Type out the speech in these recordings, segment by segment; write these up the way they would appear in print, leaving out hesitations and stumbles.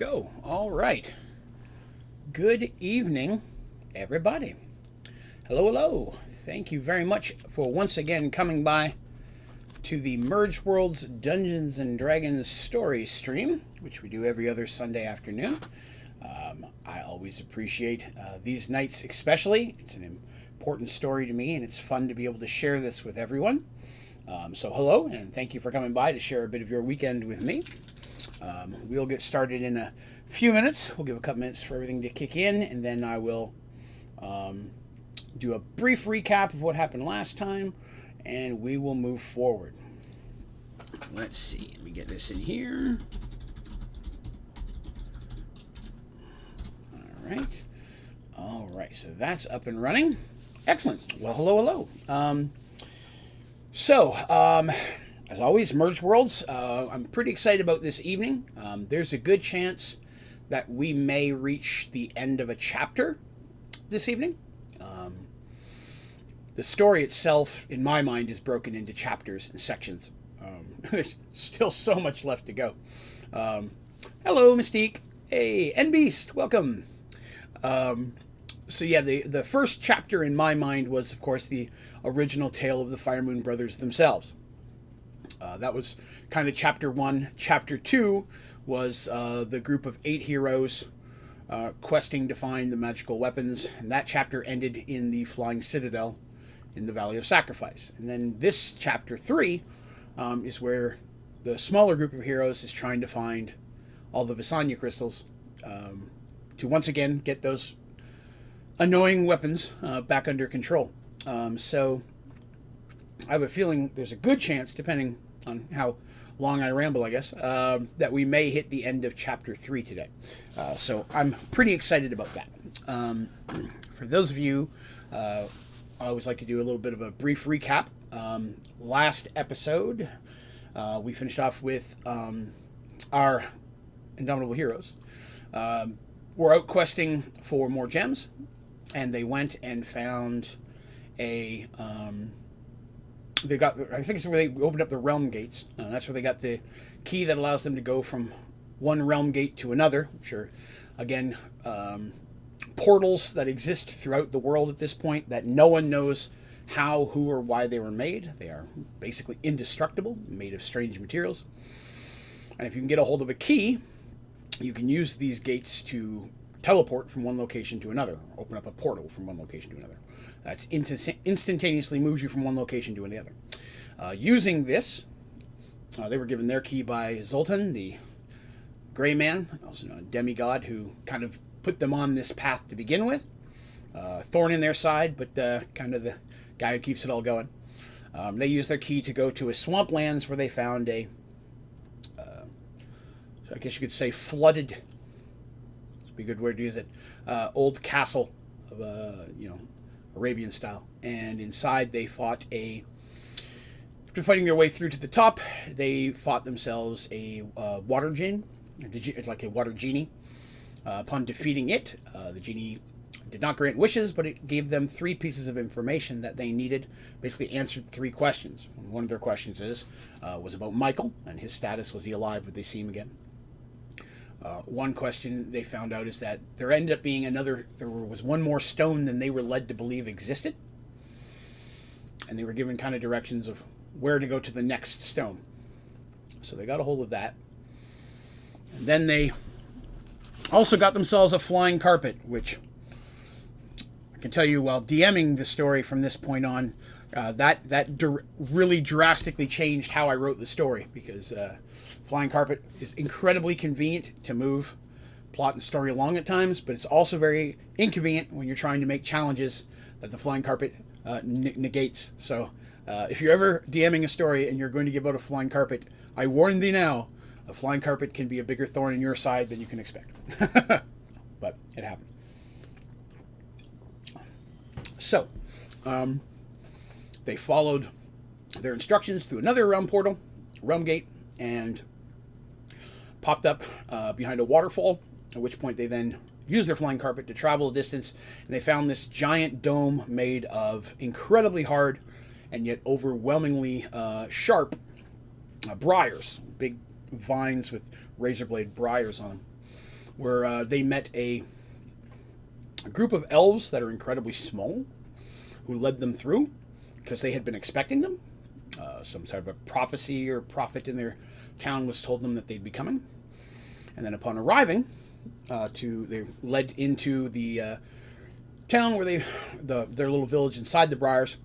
Go. All right. Good evening, everybody. Hello, hello. Thank you very much for once again coming by to the Mergeworlds Dungeons and Dragons story stream, which we do every other Sunday afternoon. I always appreciate these nights especially. It's an important story to me, and it's fun to be able to share this with everyone. So hello, and thank you for coming by to share a bit of your weekend with me. We'll get started in a few minutes. We'll give a couple minutes for everything to kick in, and then I will do a brief recap of what happened last time, and we will move forward. Let's see. Let me get this in here. All right. So that's up and running. Excellent. Well, hello. As always, Mergeworlds. I'm pretty excited about this evening. There's a good chance that we may reach the end of a chapter this evening. The story itself, in my mind, is broken into chapters and sections. There's still so much left to go. Hello, Mystique. Hey, and Beast. Welcome. The first chapter in my mind was, of course, the original tale of the Fire Moon Brothers themselves. That was kind of chapter 1. Chapter 2 was the group of 8 heroes questing to find the magical weapons, and that chapter ended in the Flying Citadel in the Valley of Sacrifice. And then this chapter 3 is where the smaller group of heroes is trying to find all the Vasani crystals to once again get those annoying weapons back under control. So I have a feeling there's a good chance, depending on how long I ramble, I guess, that we may hit the end of chapter 3 today. So I'm pretty excited about that. For those of you, I always like to do a little bit of a brief recap. Last episode, we finished off with our indomitable heroes. Were out questing for more gems, and they went and found a... I think it's where they opened up the realm gates. That's where they got the key that allows them to go from one realm gate to another, which are, again, portals that exist throughout the world at this point that no one knows how, who, or why they were made. They are basically indestructible, made of strange materials. And if you can get a hold of a key, you can use these gates to teleport from one location to another, open up a portal from one location to another. That instantaneously moves you from one location to another. Using this, they were given their key by Zoltan, the Gray Man, also known as demigod, who kind of put them on this path to begin with. Thorn in their side, but kind of the guy who keeps it all going. They used their key to go to a swamplands where they found a, I guess you could say, flooded. This would be a good word to use it. Old castle of Arabian style, and inside they fought after fighting their way through to the top, they fought themselves a water djinn, like a water genie. Upon defeating it, the genie did not grant wishes, but it gave them 3 pieces of information that they needed. Basically answered 3 questions. One of their questions was about Michael and his status. Was he alive? Would they see him again? One question they found out is that there ended up being there was one more stone than they were led to believe existed. And they were given kind of directions of where to go to the next stone. So they got a hold of that. And then they also got themselves a flying carpet, which I can tell you while DMing the story from this point on, really drastically changed how I wrote the story, because flying carpet is incredibly convenient to move plot and story along at times, but it's also very inconvenient when you're trying to make challenges that the flying carpet negates. So if you're ever DMing a story and you're going to give out a flying carpet, I warn thee now, a flying carpet can be a bigger thorn in your side than you can expect. But it happened. So, they followed their instructions through another realm portal, realm gate, and popped up behind a waterfall, at which point they then used their flying carpet to travel a distance, and they found this giant dome made of incredibly hard and yet overwhelmingly sharp briars, big vines with razor blade briars on them. where they met a group of elves that are incredibly small, who led them through because they had been expecting them. Some sort of a prophecy or prophet in their town was told them that they'd be coming. And then upon arriving, they led into the town where their little village inside the Briars,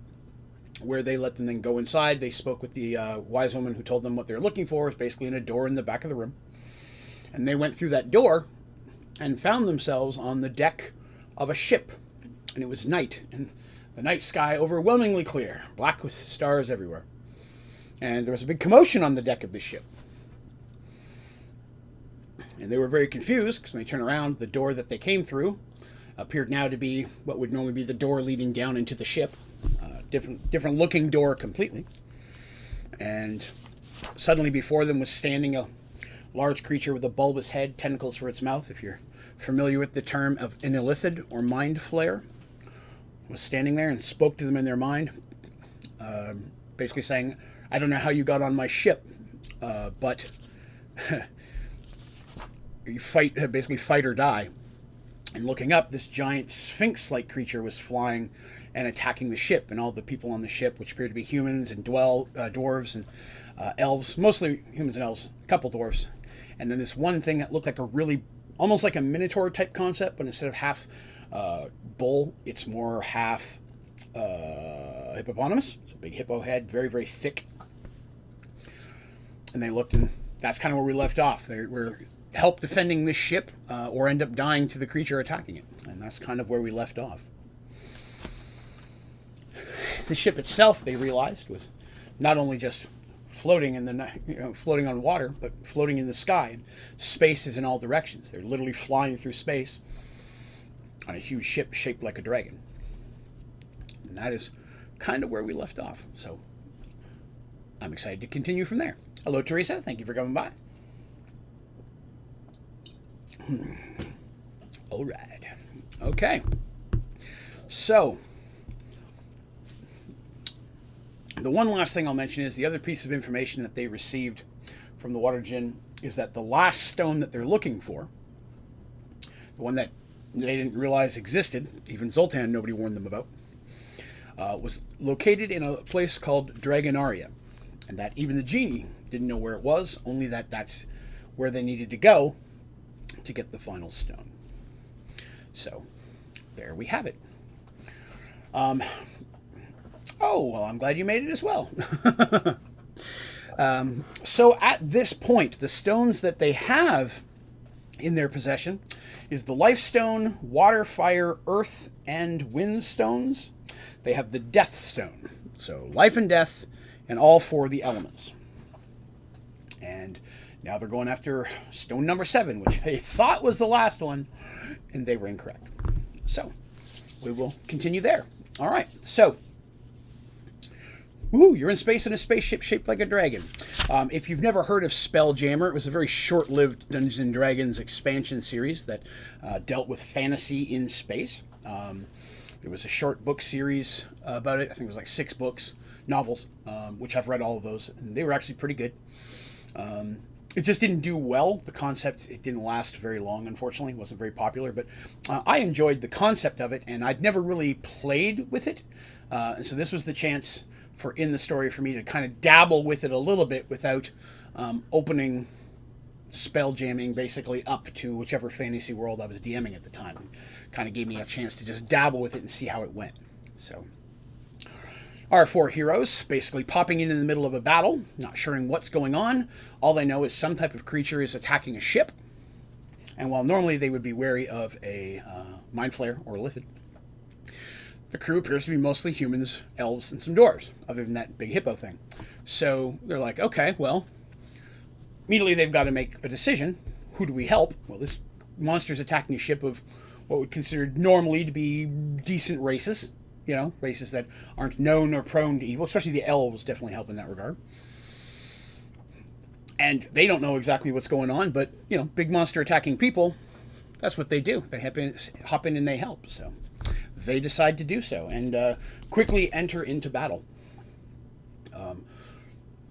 where they let them then go inside. They spoke with the wise woman who told them what they were looking for. It's basically in a door in the back of the room. And they went through that door and found themselves on the deck of a ship. And it was night, and the night sky overwhelmingly clear, black with stars everywhere. And there was a big commotion on the deck of the ship. And they were very confused, because when they turned around, the door that they came through appeared now to be what would normally be the door leading down into the ship. Different looking door completely. And suddenly before them was standing a large creature with a bulbous head, tentacles for its mouth. If you're familiar with the term of an illithid or mind flayer, was standing there and spoke to them in their mind, basically saying, I don't know how you got on my ship, but you basically fight or die. And looking up, this giant sphinx-like creature was flying and attacking the ship, and all the people on the ship, which appeared to be humans and dwarves and elves, mostly humans and elves, a couple dwarves. And then this one thing that looked like almost like a minotaur type concept, but instead of half bull, it's more half hippopotamus. So big hippo head, very, very thick. And they looked, and that's kind of where we left off. They were help defending this ship or end up dying to the creature attacking it. And that's kind of where we left off. The ship itself, they realized, was not only just floating in the night, floating on water, but floating in the sky. And space is in all directions. They're literally flying through space on a huge ship shaped like a dragon. And that is kind of where we left off. So I'm excited to continue from there. Hello, Teresa. Thank you for coming by. All right. Okay. So the one last thing I'll mention is the other piece of information that they received from the Water Djinn is that the last stone that they're looking for, the one that they didn't realize existed, even Zoltan nobody warned them about, was located in a place called Dragonaria. And that even the genie didn't know where it was, only that that's where they needed to go to get the final stone. So there we have it. Oh, well, I'm glad you made it as well. So at this point, the stones that they have in their possession is the Life Stone, Water, Fire, Earth, and Wind stones. They have the Death Stone. So life and death, and all four of the elements. And now they're going after stone number 7, which they thought was the last one, and they were incorrect. So we will continue there. All right, so you're in space in a spaceship shaped like a dragon. If you've never heard of Spelljammer, it was a very short-lived Dungeons & Dragons expansion series that dealt with fantasy in space. There was a short book series about it. I think it was like 6 books, novels, which I've read all of those, and they were actually pretty good. It just didn't do well. The concept, it didn't last very long, unfortunately. It wasn't very popular, but I enjoyed the concept of it, and I'd never really played with it. And so this was the chance in the story for me to kind of dabble with it a little bit without opening spell jamming basically up to whichever fantasy world I was DMing at the time. Kind of gave me a chance to just dabble with it and see how it went. So our 4 heroes basically popping in the middle of a battle, not sure what's going on. All they know is some type of creature is attacking a ship. And while normally they would be wary of a mind flayer or lithid, the crew appears to be mostly humans, elves, and some dwarves, other than that big hippo thing. So they're like, okay, well, immediately they've got to make a decision. Who do we help? Well, this monster's attacking a ship of what would consider normally to be decent races. Races that aren't known or prone to evil, especially the elves definitely help in that regard. And they don't know exactly what's going on, but, big monster attacking people, that's what they do. They hop in and they help. So they decide to do so and quickly enter into battle.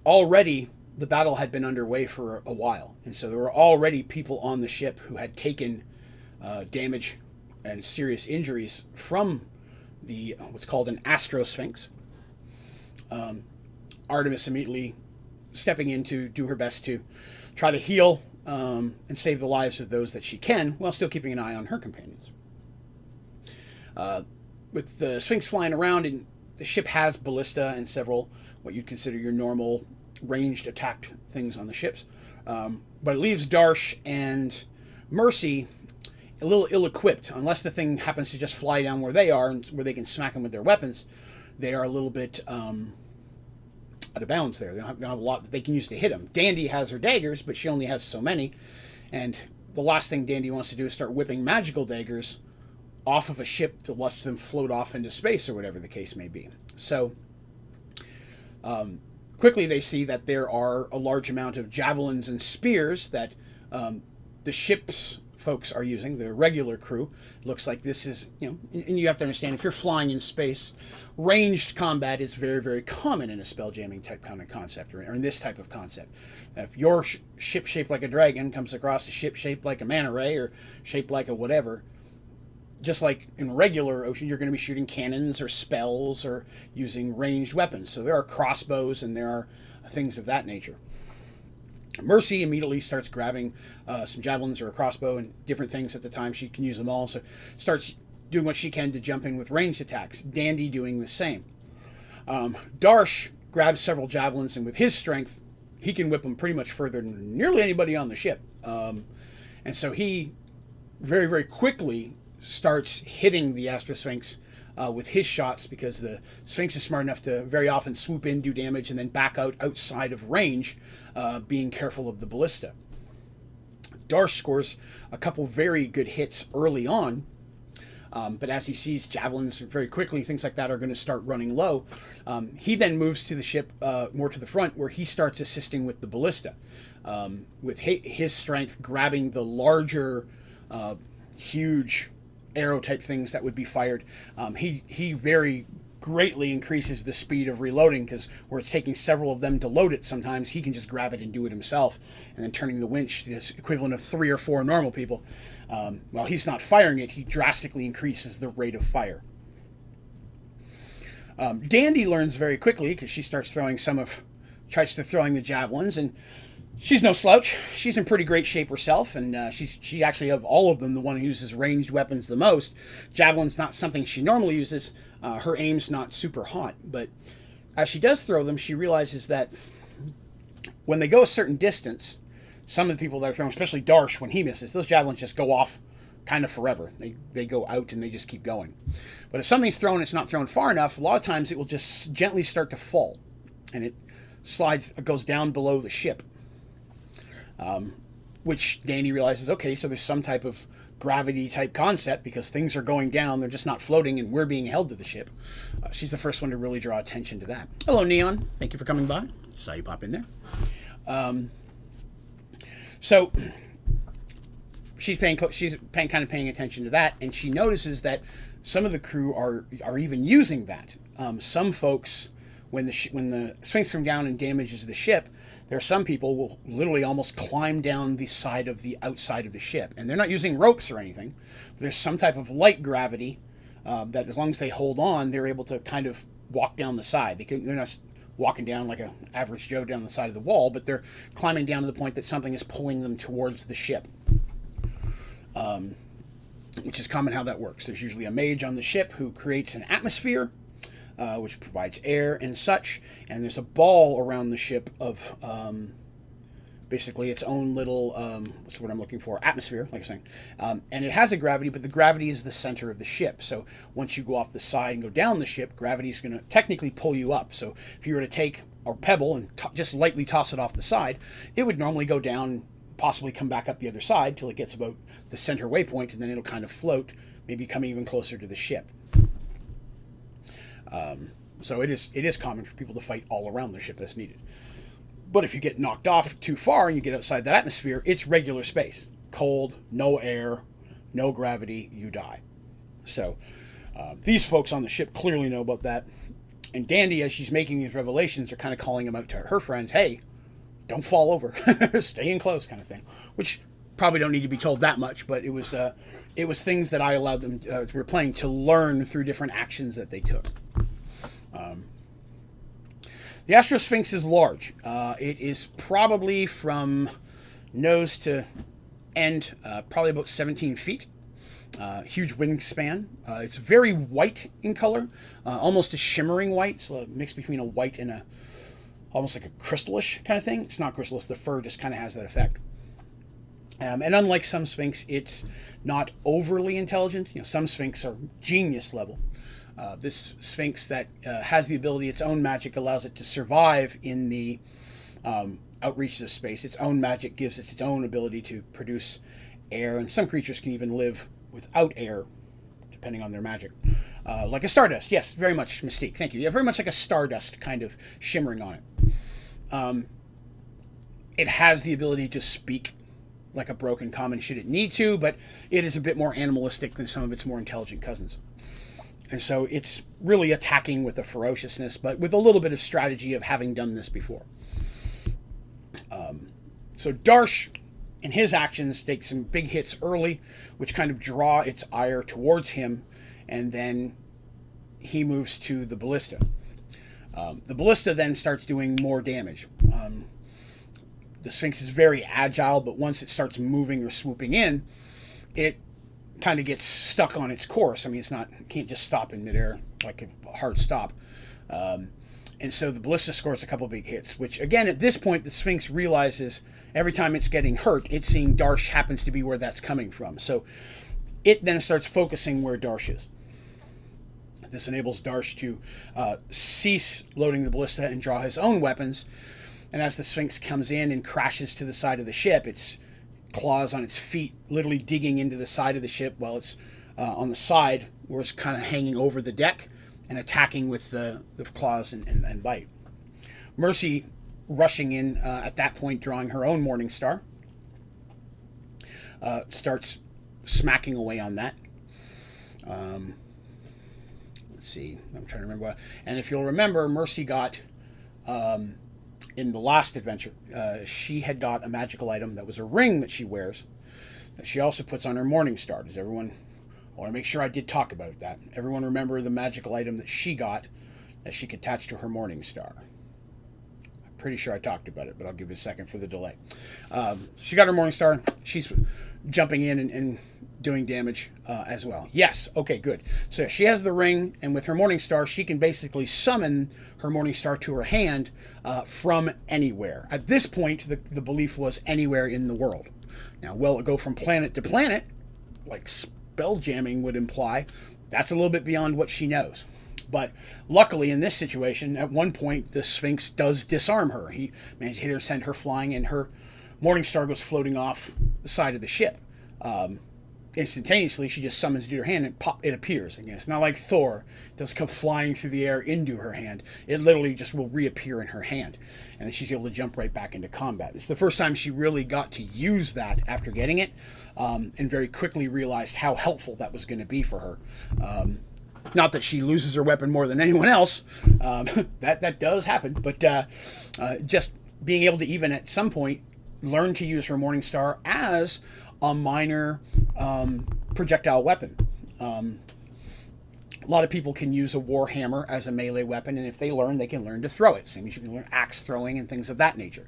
Already the battle had been underway for a while, and so there were already people on the ship who had taken damage and serious injuries from the what's called an Astral Sphinx. Artemis immediately stepping in to do her best to try to heal and save the lives of those that she can, while still keeping an eye on her companions. With the Sphinx flying around, and the ship has ballista and several what you'd consider your normal ranged attacked things on the ships, but it leaves Darsh and Mercy a little ill-equipped. Unless the thing happens to just fly down where they are and where they can smack them with their weapons, they are a little bit out of bounds there. They don't have a lot that they can use to hit them. Dandy has her daggers, but she only has so many, and the last thing Dandy wants to do is start whipping magical daggers off of a ship to watch them float off into space or whatever the case may be. So quickly they see that there are a large amount of javelins and spears that the ship's folks are using, the regular crew. Looks like this is, and you have to understand, if you're flying in space, ranged combat is very, very common in a spelljamming type kind of concept, or in this type of concept. If your ship shaped like a dragon comes across a ship shaped like a manta ray or shaped like a whatever, just like in regular ocean, you're going to be shooting cannons or spells or using ranged weapons. So there are crossbows and there are things of that nature. Mercy immediately starts grabbing some javelins or a crossbow and different things at the time. She can use them all, so starts doing what she can to jump in with ranged attacks. Dandy doing the same. Darsh grabs several javelins, and with his strength, he can whip them pretty much further than nearly anybody on the ship. And so he very, very quickly starts hitting the Astral Sphinx with his shots, because the Sphinx is smart enough to very often swoop in, do damage, and then back out outside of range, being careful of the ballista. Darsh scores a couple very good hits early on, but as he sees javelins very quickly, things like that are going to start running low. He then moves to the ship more to the front, where he starts assisting with the ballista, with his strength grabbing the larger, huge arrow type things that would be fired. He very greatly increases the speed of reloading, because where it's taking several of them to load it, sometimes he can just grab it and do it himself, and then turning the winch, the equivalent of 3 or 4 normal people, while he's not firing it, he drastically increases the rate of fire. Dandy learns very quickly, because she starts throwing tries to throwing the javelins, and she's no slouch. She's in pretty great shape herself, and she's actually, of all of them, the one who uses ranged weapons the most. Javelin's not something she normally uses. Her aim's not super hot, but as she does throw them, she realizes that when they go a certain distance, some of the people that are throwing, especially Darsh, when he misses, those javelins just go off kind of forever. They go out and they just keep going. But if something's thrown, it's not thrown far enough, a lot of times it will just gently start to fall, and it goes down below the ship. Which Danny realizes, okay, so there's some type of gravity type concept, because things are going down, they're just not floating, and we're being held to the ship. She's the first one to really draw attention to that. Hello, Neon. Thank you for coming by. Saw you pop in there. So she's paying paying attention to that, and she notices that some of the crew are even using that. Some folks, when the Sphinx comes down and damages the ship, there are some people who will literally almost climb down the side of the outside of the ship. And they're not using ropes or anything. There's some type of light gravity that, as long as they hold on, they're able to kind of walk down the side. They're not walking down like an average Joe down the side of the wall, but they're climbing down to the point that something is pulling them towards the ship. Which is common how that works. There's usually a mage on the ship who creates an atmosphere, which provides air and such, and there's a ball around the ship of basically its own little, what's the word I'm looking for, atmosphere, like I'm saying. And it has a gravity, but the gravity is the center of the ship. So once you go off the side and go down the ship, gravity is going to technically pull you up. So if you were to take a pebble and just lightly toss it off the side, it would normally go down, possibly come back up the other side till it gets about the center waypoint, and then it'll kind of float, maybe come even closer to the ship. So it is common for people to fight all around the ship as needed. But if you get knocked off too far and you get outside that atmosphere, it's regular space. Cold, no air, no gravity, you die. So these folks on the ship clearly know about that. And Dandy, as she's making these revelations, are kind of calling them out to her friends. Hey, don't fall over, stay in close, kind of thing. Which probably don't need to be told that much, but it was things that I allowed them as we were playing to learn through different actions that they took. The Astral Sphinx is large. It is probably from nose to end, probably about 17 feet. Huge wingspan. It's very white in color, almost a shimmering white, so a mix between a white and almost like a crystallish kind of thing. It's not crystallish, the fur just kind of has that effect. And unlike some Sphinx, it's not overly intelligent. Some Sphinx are genius level. This Sphinx that has the ability, its own magic allows it to survive in the outreaches of space. Its own magic gives it its own ability to produce air, and some creatures can even live without air, depending on their magic. Like a stardust, yes, very much Mystique. Thank you. Yeah, very much like a stardust kind of shimmering on it. It has the ability to speak like a broken common should it need to, but it is a bit more animalistic than some of its more intelligent cousins. And so it's really attacking with a ferociousness, but with a little bit of strategy of having done this before. So Darsh, in his actions, takes some big hits early, which kind of draw its ire towards him, and then he moves to the ballista. The ballista then starts doing more damage. The Sphinx is very agile, but once it starts moving or swooping in, it kind of gets stuck on its course. I mean, it can't just stop in midair like a hard stop. And so the ballista scores a couple big hits, which again, at this point, the Sphinx realizes every time it's getting hurt, it's seeing Darsh happens to be where that's coming from. So it then starts focusing where Darsh is. This enables Darsh to cease loading the ballista and draw his own weapons. And as the Sphinx comes in and crashes to the side of the ship, its claws on its feet literally digging into the side of the ship while it's on the side where it's kind of hanging over the deck and attacking with the claws and bite. Mercy rushing in at that point, drawing her own Morning Star, starts smacking away on that. Let's see, I'm trying to remember what. And if you'll remember, Mercy got in the last adventure, she had got a magical item that was a ring that she wears that she also puts on her Morning Star. Does everyone? I want to make sure I did talk about that. Everyone remember the magical item that she got that she could attach to her Morning Star? I'm pretty sure I talked about it, but I'll give you a second for the delay. She got her Morning Star. She's jumping in and doing damage as well. Yes, okay, good. So she has the ring, and with her Morning Star, she can basically summon her Morning Star to her hand from anywhere. At this point, the belief was anywhere in the world. Now, will it go from planet to planet, like spell jamming would imply? That's a little bit beyond what she knows. But luckily, in this situation, at one point, the Sphinx does disarm her. He managed to hit her, send her flying, and her Morning Star goes floating off the side of the ship. Instantaneously, she just summons it to her hand and pop, it appears again. It's not like Thor. It doesn't come flying through the air into her hand. It literally just will reappear in her hand. And then she's able to jump right back into combat. It's the first time she really got to use that after getting it, and very quickly realized how helpful that was going to be for her. Not that she loses her weapon more than anyone else. That does happen. But just being able to even at some point learn to use her Morning Star as a minor projectile weapon. A lot of people can use a war hammer as a melee weapon, and if they learn, they can learn to throw it. Same as you can learn axe throwing and things of that nature.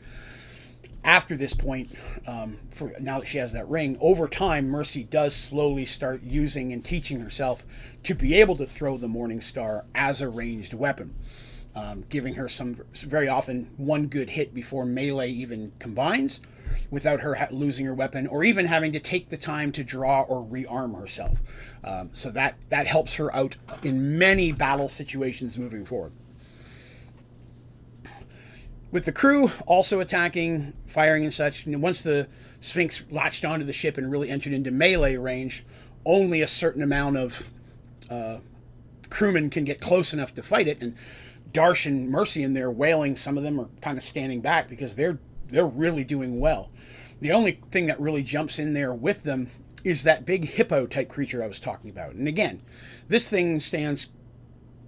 After this point, now that she has that ring, over time, Mercy does slowly start using and teaching herself to be able to throw the Morning Star as a ranged weapon, giving her some very often one good hit before melee even combines, without her losing her weapon or even having to take the time to draw or rearm herself. So that helps her out in many battle situations moving forward. With the crew also attacking, firing and such, once the Sphinx latched onto the ship and really entered into melee range, only a certain amount of crewmen can get close enough to fight it. And Darsh and Mercy in there wailing, some of them are kind of standing back because they're really doing well. The only thing that really jumps in there with them is that big hippo-type creature I was talking about. And again, this thing stands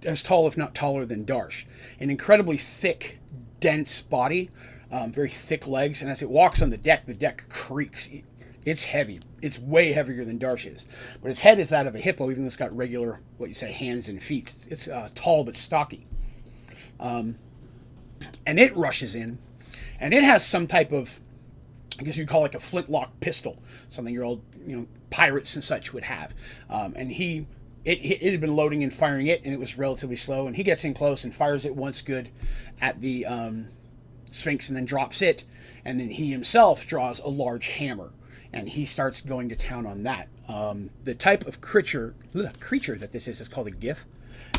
as tall, if not taller, than Darsh. An incredibly thick, dense body, very thick legs, and as it walks on the deck creaks. It's heavy. It's way heavier than Darsh is. But its head is that of a hippo, even though it's got regular, what you say, hands and feet. It's tall but stocky. And it rushes in, and it has some type of, I guess you'd call it like a flintlock pistol, something your old pirates and such would have. And it had been loading and firing it, and it was relatively slow. And he gets in close and fires it once good at the Sphinx, and then drops it. And then he himself draws a large hammer, and he starts going to town on that. The type of creature that this is called a GIF,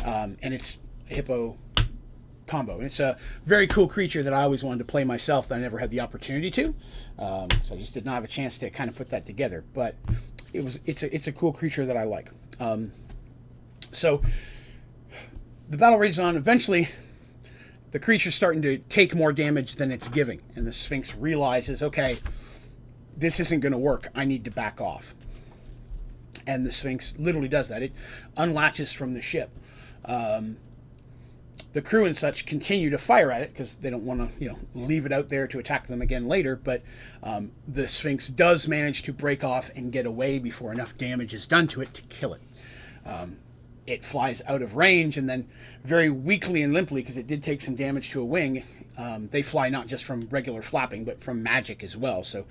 and it's a hippo combo. And it's a very cool creature that I always wanted to play myself that I never had the opportunity to. So I just did not have a chance to kind of put that together. But it's a cool creature that I like. So the battle rages on. Eventually, the creature's starting to take more damage than it's giving, and the Sphinx realizes, okay, this isn't going to work. I need to back off. And the Sphinx literally does that. It unlatches from the ship. The crew and such continue to fire at it because they don't want to, leave it out there to attack them again later. But the Sphinx does manage to break off and get away before enough damage is done to it to kill it. It flies out of range, and then very weakly and limply, because it did take some damage to a wing, they fly not just from regular flapping, but from magic as well. So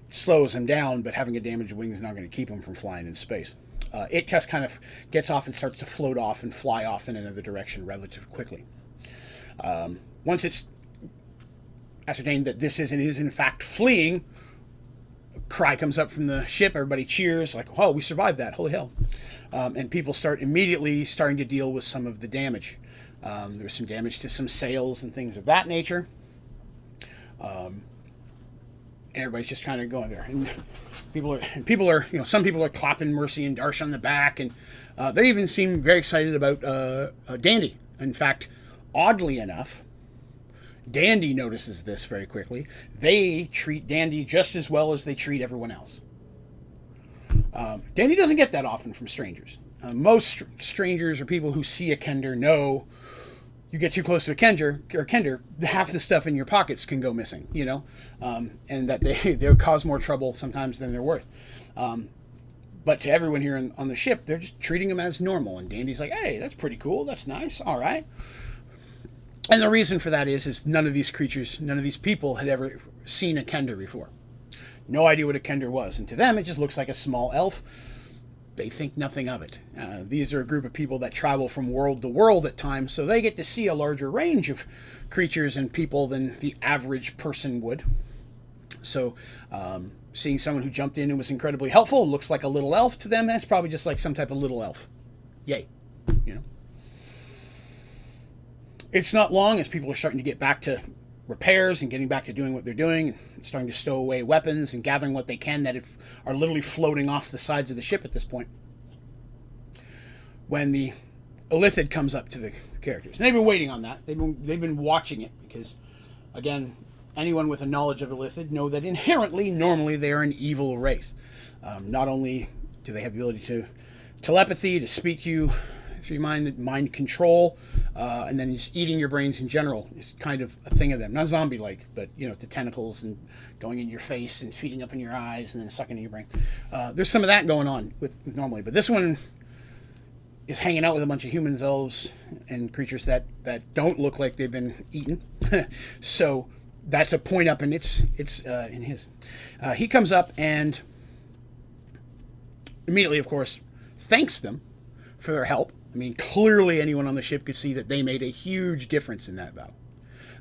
it slows them down, but having a damaged wing is not going to keep them from flying in space. It just kind of gets off and starts to float off and fly off in another direction relatively quickly. Once it's ascertained that this is in fact fleeing, a cry comes up from the ship. Everybody cheers, like, "Oh, we survived that! Holy hell!" And people start immediately starting to deal with some of the damage. There's some damage to some sails and things of that nature. And everybody's just kind of going there. And people are, some people are clapping Mercy and Darsh on the back, and they even seem very excited about Dandy. In fact, oddly enough, Dandy notices this very quickly. They treat Dandy just as well as they treat everyone else. Dandy doesn't get that often from strangers. Most strangers or people who see a Kender know you get too close to a Kender, half the stuff in your pockets can go missing, and that they'll cause more trouble sometimes than they're worth. But to everyone here on the ship, they're just treating them as normal. And Dandy's like, "Hey, that's pretty cool. That's nice. All right." And the reason for that is none of these people had ever seen a Kender before. No idea what a Kender was. And to them, it just looks like a small elf. They think nothing of it. These are a group of people that travel from world to world at times, so they get to see a larger range of creatures and people than the average person would. So seeing someone who jumped in and was incredibly helpful, looks like a little elf to them, that's probably just like some type of little elf. Yay. It's not long as people are starting to get back to repairs and getting back to doing what they're doing, and starting to stow away weapons and gathering what they can that are literally floating off the sides of the ship at this point. When the Illithid comes up to the characters, and they've been waiting on that. They've been watching it because, again, anyone with a knowledge of Illithid know that inherently, normally, they are an evil race. Not only do they have the ability to telepathy, to speak to you through your mind control, and then just eating your brains in general is kind of a thing of them. Not zombie-like, but, the tentacles and going in your face and feeding up in your eyes and then sucking in your brain. There's some of that going on with normally, but this one is hanging out with a bunch of humans, elves, and creatures that don't look like they've been eaten. So that's a point up, and it's in his. He comes up and immediately, of course, thanks them for their help. I mean, clearly anyone on the ship could see that they made a huge difference in that battle.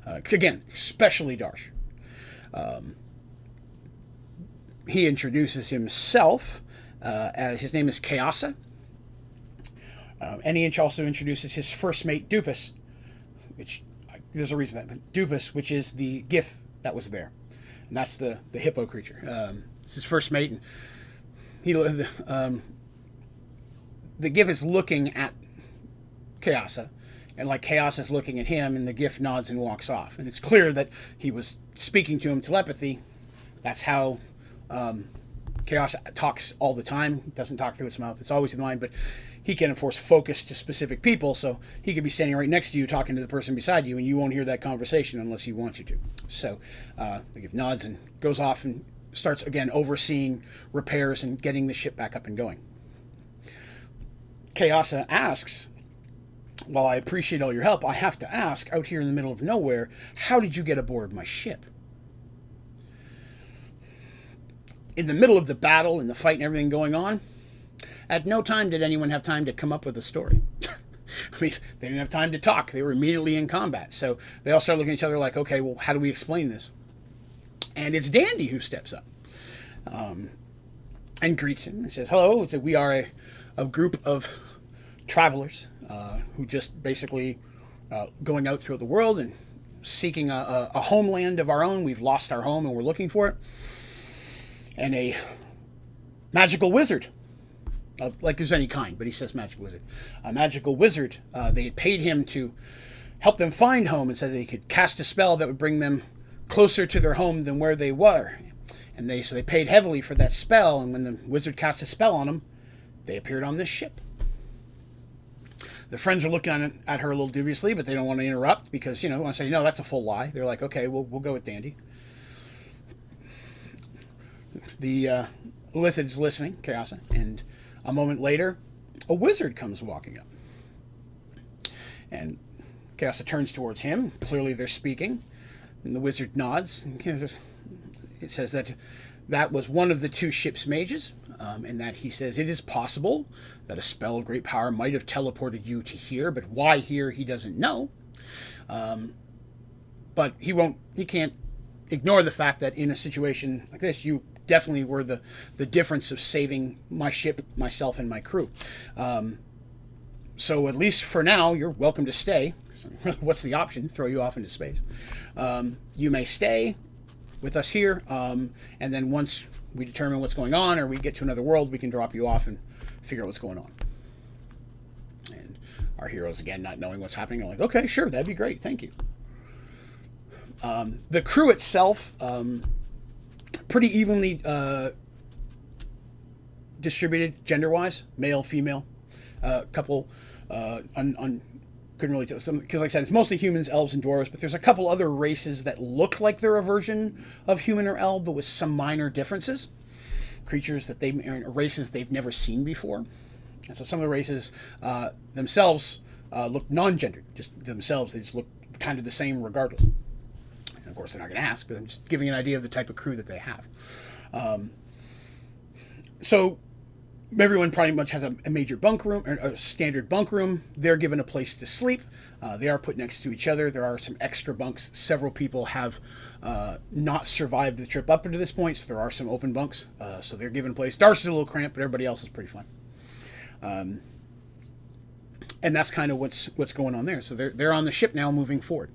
Again, especially Darsh. He introduces himself. His name is Kayasa. And he also introduces his first mate, Dupus, which there's a reason for that. But Dupus, which is the GIF that was there. And that's the hippo creature. It's his first mate. And the GIF is looking at Kayasa, and like Kayasa is looking at him, and the GIF nods and walks off. And it's clear that he was speaking to him telepathy. That's how Chaos talks all the time. He doesn't talk through his mouth. It's always in the mind, but he can enforce focus to specific people. So he could be standing right next to you talking to the person beside you, and you won't hear that conversation unless he wants you to. So they give nods and goes off and starts, again, overseeing repairs and getting the ship back up and going. Chaos asks, while I appreciate all your help, I have to ask, out here in the middle of nowhere, how did you get aboard my ship? In the middle of the battle and the fight and everything going on, at no time did anyone have time to come up with a story. I mean, they didn't have time to talk. They were immediately in combat. So they all started looking at each other like, okay, well, how do we explain this? And it's Dandy who steps up and greets him and says, hello. He said, we are a group of travelers who just basically going out through the world and seeking a homeland of our own. We've lost our home and we're looking for it. And a magical wizard, like there's any kind, but he says magical wizard. A magical wizard, they had paid him to help them find home and said they could cast a spell that would bring them closer to their home than where they were. And so they paid heavily for that spell, and when the wizard cast a spell on them, they appeared on this ship. The friends are looking at her a little dubiously, but they don't want to interrupt because, when I say, no, that's a full lie. They're like, okay, we'll go with Dandy. The Lithid's listening, Chaos, and a moment later, a wizard comes walking up. And Chaos turns towards him. Clearly they're speaking. And the wizard nods. It says that was one of the two ship's mages, and that he says it is possible that a spell of great power might have teleported you to here, but why here he doesn't know. But he can't ignore the fact that in a situation like this, you definitely were the difference of saving my ship, myself, and my crew. So at least for now, you're welcome to stay. What's the option? Throw you off into space. You may stay with us here, and then once we determine what's going on or we get to another world, we can drop you off and figure out what's going on. And our heroes, again, not knowing what's happening, are like, okay, sure, that'd be great, thank you. The crew itself, pretty evenly distributed gender-wise, male, female, couple couldn't really tell some, because like I said, it's mostly humans, elves, and dwarves, but there's a couple other races that look like they're a version of human or elf, but with some minor differences. Creatures that races they've never seen before. And so some of the races themselves look non-gendered, just themselves. They just look kind of the same regardless. And of course, they're not going to ask, but I'm just giving an idea of the type of crew that they have. So everyone pretty much has a major bunk room, or a standard bunk room. They're given a place to sleep. They are put next to each other. There are some extra bunks. Several people have not survived the trip up to this point, so there are some open bunks. So they're given a place. Darcy's a little cramped, but everybody else is pretty fine. And that's kind of what's going on there. So they're on the ship now, moving forward.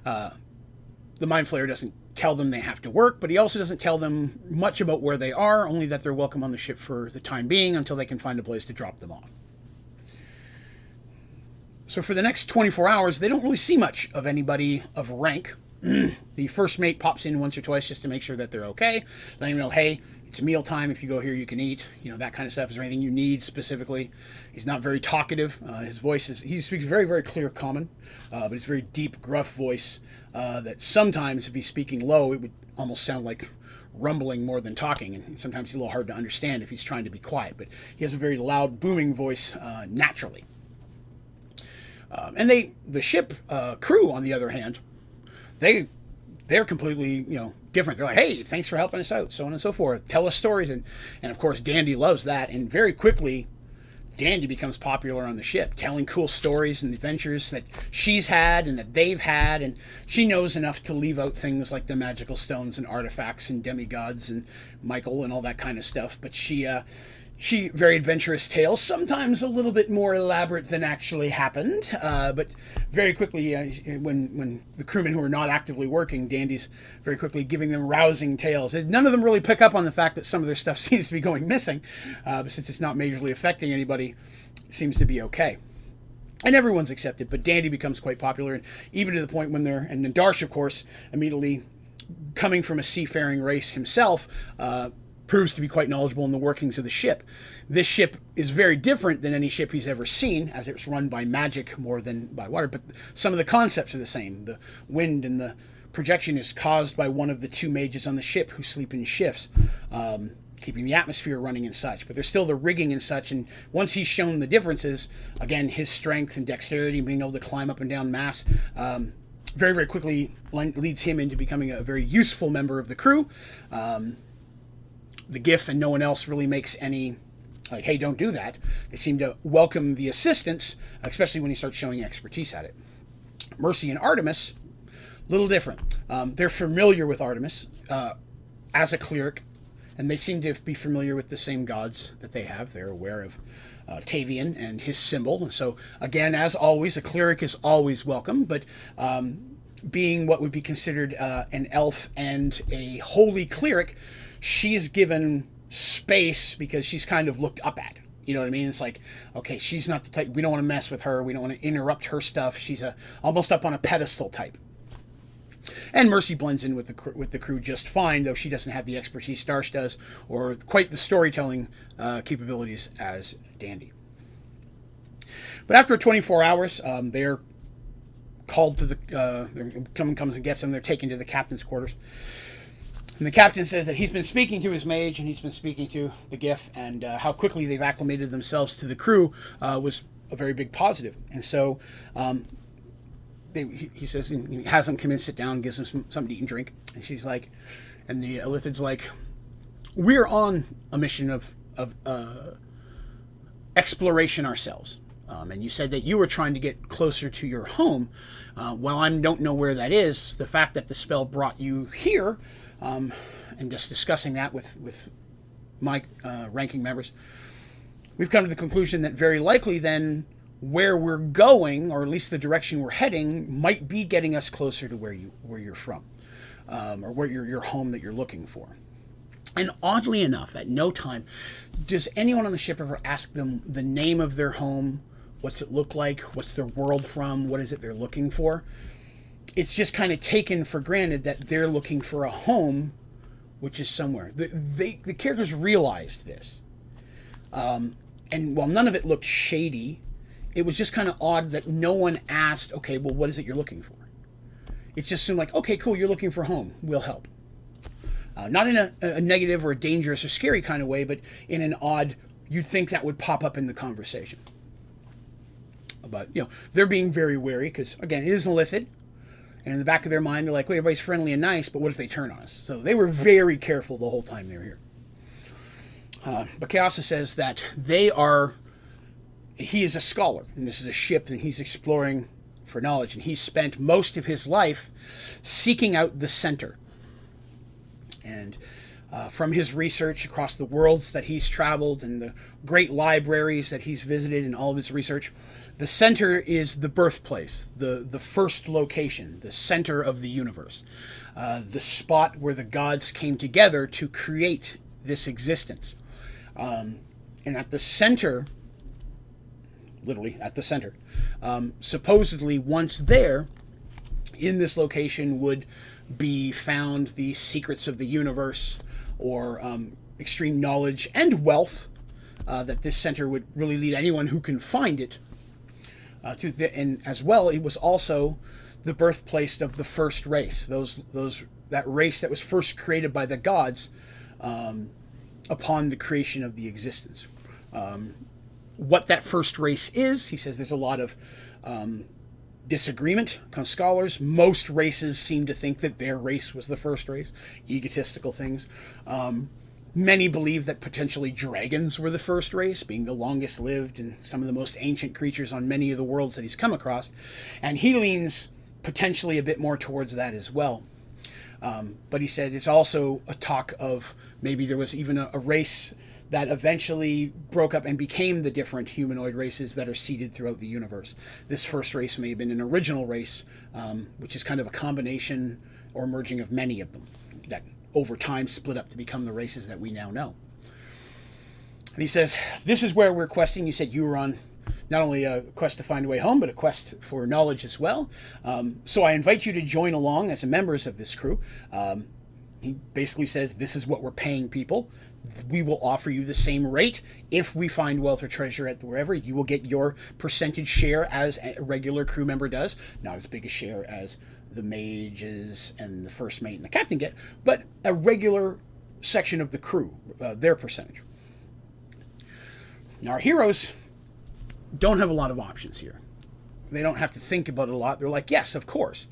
The Mind Flayer doesn't tell them they have to work, but he also doesn't tell them much about where they are, only that they're welcome on the ship for the time being until they can find a place to drop them off. So for the next 24 hours, they don't really see much of anybody of rank. The first mate pops in once or twice just to make sure that they're okay, letting them know, hey, it's mealtime. If you go here, you can eat. That kind of stuff. Is there anything you need specifically? He's not very talkative. His voice he speaks very, very clear common, but it's very deep, gruff voice that sometimes, if he's speaking low, it would almost sound like rumbling more than talking, and sometimes it's a little hard to understand if he's trying to be quiet, but he has a very loud, booming voice naturally. And the ship crew, on the other hand, they're completely, different. They're like, hey, thanks for helping us out, so on and so forth. Tell us stories. And of course, Dandy loves that. And very quickly, Dandy becomes popular on the ship, telling cool stories and adventures that she's had and that they've had. And she knows enough to leave out things like the magical stones and artifacts and demigods and Michael and all that kind of stuff. But she very adventurous tales, sometimes a little bit more elaborate than actually happened. But very quickly, when the crewmen who are not actively working, Dandy's very quickly giving them rousing tales. None of them really pick up on the fact that some of their stuff seems to be going missing, but since it's not majorly affecting anybody, it seems to be okay. And everyone's accepted, but Dandy becomes quite popular, and even to the point when and then Darsh, of course, immediately coming from a seafaring race himself, proves to be quite knowledgeable in the workings of the ship. This ship is very different than any ship he's ever seen, as it's run by magic more than by water, but some of the concepts are the same. The wind and the projection is caused by one of the two mages on the ship who sleep in shifts, keeping the atmosphere running and such. But there's still the rigging and such, and once he's shown the differences, again, his strength and dexterity and being able to climb up and down masts, very, very quickly leads him into becoming a very useful member of the crew. The GIF and no one else really makes any, like, hey, don't do that. They seem to welcome the assistance, especially when he starts showing expertise at it. Mercy and Artemis, a little different. They're familiar with Artemis as a cleric, and they seem to be familiar with the same gods that they have. They're aware of Tavian and his symbol. So, again, as always, a cleric is always welcome, but being what would be considered an elf and a holy cleric, she's given space because she's kind of looked up at. You know what I mean? It's like, okay, she's not the type, we don't want to mess with her. We don't want to interrupt her stuff. She's almost up on a pedestal type. And Mercy blends in with the crew just fine, though she doesn't have the expertise Darsh does, or quite the storytelling capabilities as Dandy. But after 24 hours, they're called to the, someone comes and gets them. They're taken to the captain's quarters. And the captain says that he's been speaking to his mage and he's been speaking to the GIF, and how quickly they've acclimated themselves to the crew was a very big positive. And so he says, he has them come in, sit down, gives them something to eat and drink. And she's like, and the Illithid's like, we're on a mission of exploration ourselves. And you said that you were trying to get closer to your home. While I don't know where that is, the fact that the spell brought you here, and just discussing that with my ranking members, we've come to the conclusion that very likely then where we're going, or at least the direction we're heading, might be getting us closer to where you're from, or where your home that you're looking for. And oddly enough, at no time does anyone on the ship ever ask them the name of their home, what's it look like, what's their world from, what is it they're looking for. It's just kind of taken for granted that they're looking for a home, which is somewhere. The characters realized this. And while none of it looked shady, it was just kind of odd that no one asked, okay, well, what is it you're looking for? It just seemed like, okay, cool, you're looking for home. We'll help. Not in a negative or a dangerous or scary kind of way, but in an odd, you'd think that would pop up in the conversation. But, they're being very wary because, again, it is an Illithid. And in the back of their mind, they're like, well, everybody's friendly and nice, but what if they turn on us? So they were very careful the whole time they were here. But Chaosa says that he is a scholar, and this is a ship, and he's exploring for knowledge, and he's spent most of his life seeking out the center. And from his research across the worlds that he's traveled and the great libraries that he's visited and all of his research, the center is the birthplace, the first location, the center of the universe, the spot where the gods came together to create this existence. And at the center, literally at the center, supposedly once there, in this location would be found the secrets of the universe, or extreme knowledge and wealth that this center would really lead anyone who can find it to. And as well, it was also the birthplace of the first race, that race that was first created by the gods upon the creation of the existence. What that first race is, he says there's a lot of disagreement among scholars. Most races seem to think that their race was the first race, egotistical things. Many believe that potentially dragons were the first race, being the longest lived and some of the most ancient creatures on many of the worlds that he's come across. And he leans potentially a bit more towards that as well. But he said it's also a talk of maybe there was even a race that eventually broke up and became the different humanoid races that are seeded throughout the universe. This first race may have been an original race, which is kind of a combination or merging of many of them that over time split up to become the races that we now know. And he says, this is where we're questing. You said you were on not only a quest to find a way home, but a quest for knowledge as well. So I invite you to join along as members of this crew. He basically says, this is what we're paying people we will offer you the same rate. If we find wealth or treasure at wherever, you will get your percentage share as a regular crew member does. Not as big a share as the mages and the first mate and the captain get, but a regular section of the crew, their percentage. Now, our heroes don't have a lot of options here. They don't have to think about it a lot. They're like, yes, of course.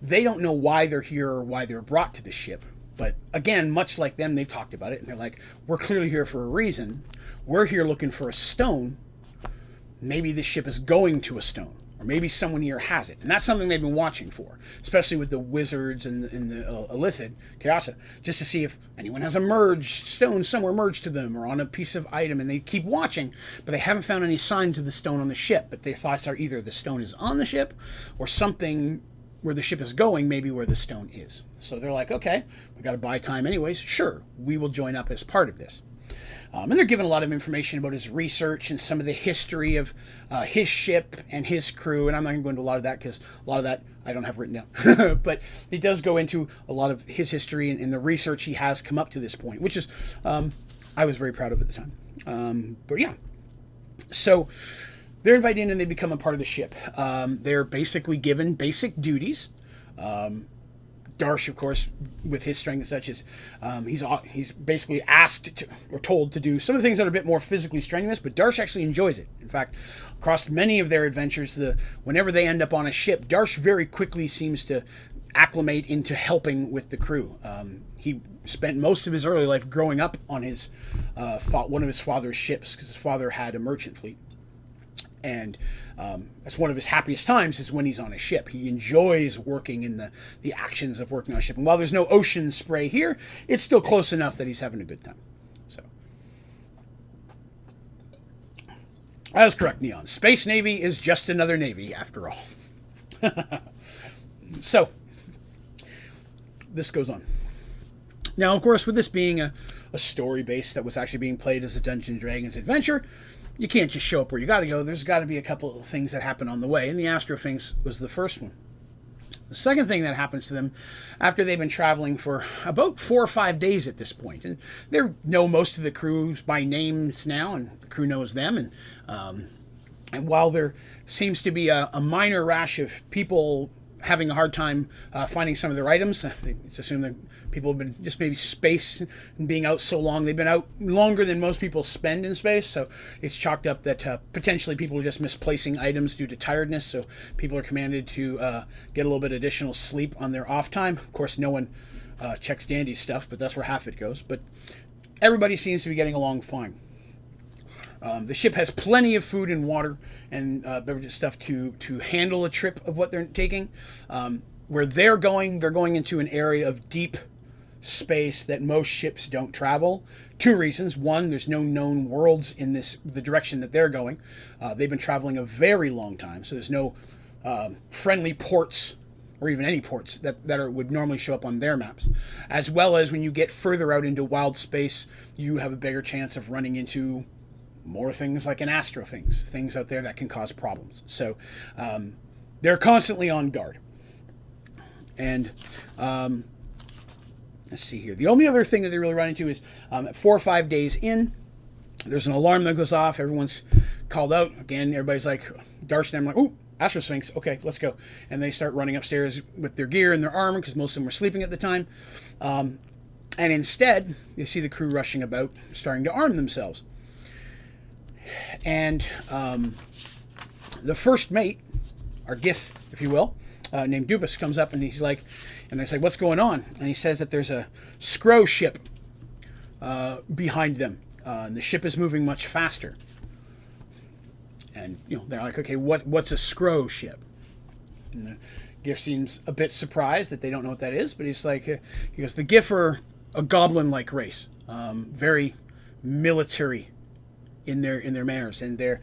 They don't know why they're here or why they're brought to the ship. But again, much like them, they've talked about it, and they're like, we're clearly here for a reason. We're here looking for a stone. Maybe this ship is going to a stone, or maybe someone here has it. And that's something they've been watching for, especially with the wizards and the Illithid, Chaosa, just to see if anyone has a merged stone somewhere merged to them or on a piece of item. And they keep watching, but they haven't found any signs of the stone on the ship. But their thoughts are either the stone is on the ship or something where the ship is going, maybe where the stone is. So they're like, okay, we got to buy time anyways. Sure, we will join up as part of this. And they're given a lot of information about his research and some of the history of his ship and his crew. And I'm not going to go into a lot of that because a lot of that I don't have written down. But he does go into a lot of his history and the research he has come up to this point, which is I was very proud of at the time. But yeah, so they're invited in and they become a part of the ship. They're basically given basic duties. Darsh, of course, with his strength and such, is he's basically asked to, or told to do some of the things that are a bit more physically strenuous, but Darsh actually enjoys it. In fact, across many of their adventures, whenever they end up on a ship, Darsh very quickly seems to acclimate into helping with the crew. He spent most of his early life growing up on his one of his father's ships, because his father had a merchant fleet. And that's one of his happiest times is when he's on a ship. He enjoys working in the actions of working on a ship. And while there's no ocean spray here, it's still close enough that he's having a good time. So that was correct, Neon. Space Navy is just another Navy after all. So this goes on. Now, of course, with this being a story base that was actually being played as a Dungeons & Dragons adventure, you can't just show up where you got to go. There's got to be a couple of things that happen on the way, and the Astral Sphinx was the first one. The second thing that happens to them after they've been traveling for about 4 or 5 days at this point, and they know most of the crews by names now, and the crew knows them, and while there seems to be a minor rash of people having a hard time finding some of their items, it's assumed that people have been just maybe space and being out so long. They've been out longer than most people spend in space, so it's chalked up that potentially people are just misplacing items due to tiredness, so people are commanded to get a little bit additional sleep on their off time. Of course, no one checks Dandy's stuff, but that's where half it goes. But everybody seems to be getting along fine. The ship has plenty of food and water and beverage stuff to handle a trip of what they're taking. Where they're going into an area of deep space that most ships don't travel. 2 reasons. One, there's no known worlds in the direction that they're going. They've been traveling a very long time, so there's no friendly ports or even any ports that would normally show up on their maps. As well as when you get further out into wild space, you have a bigger chance of running into more things like an Astral Sphinx, things out there that can cause problems. So they're constantly on guard. And let's see here. The only other thing that they really run into is 4 or 5 days in, there's an alarm that goes off. Everyone's called out. Again, everybody's like, Darsh and them like, ooh, Astral Sphinx. Okay, let's go. And they start running upstairs with their gear and their armor because most of them were sleeping at the time. And instead, you see the crew rushing about, starting to arm themselves. And the first mate, our GIF, if you will, named Dubus, comes up and he's like, and they say, what's going on? And he says that there's a scrow ship behind them. And the ship is moving much faster. And they're like, okay, what's a scrow ship? And the GIF seems a bit surprised that they don't know what that is, but he's like, he goes, the GIF are a goblin-like race, very military in their manners, and they're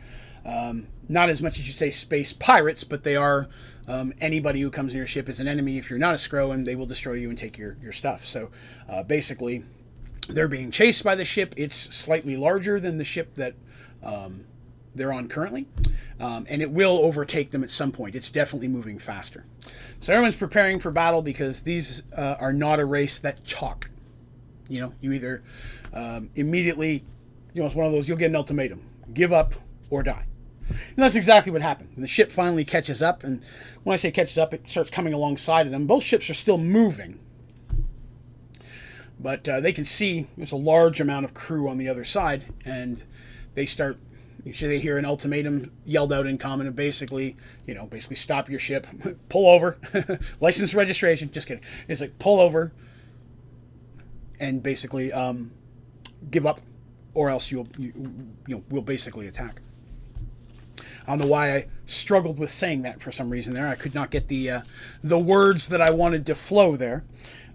not as much as you say space pirates, but they are anybody who comes in your ship is an enemy if you're not a scrow, and they will destroy you and take your stuff. So basically, they're being chased by the ship. It's slightly larger than the ship that they're on currently, and it will overtake them at some point. It's definitely moving faster. So everyone's preparing for battle because these are not a race that talk. You know, you either immediately, you know, it's one of those, you'll get an ultimatum: give up or die. And that's exactly what happened. And the ship finally catches up, and when I say catches up, it starts coming alongside of them. Both ships are still moving, but they can see there's a large amount of crew on the other side, and they start. They hear an ultimatum yelled out in common, and basically stop your ship, pull over, license registration. Just kidding. It's like pull over, and basically give up, or else we'll basically attack. I don't know why I struggled with saying that for some reason there. I could not get the words that I wanted to flow there.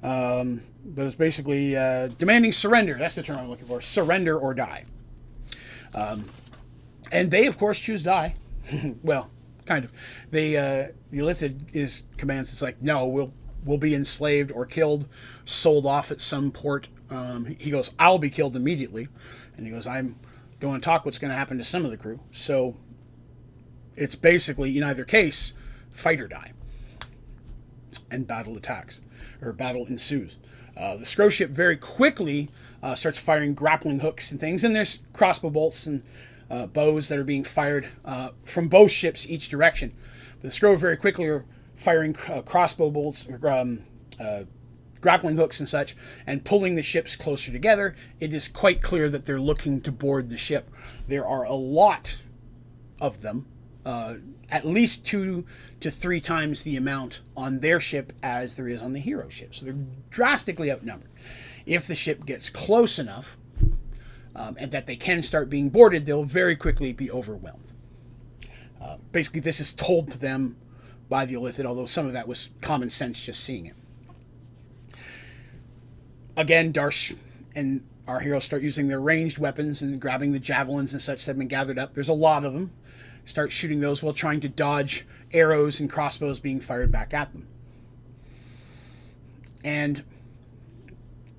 But it's basically demanding surrender. That's the term I'm looking for. Surrender or die. And they, of course, choose die. Well, kind of. The Illithid commands. It's like, no, we'll be enslaved or killed, sold off at some port. He goes, I'll be killed immediately. And he goes, I don't want to talk what's going to happen to some of the crew. So it's basically, in either case, fight or die. And battle attacks, or battle ensues. The Scrow ship very quickly starts firing grappling hooks and things, and there's crossbow bolts and bows that are being fired from both ships each direction. But the Scrow very quickly are firing crossbow bolts, grappling hooks and such, and pulling the ships closer together. It is quite clear that they're looking to board the ship. There are a lot of them. At least 2 to 3 times the amount on their ship as there is on the hero ship. So they're drastically outnumbered. If the ship gets close enough and that they can start being boarded, they'll very quickly be overwhelmed. Basically, this is told to them by the Illithid, although some of that was common sense just seeing it. Again, Darsh and our heroes start using their ranged weapons and grabbing the javelins and such that have been gathered up. There's a lot of them. Start shooting those while trying to dodge arrows and crossbows being fired back at them. And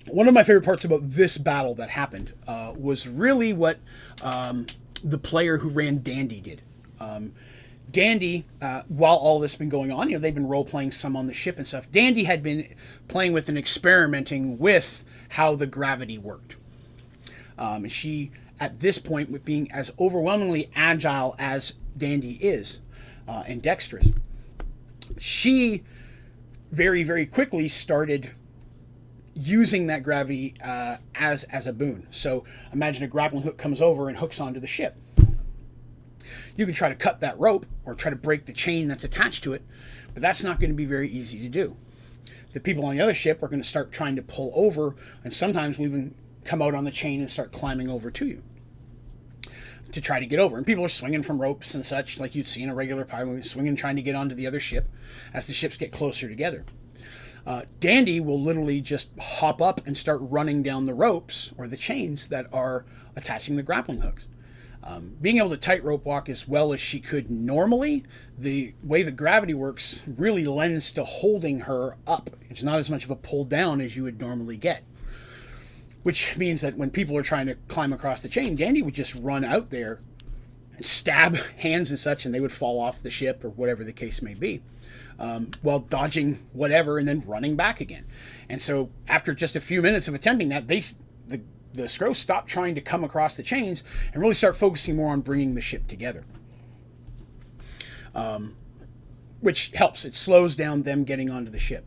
one of my favorite parts about this battle that happened was really what the player who ran Dandy did. Dandy, while all this has been going on, they've been role-playing some on the ship and stuff. Dandy had been playing with and experimenting with how the gravity worked. And she, at this point, with being as overwhelmingly agile as Dandy is and dexterous, she very, very quickly started using that gravity as a boon. So imagine a grappling hook comes over and hooks onto the ship. You can try to cut that rope or try to break the chain that's attached to it, but that's not going to be very easy to do. The people on the other ship are going to start trying to pull over, and sometimes we'll even come out on the chain and start climbing over to you to try to get over. And people are swinging from ropes and such, like you'd see in a regular pirate movie, swinging, trying to get onto the other ship as the ships get closer together. Dandy will literally just hop up and start running down the ropes or the chains that are attaching the grappling hooks. Being able to tightrope walk as well as she could normally, the way the gravity works really lends to holding her up. It's not as much of a pull down as you would normally get. Which means that when people are trying to climb across the chain, Dandy would just run out there and stab hands and such, and they would fall off the ship or whatever the case may be, while dodging whatever and then running back again. And so after just a few minutes of attempting that, the Scrow stop trying to come across the chains and really start focusing more on bringing the ship together. Which helps. It slows down them getting onto the ship.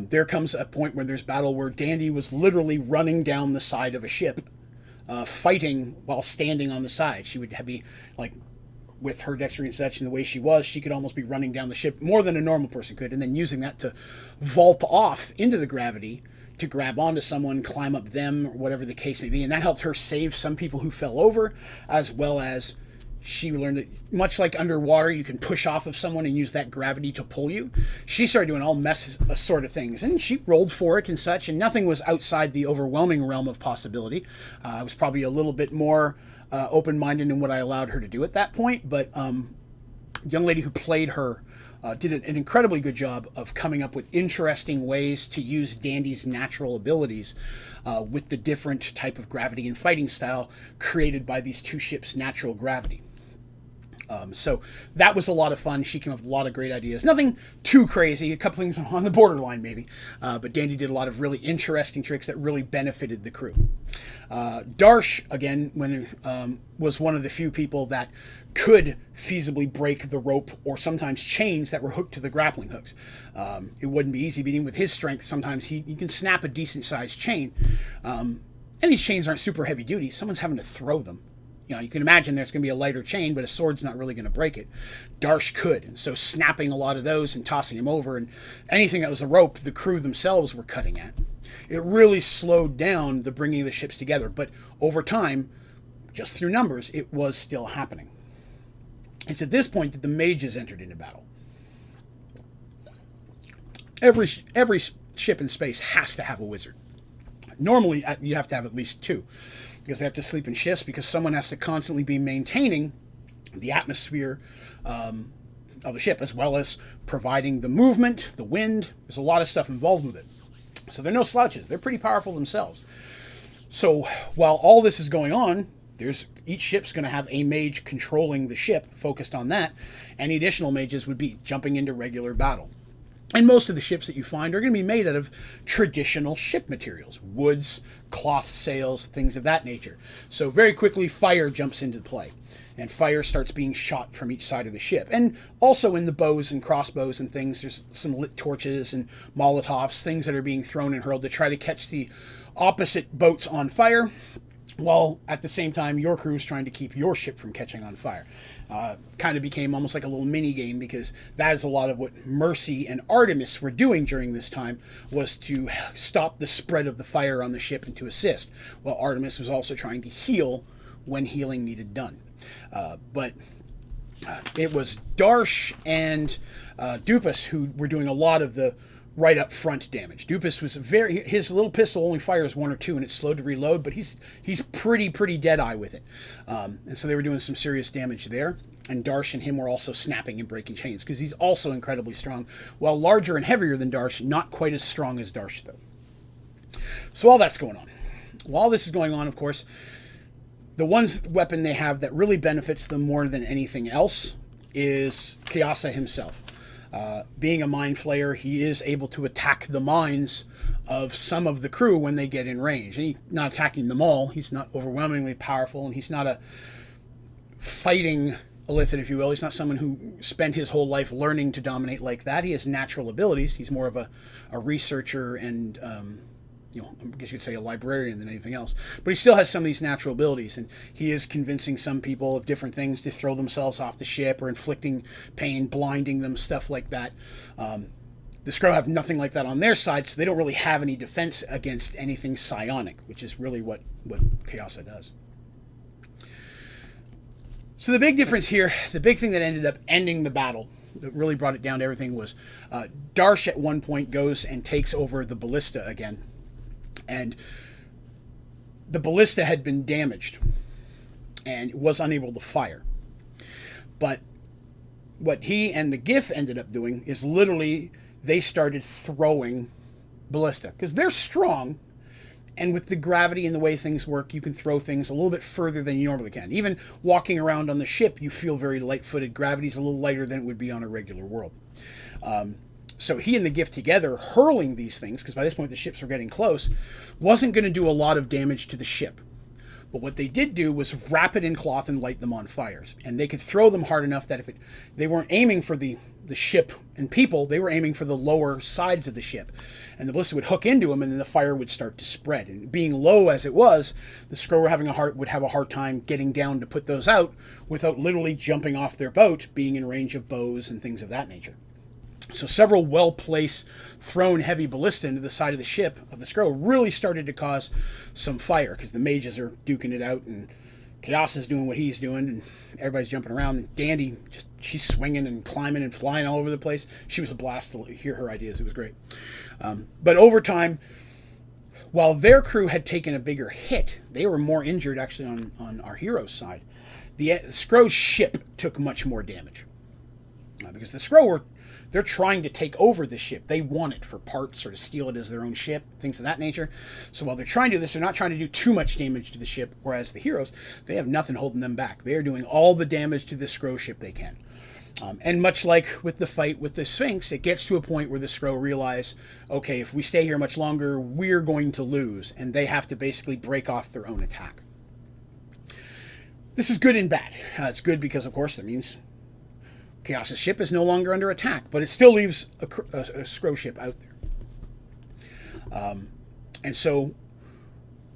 There comes a point where there's battle where Dandy was literally running down the side of a ship, fighting while standing on the side. She would be like, with her dexterity and such and the way she was, she could almost be running down the ship more than a normal person could, and then using that to vault off into the gravity to grab onto someone, climb up them, or whatever the case may be. And that helped her save some people who fell over, as well as she learned that much like underwater, you can push off of someone and use that gravity to pull you. She started doing all messes sort of things, and she rolled for it and such, and nothing was outside the overwhelming realm of possibility. I was probably a little bit more open-minded in what I allowed her to do at that point, but the young lady who played her did an incredibly good job of coming up with interesting ways to use Dandy's natural abilities with the different type of gravity and fighting style created by these two ships' natural gravity. So that was a lot of fun. She came up with a lot of great ideas. Nothing too crazy, a couple things on the borderline maybe. But Dandy did a lot of really interesting tricks that really benefited the crew. Darsh, again, was one of the few people that could feasibly break the rope or sometimes chains that were hooked to the grappling hooks. It wouldn't be easy, but even with his strength, sometimes he can snap a decent sized chain. And these chains aren't super heavy duty. Someone's having to throw them. You can imagine there's going to be a lighter chain, but a sword's not really going to break it. Darsh could. And so snapping a lot of those and tossing him over, and anything that was a rope, the crew themselves were cutting at. It really slowed down the bringing of the ships together. But over time, just through numbers, it was still happening. It's at this point that the mages entered into battle. Every ship in space has to have a wizard. Normally, you have to have at least two, because they have to sleep in shifts, because someone has to constantly be maintaining the atmosphere of the ship, as well as providing the movement, the wind. There's a lot of stuff involved with it. So they're no slouches. They're pretty powerful themselves. So while all this is going on, each ship's going to have a mage controlling the ship, focused on that. Any additional mages would be jumping into regular battle. And most of the ships that you find are going to be made out of traditional ship materials, woods, cloth sails, things of that nature. So very quickly, fire jumps into play, and fire starts being shot from each side of the ship. And also in the bows and crossbows and things, there's some lit torches and Molotovs, things that are being thrown and hurled to try to catch the opposite boats on fire, while at the same time your crew is trying to keep your ship from catching on fire. Kind of became almost like a little mini game, because that is a lot of what Mercy and Artemis were doing during this time, was to stop the spread of the fire on the ship and to assist, while Artemis was also trying to heal when healing needed done. But it was Darsh and Dupas who were doing a lot of the right up front damage. Dupas was his little pistol only fires 1 or 2 and it's slow to reload, but he's pretty dead eye with it. And so they were doing some serious damage there. And Darsh and him were also snapping and breaking chains, because he's also incredibly strong. While larger and heavier than Darsh, not quite as strong as Darsh though. So all that's going on. While this is going on, of course, the weapon they have that really benefits them more than anything else is Kyasa himself. Being a mind flayer, he is able to attack the minds of some of the crew when they get in range. And he's not attacking them all. He's not overwhelmingly powerful, and he's not a fighting illithid, if you will. He's not someone who spent his whole life learning to dominate like that. He has natural abilities. He's more of a researcher and I guess you could say a librarian than anything else. But he still has some of these natural abilities, and he is convincing some people of different things to throw themselves off the ship, or inflicting pain, blinding them, stuff like that. The Skrull have nothing like that on their side, so they don't really have any defense against anything psionic, which is really what Kyasa does. So the big difference here, the big thing that ended up ending the battle, that really brought it down to everything, was Darsh at one point goes and takes over the ballista again. And the ballista had been damaged and was unable to fire. But what he and the GIF ended up doing is literally they started throwing ballista, because they're strong, and with the gravity and the way things work, you can throw things a little bit further than you normally can. Even walking around on the ship, you feel very light-footed. Gravity's a little lighter than it would be on a regular world. So he and the GIF together, hurling these things, because by this point the ships were getting close, wasn't going to do a lot of damage to the ship. But what they did do was wrap it in cloth and light them on fires. And they could throw them hard enough that they weren't aiming for the ship and people, they were aiming for the lower sides of the ship. And the ballista would hook into them, and then the fire would start to spread. And being low as it was, the Skrull would have a hard time getting down to put those out without literally jumping off their boat, being in range of bows and things of that nature. So several well-placed, thrown heavy ballista into the side of the ship of the Skrull really started to cause some fire, because the mages are duking it out, and Kyasa's doing what he's doing, and everybody's jumping around. And Dandy, she's swinging and climbing and flying all over the place. She was a blast to hear her ideas. It was great. But over time, while their crew had taken a bigger hit, they were more injured actually on our hero's side. The Skrull's ship took much more damage, because the Skrull were they're trying to take over the ship. They want it for parts or to steal it as their own ship, things of that nature. So while they're trying to do this, they're not trying to do too much damage to the ship, whereas the heroes, they have nothing holding them back. They are doing all the damage to the Skrull ship they can. And much like with the fight with the Sphinx, it gets to a point where the Skrull realize, okay, if we stay here much longer, we're going to lose, and they have to basically break off their own attack. This is good and bad. It's good because, of course, that means Chaos' ship is no longer under attack, but it still leaves a Skrull ship out there. And so,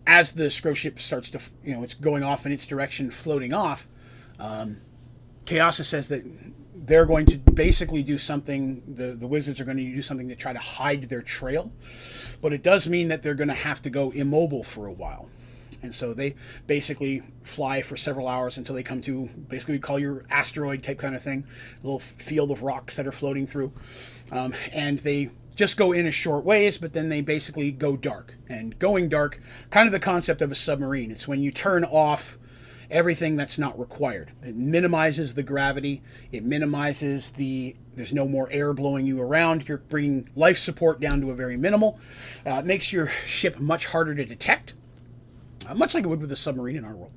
as the Skrull ship starts to, it's going off in its direction, floating off, Chaos says that they're going to basically do something, the wizards are going to do something to try to hide their trail, but it does mean that they're going to have to go immobile for a while. And so they basically fly for several hours until they come to basically we call your asteroid type kind of thing, a little field of rocks that are floating through. And they just go in a short ways, but then they basically go dark. And going dark, kind of the concept of a submarine. It's when you turn off everything that's not required. It minimizes the gravity. It minimizes there's no more air blowing you around. You're bringing life support down to a very minimal. It makes your ship much harder to detect. Much like it would with a submarine in our world.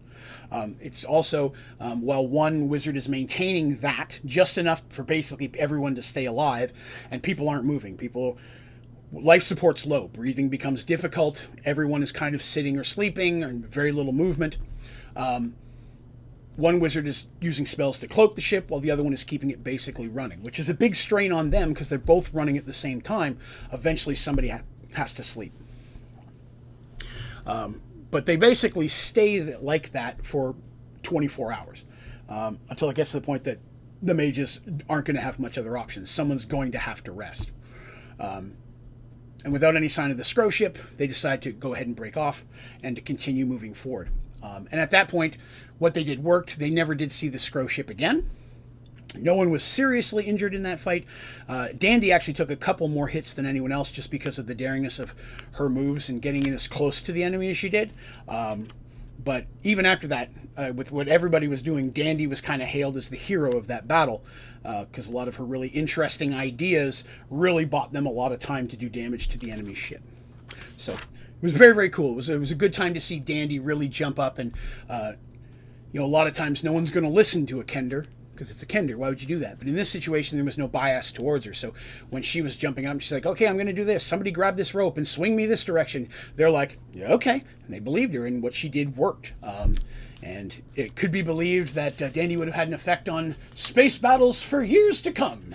It's also, while one wizard is maintaining that just enough for basically everyone to stay alive, and people aren't moving. Life support's low. Breathing becomes difficult. Everyone is kind of sitting or sleeping, and very little movement. One wizard is using spells to cloak the ship, while the other one is keeping it basically running, which is a big strain on them because they're both running at the same time. Eventually, somebody has to sleep. But they basically stay like that for 24 hours until it gets to the point that the mages aren't going to have much other options. Someone's going to have to rest. And without any sign of the Skrull ship, they decide to go ahead and break off and to continue moving forward. And at that point, what they did worked. They never did see the Skrull ship again. No one was seriously injured in that fight. Dandy actually took a couple more hits than anyone else just because of the daringness of her moves and getting in as close to the enemy as she did. But even after that, with what everybody was doing, Dandy was kind of hailed as the hero of that battle because a lot of her really interesting ideas really bought them a lot of time to do damage to the enemy's ship. So it was very, very cool. It was a good time to see Dandy really jump up and, a lot of times no one's going to listen to a Kender because it's a Kender. Why would you do that? But in this situation, there was no bias towards her. So when she was jumping up, she's like, okay, I'm going to do this. Somebody grab this rope and swing me this direction. They're like, yeah, okay. And they believed her, and what she did worked. And it could be believed that Dandy would have had an effect on space battles for years to come.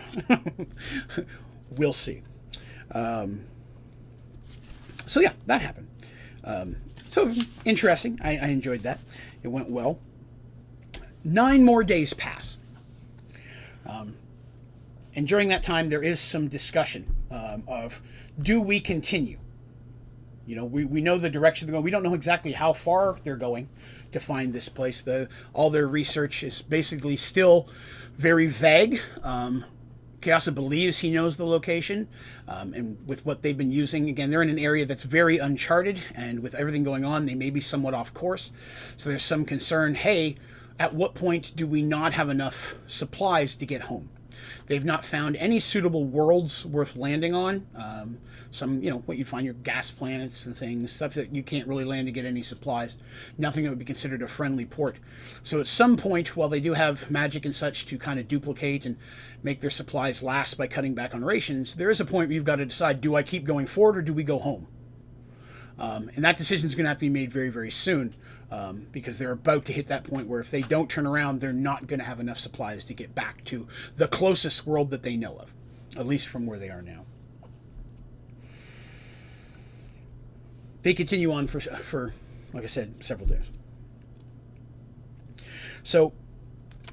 We'll see. So yeah, that happened. So interesting. I enjoyed that. It went well. 9 more days pass. And during that time, there is some discussion of, do we continue? We know the direction they're going. We don't know exactly how far they're going to find this place. All their research is basically still very vague. Chaos believes he knows the location, and with what they've been using, again, they're in an area that's very uncharted, and with everything going on, they may be somewhat off course. So there's some concern, hey, at what point do we not have enough supplies to get home? They've not found any suitable worlds worth landing on. Some, what you find, your gas planets and things, stuff that you can't really land to get any supplies. Nothing that would be considered a friendly port. So at some point, while they do have magic and such to kind of duplicate and make their supplies last by cutting back on rations, there is a point where you've got to decide, do I keep going forward or do we go home? And that decision is going to have to be made very, very soon. Because they're about to hit that point where if they don't turn around, they're not going to have enough supplies to get back to the closest world that they know of, at least from where they are now. They continue on for like I said, several days. So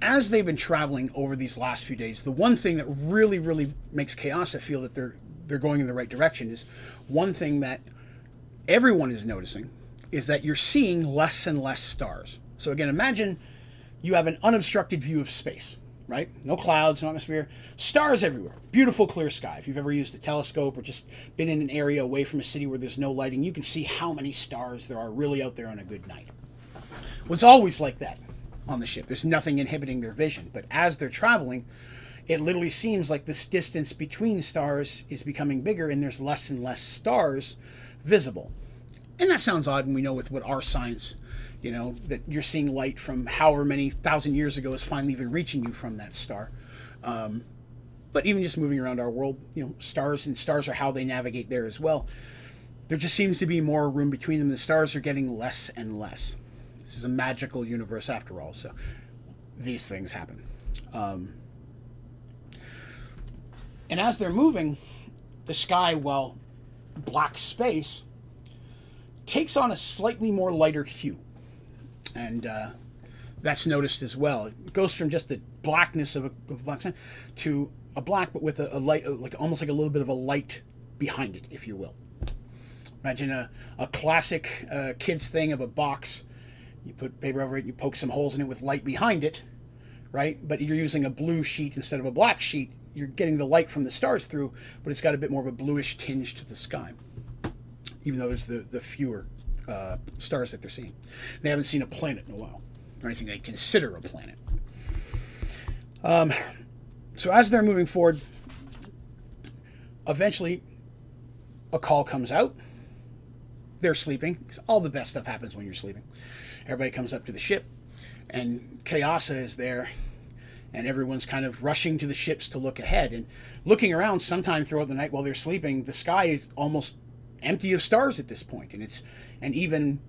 as they've been traveling over these last few days, the one thing that really, really makes Chaos feel that they're going in the right direction is one thing that everyone is noticing is that you're seeing less and less stars. So again, imagine you have an unobstructed view of space, right? No clouds, no atmosphere, stars everywhere. Beautiful clear sky. If you've ever used a telescope or just been in an area away from a city where there's no lighting, you can see how many stars there are really out there on a good night. Well, it's always like that on the ship. There's nothing inhibiting their vision. But as they're traveling, it literally seems like this distance between stars is becoming bigger and there's less and less stars visible. And that sounds odd, and we know with what our science, that you're seeing light from however many thousand years ago is finally even reaching you from that star. But even just moving around our world, stars are how they navigate there as well. There just seems to be more room between them. The stars are getting less and less. This is a magical universe after all, so these things happen. And as they're moving, the sky, while black space, takes on a slightly more lighter hue. And that's noticed as well. It goes from just the blackness of a black sky to a black, but with a light, almost like a little bit of a light behind it, if you will. Imagine a classic kids thing of a box. You put paper over it, you poke some holes in it with light behind it, right? But you're using a blue sheet instead of a black sheet. You're getting the light from the stars through, but it's got a bit more of a bluish tinge to the sky, even though there's the fewer stars that they're seeing. They haven't seen a planet in a while, or anything they consider a planet. So as they're moving forward, eventually a call comes out. They're sleeping, because all the best stuff happens when you're sleeping. Everybody comes up to the ship, and Kayasa is there, and everyone's kind of rushing to the ships to look ahead. And looking around sometime throughout the night while they're sleeping, the sky is almost empty of stars at this point, and it's an even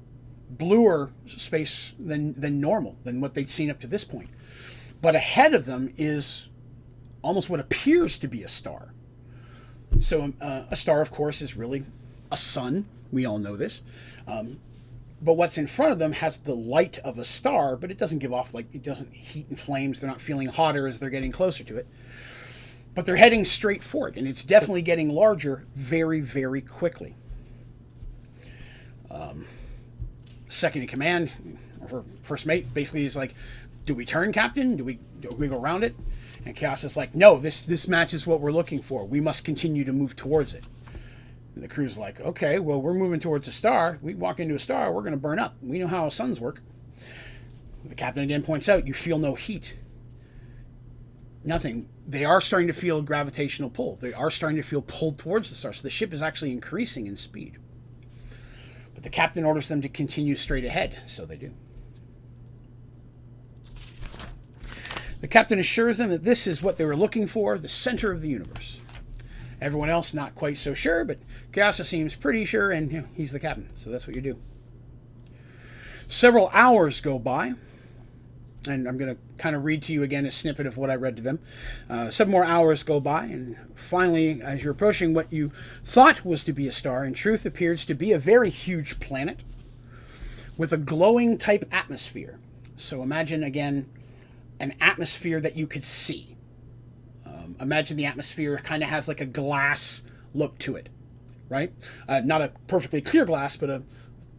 bluer space than normal, than what they'd seen up to this point. But ahead of them is almost what appears to be a star. So a star, of course, is really a sun. We all know this. But what's in front of them has the light of a star, but it doesn't give off, it doesn't heat and flames. They're not feeling hotter as they're getting closer to it. But they're heading straight for it, and it's definitely getting larger very, very quickly. Second in command, or first mate, basically is like, do we turn, Captain? Do we go around it? And Chaos is like, no, this matches what we're looking for. We must continue to move towards it. And the crew's like, okay, well, we're moving towards a star. We walk into a star, we're going to burn up. We know how suns work. The captain again points out, you feel no heat. Nothing. They are starting to feel a gravitational pull. They are starting to feel pulled towards the star. So the ship is actually increasing in speed. But the captain orders them to continue straight ahead, so they do. The captain assures them that this is what they were looking for, the center of the universe. Everyone else not quite so sure, but Kyasa seems pretty sure, and he's the captain, so that's what you do. Several hours go by, and I'm going to kind of read to you again a snippet of what I read to them. 7 more hours go by, and finally, as you're approaching what you thought was to be a star, in truth appears to be a very huge planet with a glowing type atmosphere. So imagine, again, an atmosphere that you could see. Imagine the atmosphere kind of has like a glass look to it, right? Not a perfectly clear glass, but a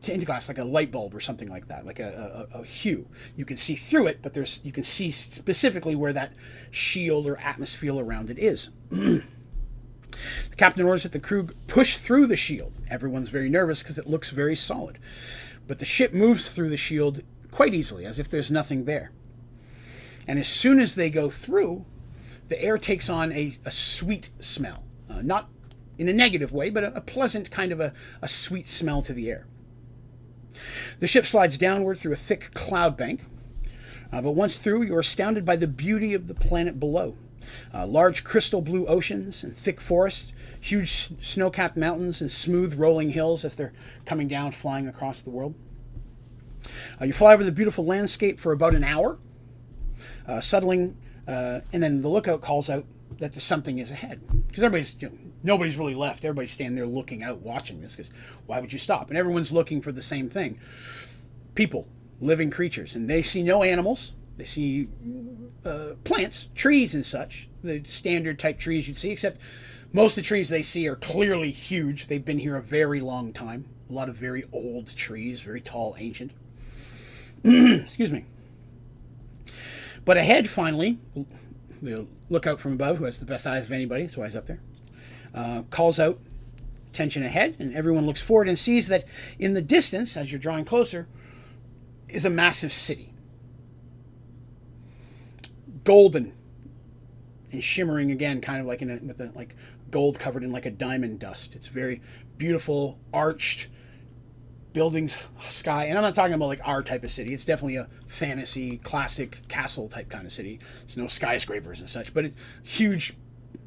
tinted glass, like a light bulb or something like that, like a hue. You can see through it, but you can see specifically where that shield or atmosphere around it is. The captain orders that the crew push through the shield. Everyone's very nervous because it looks very solid. But the ship moves through the shield quite easily, as if there's nothing there. And as soon as they go through, the air takes on a sweet smell. Not in a negative way, but a pleasant kind of a sweet smell to the air. The ship slides downward through a thick cloud bank. But once through, you're astounded by the beauty of the planet below. Large crystal blue oceans and thick forests, huge snow-capped mountains and smooth rolling hills as they're coming down, flying across the world. You fly over the beautiful landscape for about an hour, settling, and then the lookout calls out that something is ahead. Because nobody's really left. Everybody's standing there looking out, watching this, because why would you stop? And everyone's looking for the same thing. People, living creatures, and they see no animals. They see plants, trees and such, the standard type trees you'd see, except most of the trees they see are clearly huge. They've been here a very long time. A lot of very old trees, very tall, ancient. Excuse me. But ahead, finally, the lookout from above, who has the best eyes of anybody, that's why he's up there, calls out, attention ahead, and everyone looks forward and sees that in the distance, as you're drawing closer, is a massive city. Golden, and shimmering again, kind of like with like gold covered in like a diamond dust. It's very beautiful, arched buildings, sky, and I'm not talking about like our type of city. It's definitely a fantasy, classic castle type kind of city. There's no skyscrapers and such, but it's huge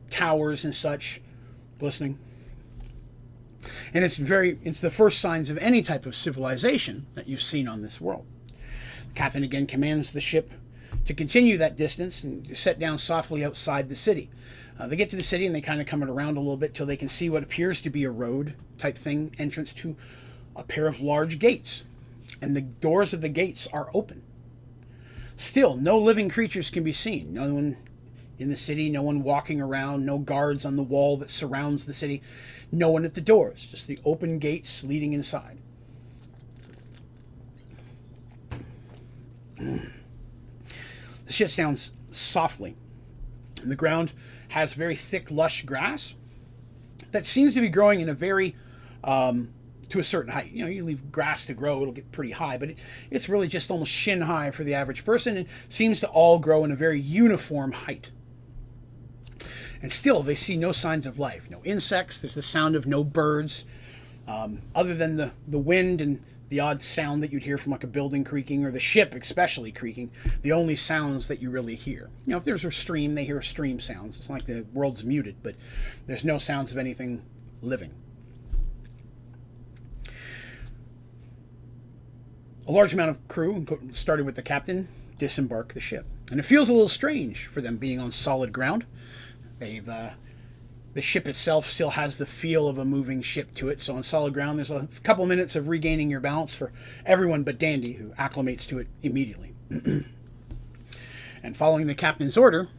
towers and such, glistening. And it's the first signs of any type of civilization that you've seen on this world. The captain again commands the ship to continue that distance and set down softly outside the city. They get to the city and they kind of come it around a little bit till they can see what appears to be a road type thing, entrance to a pair of large gates. And the doors of the gates are open. Still, no living creatures can be seen. No one in the city, no one walking around, no guards on the wall that surrounds the city, no one at the doors, just the open gates leading inside. The shit sounds softly, and the ground has very thick, lush grass that seems to be growing in a very, to a certain height. You know, you leave grass to grow, it'll get pretty high, but it's really just almost shin high for the average person, and seems to all grow in a very uniform height. And still, they see no signs of life. No insects. There's the sound of no birds. Other than the wind and the odd sound that you'd hear from like a building creaking, or the ship especially creaking, the only sounds that you really hear. You know, if there's a stream, they hear stream sounds. It's not like the world's muted, but there's no sounds of anything living. A large amount of crew, starting with the captain, disembark the ship. And it feels a little strange for them being on solid ground. The ship itself still has the feel of a moving ship to it, so on solid ground there's a couple minutes of regaining your balance for everyone but Dandy, who acclimates to it immediately. And following the captain's order,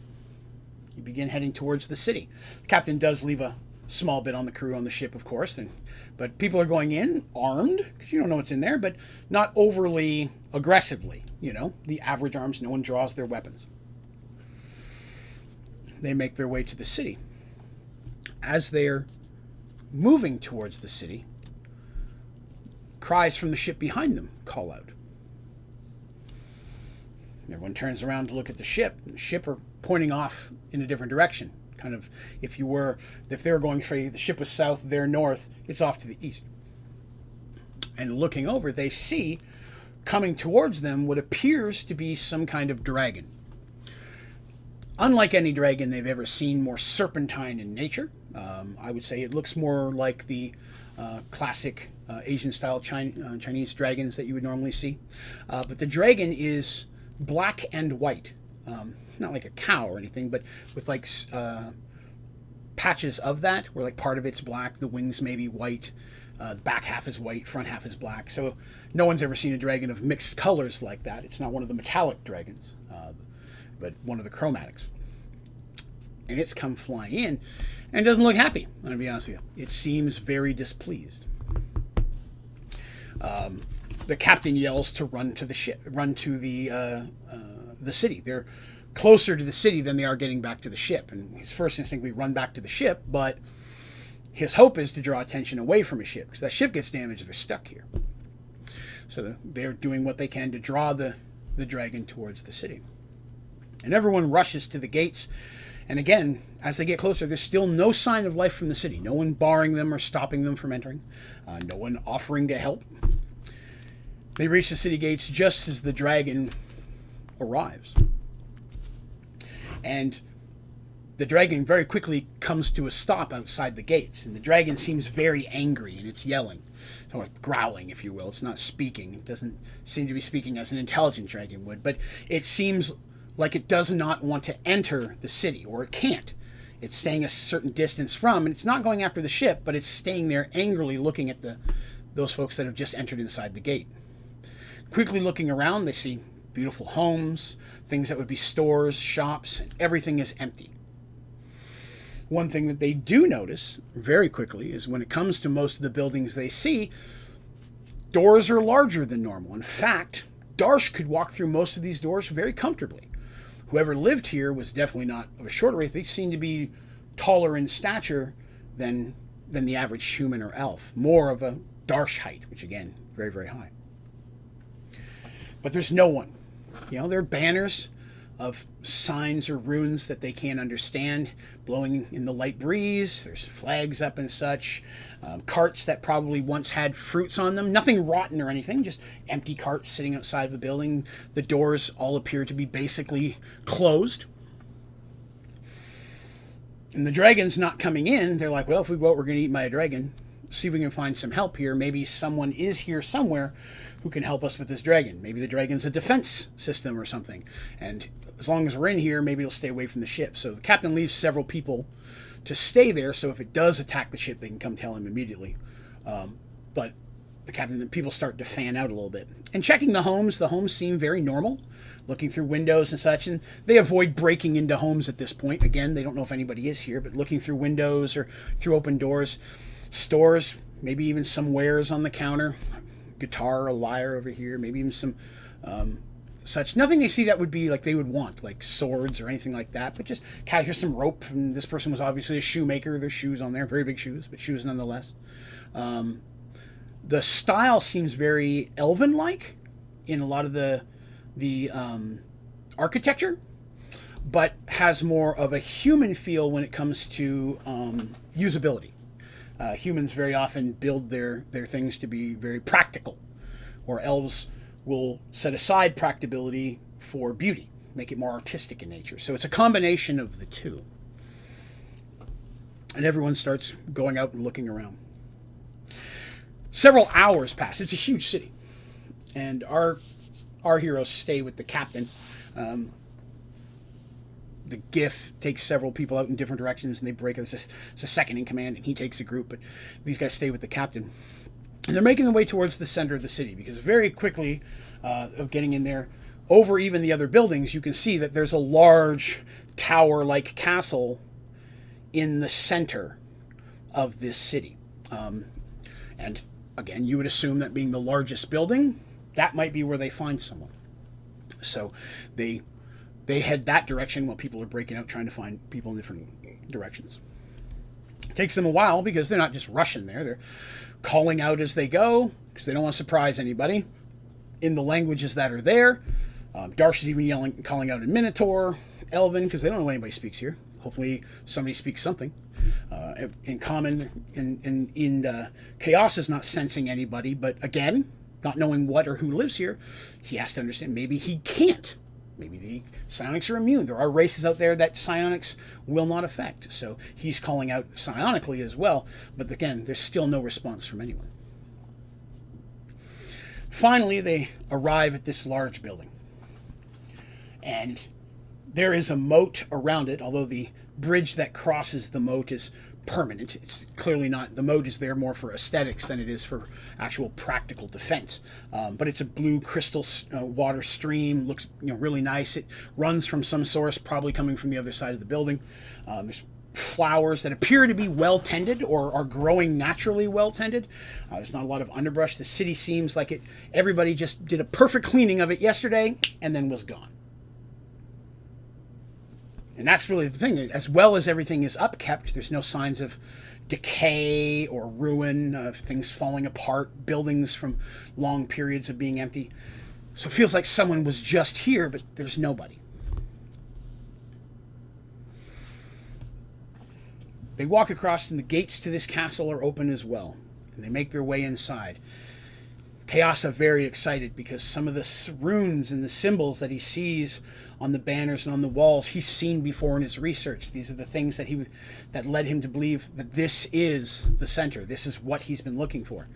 you begin heading towards the city. The captain does leave a small bit on the crew on the ship, of course, but people are going in armed, because you don't know what's in there, but not overly aggressively. You know, the average arms, no one draws their weapons. They make their way to the city. As they're moving towards the city, cries from the ship behind them call out. Everyone turns around to look at the ship. The ship are pointing off in a different direction. Kind of, if they were going for the ship was south, they're north, it's off to the east. And looking over, they see coming towards them what appears to be some kind of dragon. Unlike any dragon they've ever seen, more serpentine in nature. I would say it looks more like the classic Asian-style Chinese dragons that you would normally see. But the dragon is black and white. Not like a cow or anything, but with like patches of that, where like part of it's black, the wings may be white, the back half is white, front half is black. So no one's ever seen a dragon of mixed colors like that. It's not one of the metallic dragons, but one of the chromatics. And it's come flying in and doesn't look happy, I'm going to be honest with you. It seems very displeased. The captain yells to run to the ship, run to the city. They're closer to the city than they are getting back to the ship. And his first instinct would be run back to the ship, but his hope is to draw attention away from a ship, because that ship gets damaged, they're stuck here. So they're doing what they can to draw the dragon towards the city. And everyone rushes to the gates. And again, as they get closer, there's still no sign of life from the city. No one barring them or stopping them from entering. No one offering to help. They reach the city gates just as the dragon arrives. And the dragon very quickly comes to a stop outside the gates. And the dragon seems very angry, and it's yelling. Or growling, if you will. It's not speaking. It doesn't seem to be speaking as an intelligent dragon would. But it seems like it does not want to enter the city, or it can't. It's staying a certain distance from, and it's not going after the ship, but it's staying there angrily looking at those folks that have just entered inside the gate. Quickly looking around, they see beautiful homes, things that would be stores, shops, and everything is empty. One thing that they do notice very quickly is when it comes to most of the buildings they see, doors are larger than normal. In fact, Darsh could walk through most of these doors very comfortably. Whoever lived here was definitely not of a shorter race. They seemed to be taller in stature than the average human or elf. More of a Darsh height, which again, very, very high. But there's no one. You know, there are banners of signs or runes that they can't understand, blowing in the light breeze. There's flags up and such. Carts that probably once had fruits on them. Nothing rotten or anything, just empty carts sitting outside of a building. The doors all appear to be basically closed. And the dragon's not coming in. They're like, well, if we go out, we're going to eat my dragon. See if we can find some help here. Maybe someone is here somewhere who can help us with this dragon. Maybe the dragon's a defense system or something. And as long as we're in here, maybe it'll stay away from the ship. So the captain leaves several people to stay there, so if it does attack the ship, they can come tell him immediately. But the captain and people start to fan out a little bit. And checking the homes seem very normal, looking through windows and such, and they avoid breaking into homes at this point. Again, they don't know if anybody is here, but looking through windows or through open doors. Stores, maybe even some wares on the counter, guitar, a lyre over here, maybe even some such. Nothing they see that would be like they would want, like swords or anything like that, but just here's some rope. And this person was obviously a shoemaker. There's shoes on there, very big shoes, but shoes nonetheless. The style seems very elven-like in a lot of the architecture, but has more of a human feel when it comes to usability. Humans very often build their things to be very practical, or elves will set aside practicability for beauty, make it more artistic in nature. So it's a combination of the two. And everyone starts going out and looking around. Several hours pass. It's a huge city. And our heroes stay with the captain. The GIF takes several people out in different directions, and they break. It's a second in command, and he takes a group, but these guys stay with the captain. And they're making their way towards the center of the city, because very quickly of getting in there, over even the other buildings, you can see that there's a large tower-like castle in the center of this city. And again, you would assume that being the largest building, that might be where they find someone. So they head that direction while people are breaking out trying to find people in different directions. It takes them a while because they're not just rushing there. They're calling out as they go because they don't want to surprise anybody in the languages that are there. Darsh is even calling out in Minotaur, Elven, because they don't know anybody speaks here. Hopefully somebody speaks something. In common, in Chaos is not sensing anybody, but again, not knowing what or who lives here, he has to understand maybe he can't. Maybe the psionics are immune. There are races out there that psionics will not affect. So he's calling out psionically as well. But again, there's still no response from anyone. Finally, they arrive at this large building. And there is a moat around it, although the bridge that crosses the moat is permanent. It's clearly not. The moat is there more for aesthetics than it is for actual practical defense. But it's a blue crystal water stream. Looks really nice. It runs from some source, probably coming from the other side of the building. There's flowers that appear to be well tended or are growing naturally well tended. There's not a lot of underbrush. The city seems like everybody just did a perfect cleaning of it yesterday and then was gone. And that's really the thing. As well as everything is upkept, there's no signs of decay or ruin, of things falling apart, buildings from long periods of being empty. So it feels like someone was just here, but there's nobody. They walk across, and the gates to this castle are open as well. And they make their way inside. Chaos is very excited because some of the runes and the symbols that he sees on the banners and on the walls, he's seen before in his research. These are the things that led him to believe that this is the center. This is what he's been looking for.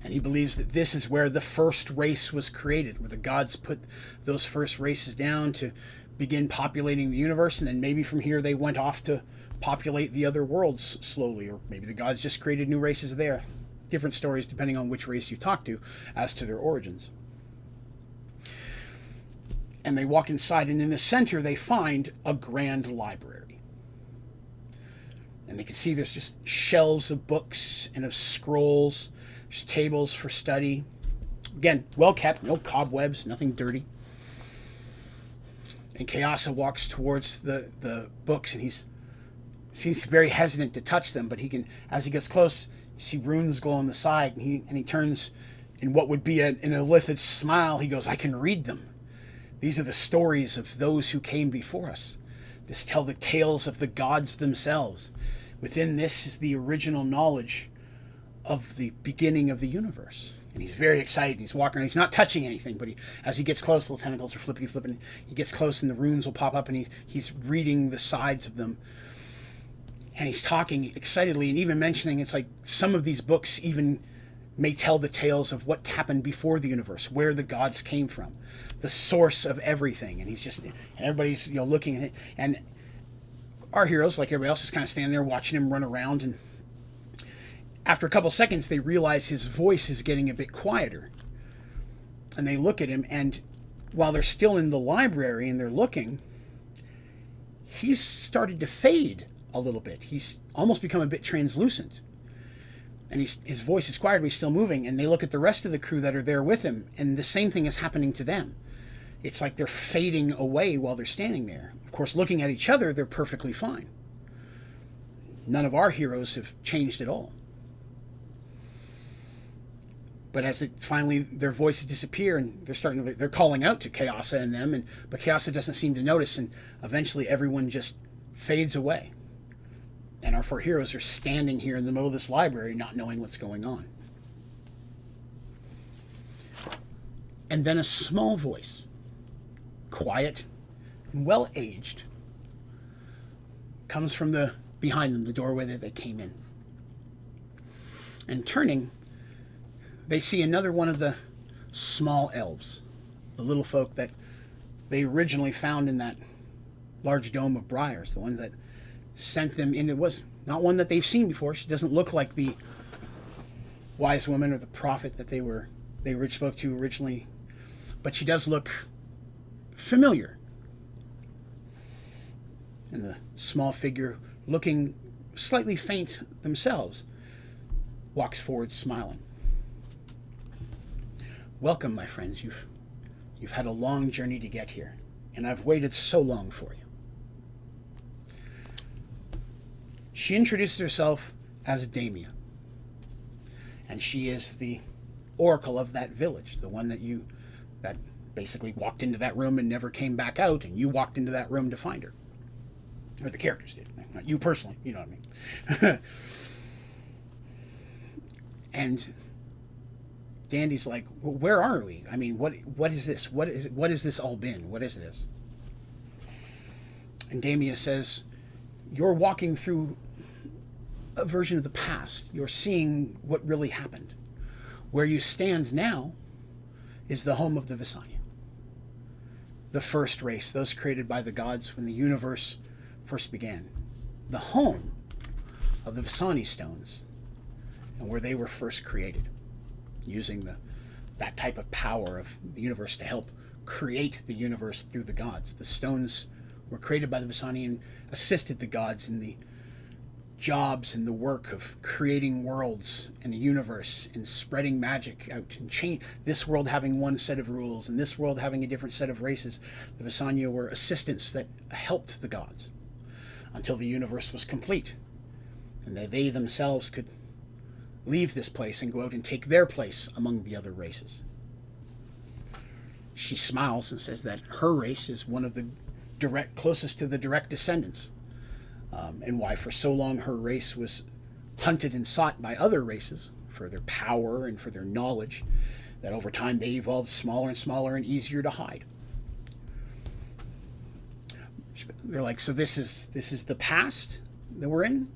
And he believes that this is where the first race was created, where the gods put those first races down to begin populating the universe, and then maybe from here they went off to populate the other worlds slowly, or maybe the gods just created new races there. Different stories depending on which race you talk to as to their origins. And they walk inside, and in the center they find a grand library. And they can see there's just shelves of books and of scrolls. There's tables for study. Again, well kept, no cobwebs, nothing dirty. And Kayasa walks towards the books, and he seems very hesitant to touch them, but he can, as he gets close, you see runes glow on the side, and he turns in what would be an illithid smile. He goes, "I can read them. These are the stories of those who came before us. This tell the tales of the gods themselves. Within this is the original knowledge of the beginning of the universe. And he's very excited. He's walking around. He's not touching anything, but as he gets close, the tentacles are flipping. He gets close and the runes will pop up, and he's reading the sides of them. And he's talking excitedly and even mentioning it's like some of these books even may tell the tales of what happened before the universe, where the gods came from, the source of everything. And and everybody's looking at it. And our heroes, like everybody else, is kind of standing there watching him run around. And after a couple seconds, they realize his voice is getting a bit quieter. And they look at him, and while they're still in the library and they're looking, he's started to fade a little bit. He's almost become a bit translucent. And his voice is quiet, but he's still moving. And they look at the rest of the crew that are there with him, and the same thing is happening to them. It's like they're fading away while they're standing there. Of course, looking at each other, they're perfectly fine. None of our heroes have changed at all. But as finally their voices disappear, and they're calling out to Kayasa and them, but Kayasa doesn't seem to notice, and eventually everyone just fades away. And our 4 heroes are standing here in the middle of this library, not knowing what's going on. And then a small voice, quiet and well-aged, comes from behind them, the doorway that they came in. And turning, they see another one of the small elves, the little folk that they originally found in that large dome of briars, the ones that sent them in. It was not one that they've seen before. She doesn't look like the wise woman or the prophet that they spoke to originally, but she does look familiar. And the small figure, looking slightly faint themselves, walks forward smiling. Welcome, my friends. You've had a long journey to get here, and I've waited so long for you. She introduces herself as Damia, and she is the oracle of that village, the one that basically walked into that room and never came back out, and you walked into that room to find her. Or the characters did, not you personally, you know what I mean. And Dandy's like, well, where are we? I mean, what is this? What has this all been? What is this? And Damia says, you're walking through a version of the past. You're seeing what really happened. Where you stand now is the home of the Vasani. The first race, those created by the gods when the universe first began. The home of the Vasani Stones, and where they were first created, using that type of power of the universe to help create the universe through the gods. The stones were created by the Vasani and assisted the gods in the jobs and the work of creating worlds and a universe and spreading magic out and change this world having one set of rules and this world having a different set of races. The Vasani were assistants that helped the gods until the universe was complete, and they themselves could leave this place and go out and take their place among the other races. She smiles and says that her race is one of the closest to the direct descendants, and why for so long her race was hunted and sought by other races for their power and for their knowledge, that over time they evolved smaller and smaller and easier to hide. They're like, so this is the past that we're in?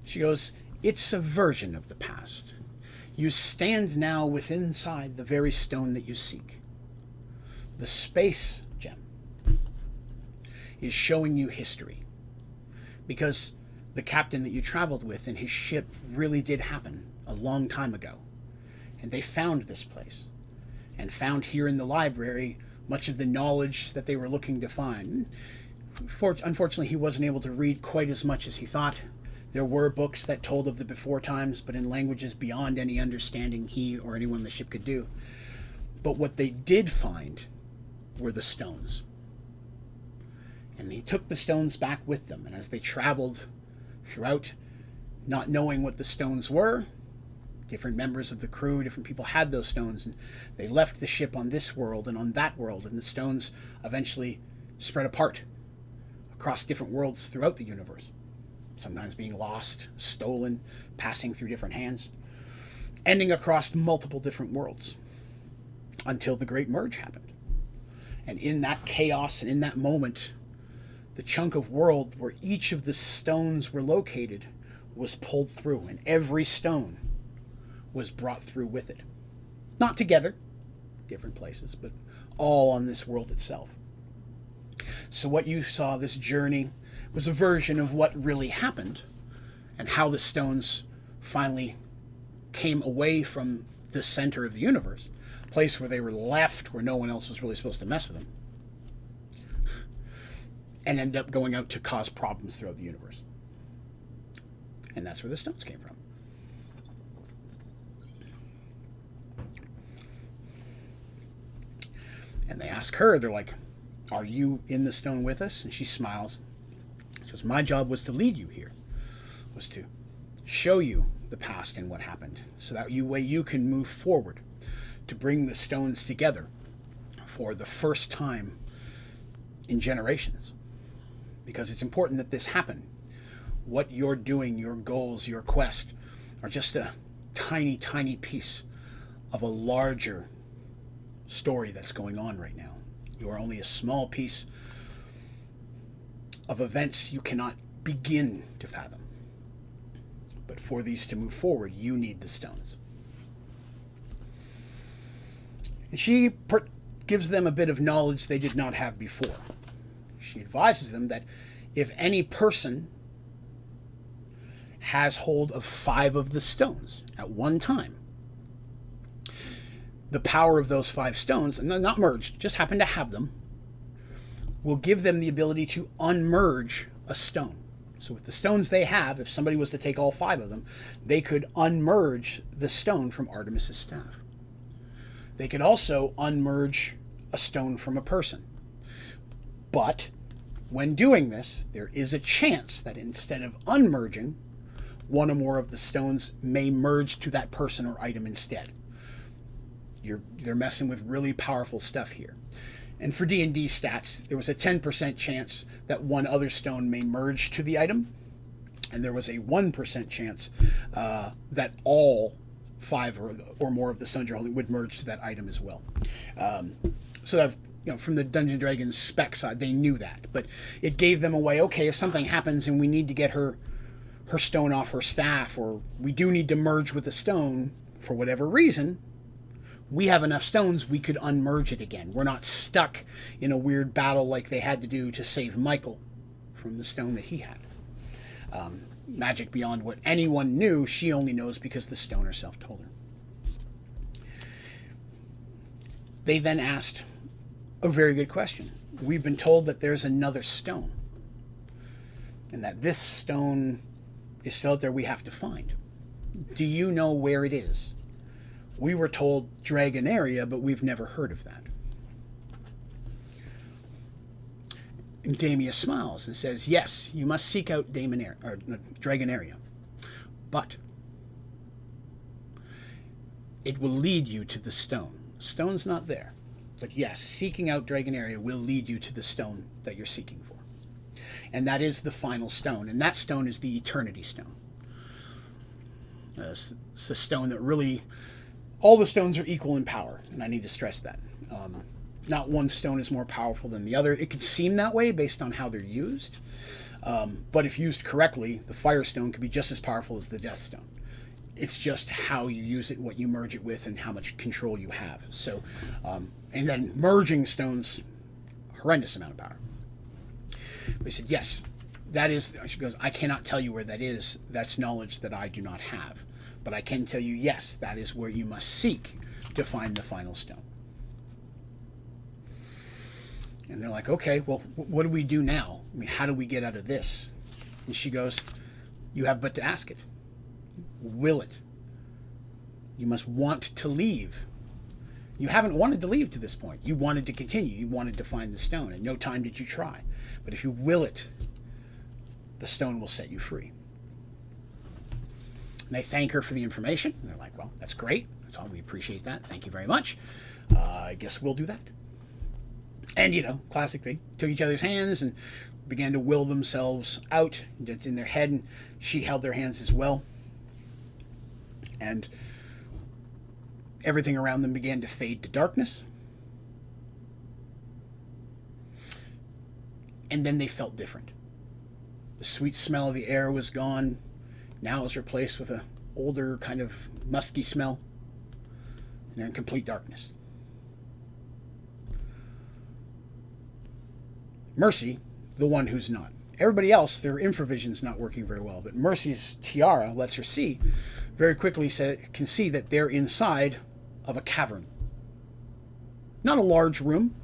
She goes, it's a version of the past. You stand now within inside the very stone that you seek. The space gem is showing you history, because the captain that you traveled with and his ship really did happen a long time ago, and they found this place and found here in the library much of the knowledge that they were looking to find. Unfortunately, he wasn't able to read quite as much as he thought. There were books that told of the before times, but in languages beyond any understanding he or anyone on the ship could do. But what they did find were the stones. And he took the stones back with them, and as they traveled throughout, not knowing what the stones were, Different members of the crew, different people had those stones, and they left the ship on this world and on that world, and the stones eventually spread apart across different worlds throughout the universe, sometimes being lost, stolen, passing through different hands, ending across multiple different worlds until the Great Merge happened. And in that chaos and in that moment, the chunk of world where each of the stones were located was pulled through, and every stone was brought through with it. Not together, different places, but all on this world itself. So what you saw, this journey, was a version of what really happened and how the stones finally came away from the center of the universe, a place where they were left, where no one else was really supposed to mess with them, and ended up going out to cause problems throughout the universe. And that's where the stones came from. And they ask her, they're like, are you in the stone with us? And she smiles. She goes, my job was to lead you here, was to show you the past and what happened, so that way you can move forward to bring the stones together for the first time in generations. Because it's important that this happen. What you're doing, your goals, your quest, are just a tiny, tiny piece of a larger story that's going on right now. You are only a small piece of events you cannot begin to fathom. But for these to move forward, you need the stones. And she gives them a bit of knowledge they did not have before. She advises them that if any person has hold of 5 of the stones at one time, the power of those 5 stones, and they're not merged, just happen to have them, will give them the ability to unmerge a stone. So with the stones they have, if somebody was to take all 5 of them, they could unmerge the stone from Artemis's staff. They could also unmerge a stone from a person. But when doing this, there is a chance that instead of unmerging, one or more of the stones may merge to that person or item instead. They're messing with really powerful stuff here. And for D&D stats, there was a 10% chance that one other stone may merge to the item, and there was a 1% chance that all 5 or more of the stones you're holding would merge to that item as well. So that, from the Dungeons & Dragons spec side, they knew that, but it gave them a way. Okay, if something happens and we need to get her stone off her staff, or we do need to merge with the stone for whatever reason, we have enough stones, we could unmerge it again. We're not stuck in a weird battle like they had to do to save Michael from the stone that he had. Magic beyond what anyone knew, she only knows because the stone herself told her. They then asked a very good question. We've been told that there's another stone, and that this stone is still out there we have to find. Do you know where it is? We were told Dragonaria, but we've never heard of that. And Damia smiles and says, yes, you must seek out Dragonaria. But it will lead you to the stone. Stone's not there. But yes, seeking out Dragonaria will lead you to the stone that you're seeking for. And that is the final stone. And that stone is the Eternity Stone. It's the stone that really... All the stones are equal in power, and I need to stress that. Not one stone is more powerful than the other. It could seem that way based on how they're used. But if used correctly, the Firestone could be just as powerful as the Death Stone. It's just how you use it, what you merge it with, and how much control you have. So, and then merging stones, horrendous amount of power. But he said, yes, that is, she goes, I cannot tell you where that is. That's knowledge that I do not have. But I can tell you, yes, that is where you must seek to find the final stone. And they're like, okay, well, what do we do now? I mean, how do we get out of this? And she goes, you have but to ask it. Will it? You must want to leave. You haven't wanted to leave to this point. You wanted to continue. You wanted to find the stone. At no time did you try. But if you will it, the stone will set you free. And they thank her for the information. And they're like, well, that's great. That's all. We appreciate that. Thank you very much. I guess we'll do that. And, classic thing. Took each other's hands and began to will themselves out in their head. And she held their hands as well. And everything around them began to fade to darkness. And then they felt different. The sweet smell of the air was gone. Now it was replaced with an older, kind of musky smell. And they're in complete darkness. Mercy, the one who's not. Everybody else, their infravision's not working very well. But Mercy's tiara lets her see, very quickly can see that they're inside of a cavern. Not a large room,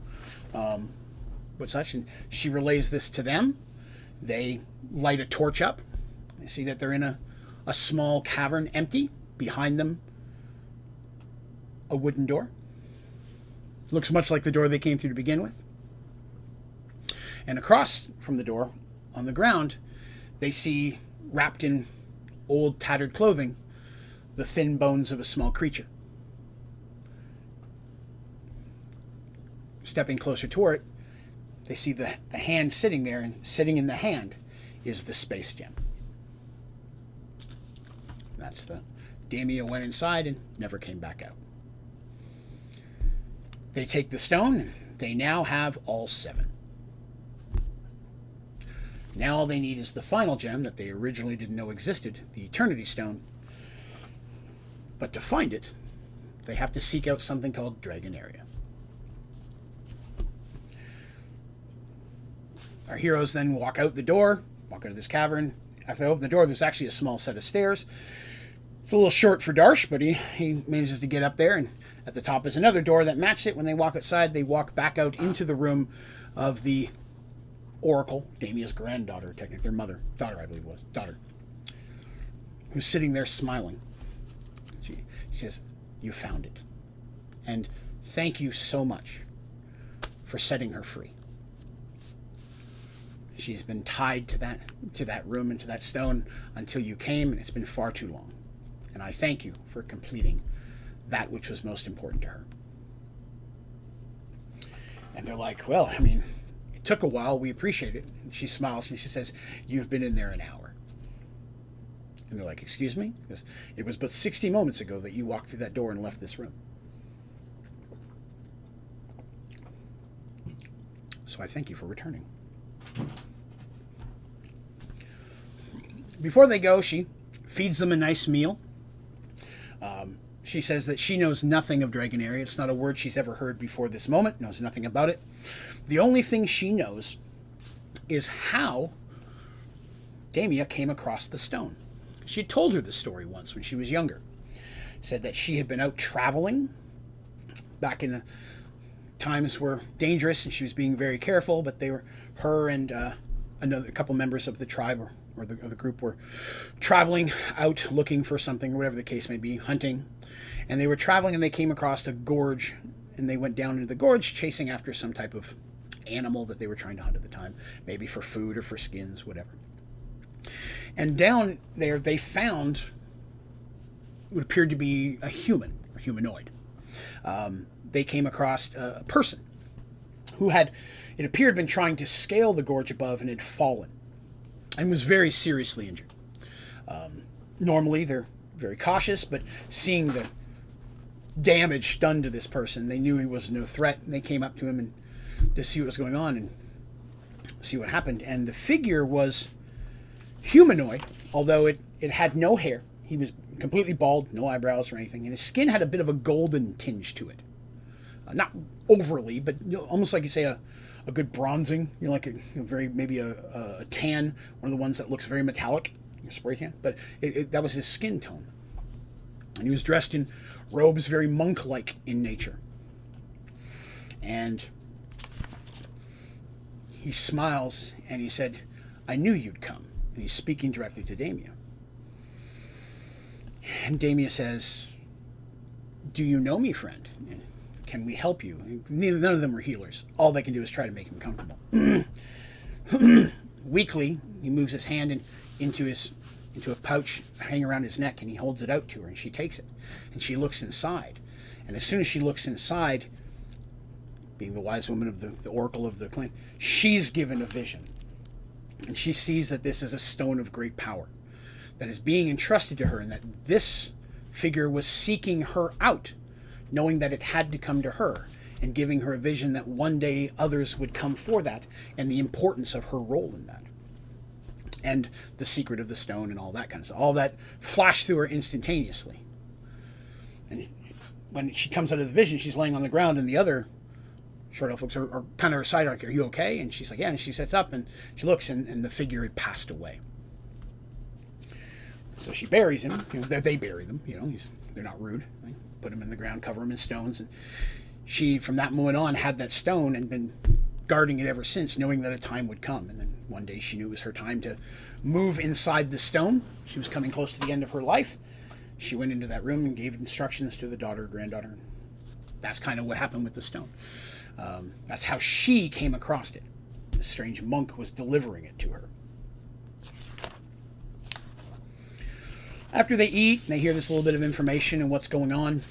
but such. And she relays this to them. They light a torch up. They see that they're in a small cavern, empty. Behind them, a wooden door. Looks much like the door they came through to begin with. And across from the door, on the ground, they see, wrapped in old tattered clothing, the thin bones of a small creature. Stepping closer toward it, they see the hand sitting there, and sitting in the hand is the space gem. That's the Damia went inside and never came back out. They take the stone, and they now have all 7. Now all they need is the final gem that they originally didn't know existed, the Eternity Stone. But to find it, they have to seek out something called Dragon Area. Our heroes then walk out the door, walk out of this cavern. After they open the door, there's actually a small set of stairs. It's a little short for Darsh, but he manages to get up there, and at the top is another door that matched it. When they walk outside, they walk back out into the room of the Oracle, Damia's granddaughter, technically, their daughter, I believe it was, daughter, who's sitting there smiling. She says, "You found it. And thank you so much for setting her free. She's been tied to that room and to that stone until you came, and it's been far too long. And I thank you for completing that which was most important to her." And they're like, "Well, it took a while. We appreciate it." And she smiles and she says, "You've been in there an hour." And they're like, "Excuse me?" Because it was but 60 moments ago that you walked through that door and left this room. So I thank you for returning. Before they go, she feeds them a nice meal. She says that she knows nothing of Dragon Area. It's not a word she's ever heard before this moment, knows nothing about it. The only thing she knows is how Damia came across the stone. She told her the story once when she was younger. Said that she had been out traveling back in the times were dangerous and she was being very careful, but her and a couple members of the tribe or the group were traveling out looking for something, whatever the case may be, hunting. And they were traveling and they came across a gorge, and they went down into the gorge chasing after some type of animal that they were trying to hunt at the time, maybe for food or for skins, whatever. And down there they found what appeared to be a human, or humanoid. They came across a person who had, it appeared, been trying to scale the gorge above and had fallen and was very seriously injured. Normally they're very cautious, but seeing the damage done to this person, they knew he was no threat, and they came up to him and to see what was going on and see what happened. And the figure was humanoid, although it had no hair. He was completely bald, no eyebrows or anything, and his skin had a bit of a golden tinge to it. Not overly, but almost like you say a good bronzing. Like maybe a tan, one of the ones that looks very metallic, spray tan. But that was his skin tone. And he was dressed in robes very monk-like in nature. And he smiles and he said, "I knew you'd come." And he's speaking directly to Damia. And Damia says, "Do you know me, friend? Can we help you?" None of them are healers. All they can do is try to make him comfortable. Weakly, he moves his hand into into a pouch hanging around his neck, and he holds it out to her, and she takes it, and she looks inside. And as soon as she looks inside, being the wise woman of the oracle of the clan, she's given a vision. And she sees that this is a stone of great power that is being entrusted to her, and that this figure was seeking her out, knowing that it had to come to her, and giving her a vision that one day others would come for that, and the importance of her role in that. And the secret of the stone and all that kind of stuff. All that flashed through her instantaneously. And when she comes out of the vision, she's laying on the ground, and the other short elf folks are kind of her side, like, are you okay? And she's like, yeah. And she sits up, and she looks, and the figure had passed away. So she buries him. They bury them. They're not rude. They put him in the ground, cover him in stones, and she, from that moment on, had that stone and been guarding it ever since, knowing that a time would come. And then one day she knew it was her time to move inside the stone. She was coming close to the end of her life. She went into that room and gave instructions to the daughter, granddaughter. That's kind of what happened with the stone. That's how she came across it. The strange monk was delivering it to her. After they eat, they hear this little bit of information and what's going on.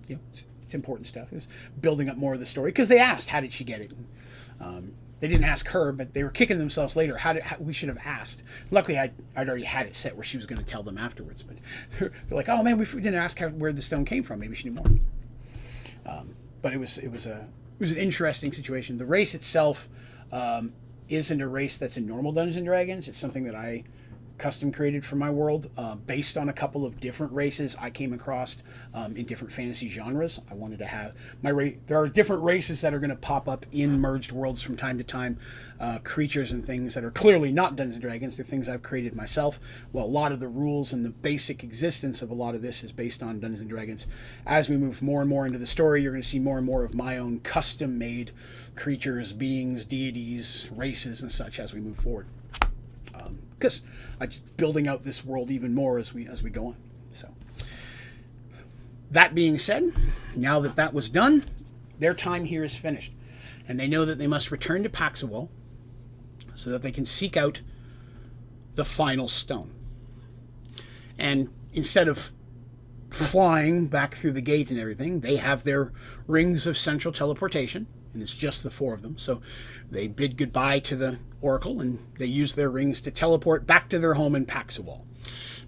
It's important stuff. It was building up more of the story, because they asked, how did she get it? They didn't ask her, but they were kicking themselves later. We should have asked. Luckily, I'd already had it set where she was going to tell them afterwards. But they're like, oh man, we didn't ask where the stone came from. Maybe she knew more. But it was an interesting situation. The race itself isn't a race that's in normal Dungeons and Dragons. It's something that I custom created for my world, based on a couple of different races I came across in different fantasy genres. I wanted to have there are different races that are going to pop up in Merged Worlds from time to time, creatures and things that are clearly not Dungeons and Dragons. They're things I've created myself. Well, a lot of the rules and the basic existence of a lot of this is based on Dungeons and Dragons. As we move more and more into the story, you're going to see more and more of my own custom-made creatures, beings, deities, races, and such as we move forward. Because I'm just building out this world even more as we go on. So, that being said, now that that was done, their time here is finished, and they know that they must return to Paxawal so that they can seek out the final stone. And instead of flying back through the gate and everything, they have their rings of central teleportation, and it's just the four of them. So they bid goodbye to the Oracle, and they use their rings to teleport back to their home in Paxawal.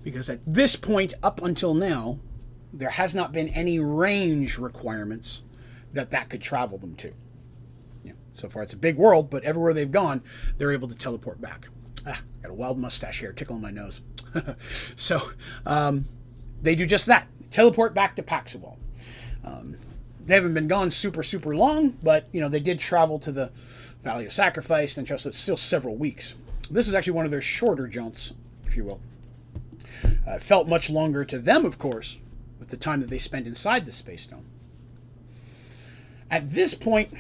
Because at this point, up until now, there has not been any range requirements that could travel them to. So far, it's a big world, but everywhere they've gone, they're able to teleport back. Got a wild mustache here, tickling my nose. So they do just that. Teleport back to Paxawal. They haven't been gone super, super long, but they did travel to the Valley of Sacrifice, and so it's still several weeks. This is actually one of their shorter jaunts, if you will. It felt much longer to them, of course, with the time that they spent inside the Space Stone. At this point,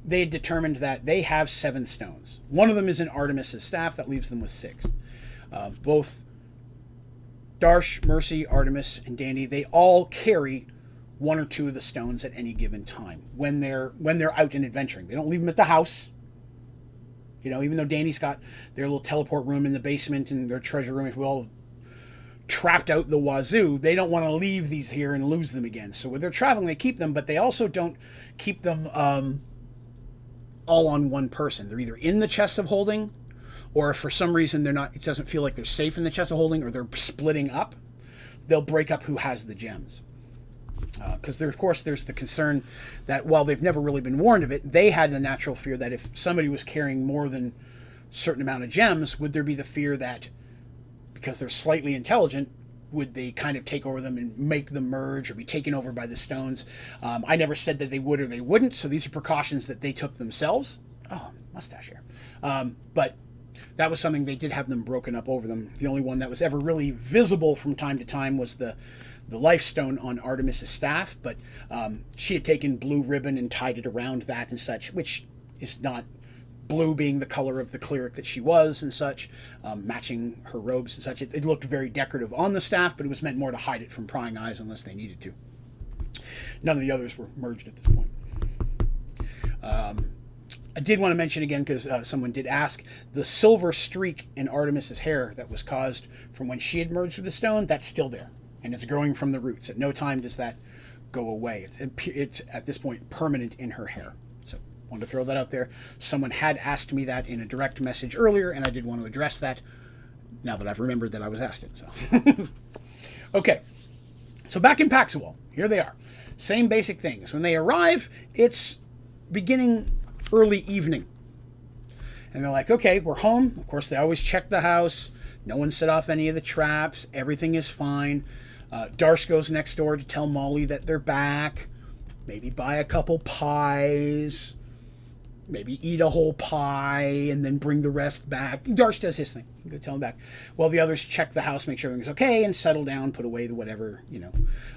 they had determined that they have 7 stones. One of them is in Artemis's staff. That leaves them with 6. Both Darsh, Mercy, Artemis, and Danny, they all carry 1 or 2 of the stones at any given time when they're out and adventuring. They don't leave them at the house. Even though Danny's got their little teleport room in the basement and their treasure room, if we all trapped out the wazoo, they don't want to leave these here and lose them again. So when they're traveling, they keep them, but they also don't keep them all on one person. They're either in the chest of holding, or if for some reason it doesn't feel like they're safe in the chest of holding, or they're splitting up, they'll break up who has the gems. Because there's the concern that while they've never really been warned of it, they had the natural fear that if somebody was carrying more than a certain amount of gems, would there be the fear that because they're slightly intelligent, would they kind of take over them and make them merge or be taken over by the stones? I never said that they would or they wouldn't, so these are precautions that they took themselves. Oh, mustache here. But that was something they did have them broken up over them. The only one that was ever really visible from time to time was the life stone on Artemis's staff, but she had taken blue ribbon and tied it around that and such, which is not blue being the color of the cleric that she was and such, matching her robes and such. It looked very decorative on the staff, but it was meant more to hide it from prying eyes unless they needed to. None of the others were merged at this point. I did want to mention again, because someone did ask, the silver streak in Artemis's hair that was caused from when she had merged with the stone, that's still there. And it's growing from the roots. At no time does that go away. It's at this point permanent in her hair. So I wanted to throw that out there. Someone had asked me that in a direct message earlier, and I did want to address that now that I've remembered that I was asked it. So okay. So back in Paxawal, here they are. Same basic things. When they arrive, it's beginning early evening. And they're like, okay, we're home. Of course, they always check the house. No one set off any of the traps. Everything is fine. Darsh goes next door to tell Molly that they're back. Maybe buy a couple pies. Maybe eat a whole pie and then bring the rest back. Darsh does his thing. You go tell him back. Well, the others check the house, make sure everything's okay, and settle down, put away the whatever,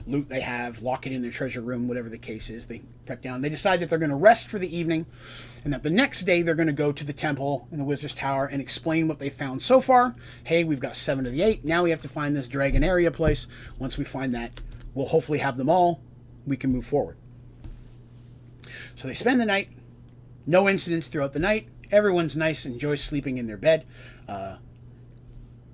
loot they have, lock it in their treasure room, whatever the case is. They prep down. They decide that they're going to rest for the evening, and that the next day they're going to go to the temple in the Wizard's Tower and explain what they found so far. Hey, we've got 7 of the 8. Now we have to find this dragon area place. Once we find that, we'll hopefully have them all. We can move forward. So they spend the night. No incidents throughout the night. Everyone's nice, enjoys sleeping in their bed.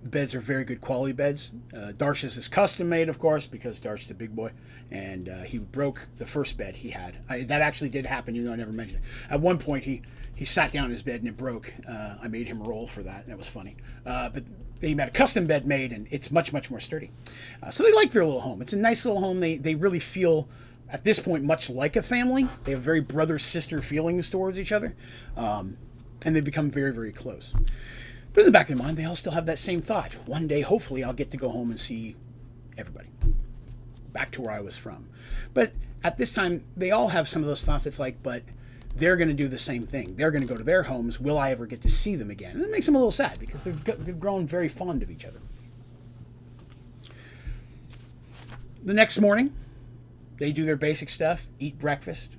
Beds are very good quality beds. Darsh's is custom made, of course, because Darsh's a big boy, and he broke the first bed he had. That actually did happen, even though I never mentioned it. At one point, he sat down in his bed and it broke. I made him roll for that. That was funny. But he had a custom bed made, and it's much, much more sturdy. So they like their little home. It's a nice little home. They really feel, at this point, much like a family. They have very brother-sister feelings towards each other. And they've become very, very close. But in the back of their mind, they all still have that same thought. One day, hopefully, I'll get to go home and see everybody. Back to where I was from. But at this time, they all have some of those thoughts. It's like, but they're going to do the same thing. They're going to go to their homes. Will I ever get to see them again? And it makes them a little sad, because they've grown very fond of each other. The next morning, they do their basic stuff, eat breakfast.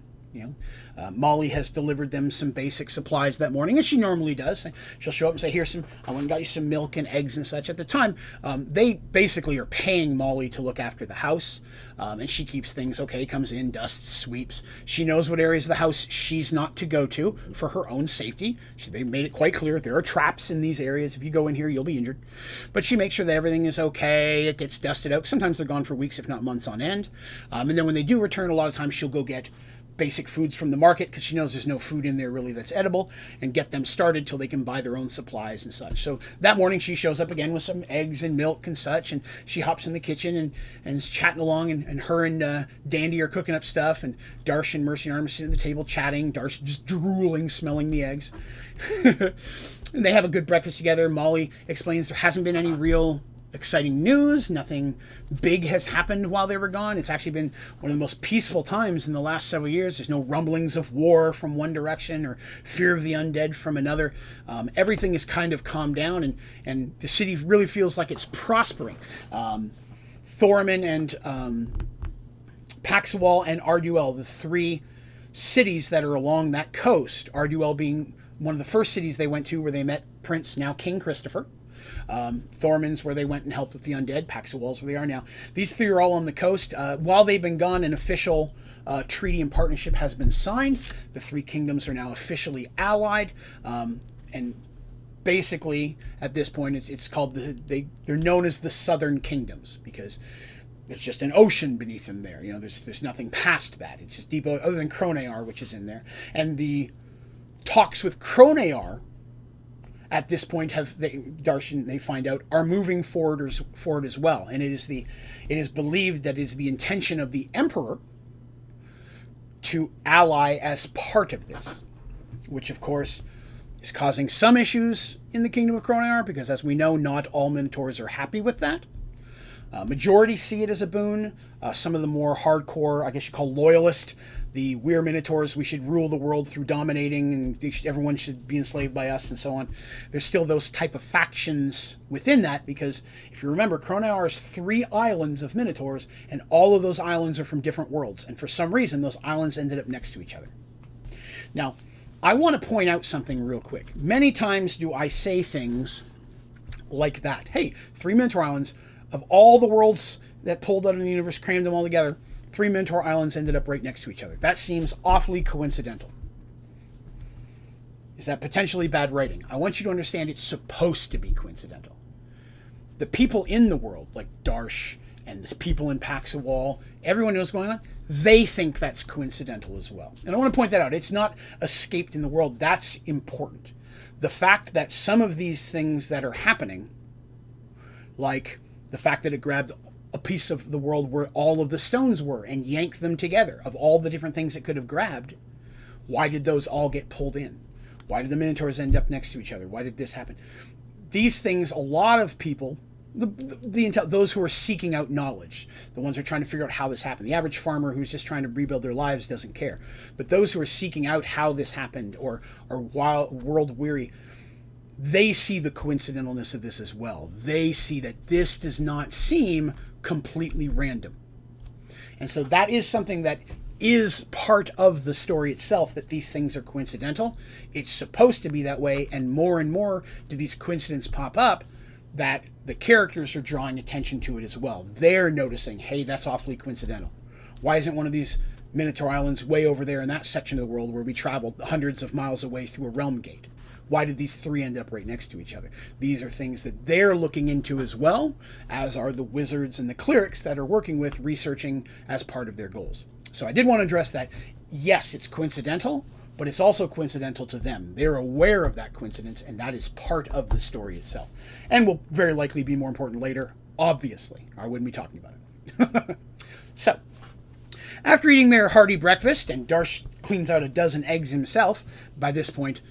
Molly has delivered them some basic supplies that morning, as she normally does. She'll show up and say, "Here's I went and got you some milk and eggs and such." At the time, they basically are paying Molly to look after the house, and she keeps things okay, comes in, dusts, sweeps. She knows what areas of the house she's not to go to for her own safety. They made it quite clear there are traps in these areas. If you go in here, you'll be injured. But she makes sure that everything is okay. It gets dusted out. Sometimes they're gone for weeks, if not months on end. And then when they do return, a lot of times she'll go get basic foods from the market, because she knows there's no food in there really that's edible, and get them started till they can buy their own supplies and such. So that morning she shows up again with some eggs and milk and such, and she hops in the kitchen and is chatting along, and her and Dandy are cooking up stuff, and Darsh and Mercy and Arm are sitting at the table chatting, Darsh just drooling, smelling the eggs. And they have a good breakfast together. Molly explains there hasn't been any real exciting news. Nothing big has happened while they were gone. It's actually been one of the most peaceful times in the last several years. There's no rumblings of war from one direction or fear of the undead from another. Everything is kind of calmed down, and the city really feels like it's prospering. Thorman and Paxawal and Arduel, the 3 cities that are along that coast, Arduel being one of the first cities they went to where they met Prince, now King Christopher. Thorman's where they went and helped with the undead. Paxawal's where they are now. These 3 are all on the coast. While they've been gone, an official treaty and partnership has been signed. The 3 kingdoms are now officially allied. And basically, at this point, it's called they're known as the Southern Kingdoms, because there's just an ocean beneath them there. There's nothing past that. It's just deep, other than Cronear, which is in there. And the talks with Cronear at this point Darshan, they find out, are moving forward as well. And it is believed that it is the intention of the Emperor to ally as part of this, which of course is causing some issues in the Kingdom of Cronear, because as we know, not all Minotaurs are happy with that. Majority see it as a boon. Some of the more hardcore, I guess you call loyalist, the we're Minotaurs, we should rule the world through dominating, and everyone should be enslaved by us, and so on. There's still those type of factions within that, because if you remember, Cronear is 3 islands of Minotaurs, and all of those islands are from different worlds, and for some reason, those islands ended up next to each other. Now, I want to point out something real quick. Many times do I say things like that. Hey, 3 Minotaur islands, of all the worlds that pulled out of the universe, crammed them all together, 3 Minotaur islands ended up right next to each other. That seems awfully coincidental. Is that potentially bad writing? I want you to understand it's supposed to be coincidental. The people in the world, like Darsh and the people in Paxawal, everyone knows what's going on. They think that's coincidental as well. And I want to point that out. It's not escaped in the world. That's important. The fact that some of these things that are happening, like the fact that it grabbed a piece of the world where all of the stones were and yanked them together, of all the different things it could have grabbed, why did those all get pulled in? Why did the Minotaurs end up next to each other? Why did this happen? These things, a lot of people, those who are seeking out knowledge, the ones who are trying to figure out how this happened. The average farmer who's just trying to rebuild their lives doesn't care. But those who are seeking out how this happened or are world weary, they see the coincidentalness of this as well. They see that this does not seem completely random. And so that is something that is part of the story itself, that these things are coincidental. It's supposed to be that way, and more do these coincidences pop up that the characters are drawing attention to it as well. They're noticing, hey, that's awfully coincidental. Why isn't one of these Minotaur Islands way over there in that section of the world where we traveled hundreds of miles away through a realm gate? Why did these three end up right next to each other? These are things that they're looking into as well, as are the wizards and the clerics that are working with researching as part of their goals. So I did want to address that. Yes, it's coincidental, but it's also coincidental to them. They're aware of that coincidence, and that is part of the story itself. And will very likely be more important later, obviously. I wouldn't be talking about it. So, after eating their hearty breakfast, and Darsh cleans out a dozen eggs himself, by this point,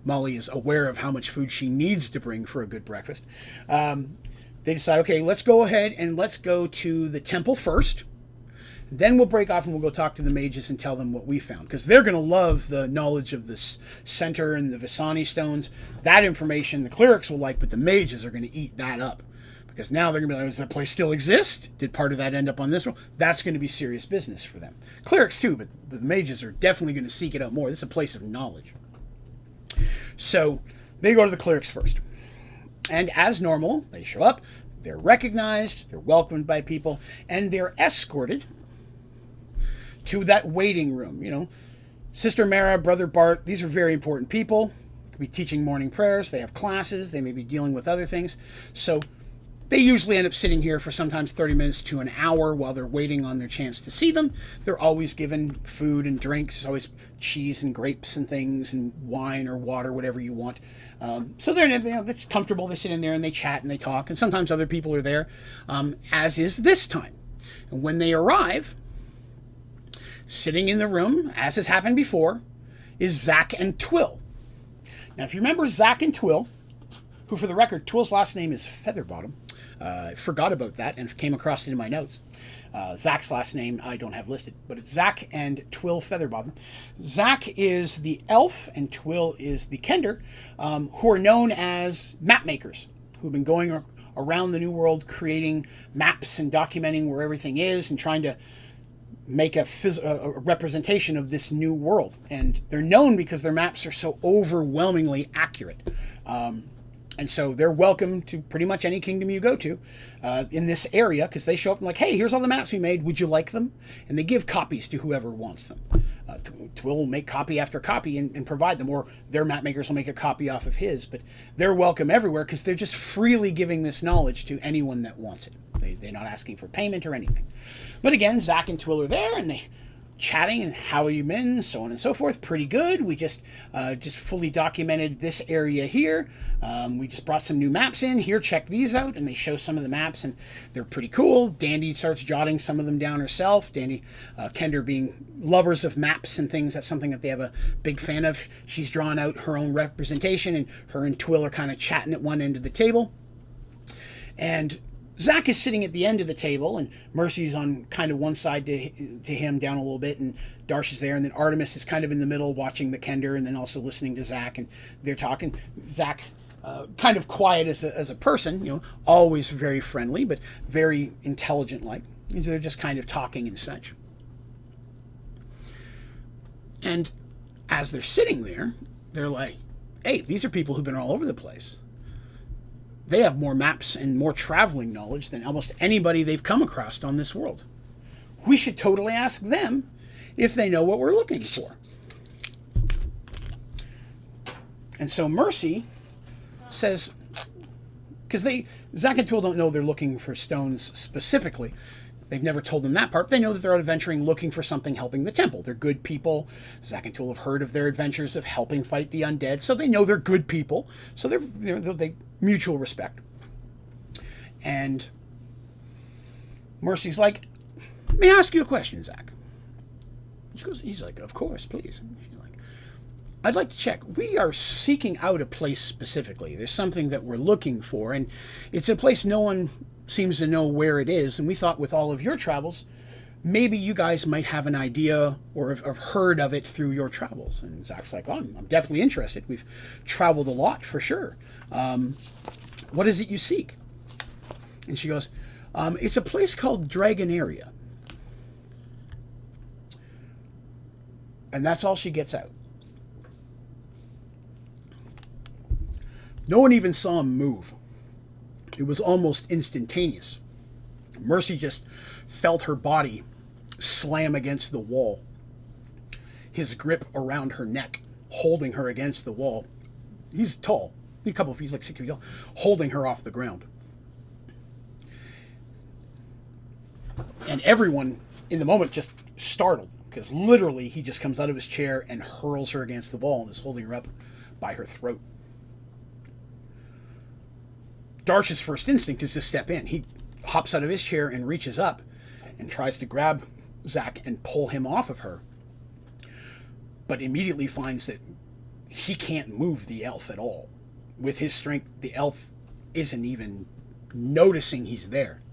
Molly is aware of how much food she needs to bring for a good breakfast. They decide, okay, let's go ahead and let's go to the temple first. Then we'll break off and we'll go talk to the mages and tell them what we found. Because they're going to love the knowledge of this center and the Vasani Stones. That information the clerics will like, but the mages are going to eat that up. Because now they're going to be like, does that place still exist? Did part of that end up on this one? That's going to be serious business for them. Clerics too, but the mages are definitely going to seek it out more. This is a place of knowledge. So they go to the clerics first. And as normal, they show up. They're recognized. They're welcomed by people. And they're escorted to that waiting room. You know, Sister Mara, Brother Bart, these are very important people. Could be teaching morning prayers. They have classes. They may be dealing with other things. So they usually end up sitting here for sometimes 30 minutes to an hour while they're waiting on their chance to see them. They're always given food and drinks. There's always cheese and grapes and things and wine or water, whatever you want. So they're, it's comfortable. They sit in there and they chat and they talk. And sometimes other people are there, as is this time. And when they arrive, sitting in the room, as has happened before, is Zack and Twill. Now, if you remember Zack and Twill, who, for the record, Twill's last name is Featherbottom. I forgot about that and came across it in my notes. Zack's last name I don't have listed, but it's Zack and Twill Featherbottom. Zack is the elf and Twill is the kender, who are known as map makers, who've been going around the New World creating maps and documenting where everything is and trying to make a representation of this new world. And they're known because their maps are so overwhelmingly accurate. And so they're welcome to pretty much any kingdom you go to in this area, because they show up and like, hey, here's all the maps we made. Would you like them? And they give copies to whoever wants them. Twill will make copy after copy and provide them, or their map makers will make a copy off of his. But they're welcome everywhere because they're just freely giving this knowledge to anyone that wants it. They're not asking for payment or anything. But again, Zack and Twill are there, and they chatting and how you been, so on and so forth. Pretty good. We just fully documented this area here. We just brought some new maps in here. Check these out, and they show some of the maps, and they're pretty cool. Dandy starts jotting some of them down herself. Dandy, Kender being lovers of maps and things, that's something that they have a big fan of. She's drawn out her own representation, and her and Twill are kind of chatting at one end of the table. And Zack is sitting at the end of the table, and Mercy's on kind of one side to him, down a little bit, and Darsh is there, and then Artemis is kind of in the middle watching the kender and then also listening to Zack, and they're talking. Zack, kind of quiet as a person, you know, always very friendly, but very intelligent-like. They're just kind of talking and such. And as they're sitting there, they're like, hey, these are people who've been all over the place. They have more maps and more traveling knowledge than almost anybody they've come across on this world. We should totally ask them if they know what we're looking for. And so Mercy says, because Zach and Twill don't know they're looking for stones specifically. They've never told them that part. They know that they're out adventuring looking for something helping the temple. They're good people. Zach and Twill have heard of their adventures of helping fight the undead, so they know they're good people. So they mutual respect. And Mercy's like, may I ask you a question, Zach? He's like, of course, please. And she's like, I'd like to check. We are seeking out a place specifically. There's something that we're looking for, and it's a place no one seems to know where it is. And we thought with all of your travels, maybe you guys might have an idea or have heard of it through your travels. And Zach's like, oh, I'm definitely interested. We've traveled a lot for sure. What is it you seek? And she goes, it's a place called Dragon Area. And that's all she gets out. No one even saw him move. It was almost instantaneous. Mercy just felt her body slam against the wall. His grip around her neck, holding her against the wall. He's tall. He's like 6 feet tall, holding her off the ground. And everyone in the moment just startled, because literally he just comes out of his chair and hurls her against the wall and is holding her up by her throat. Darsh's first instinct is to step in. He hops out of his chair and reaches up and tries to grab Zach and pull him off of her, but immediately finds that he can't move the elf at all. With his strength, the elf isn't even noticing he's there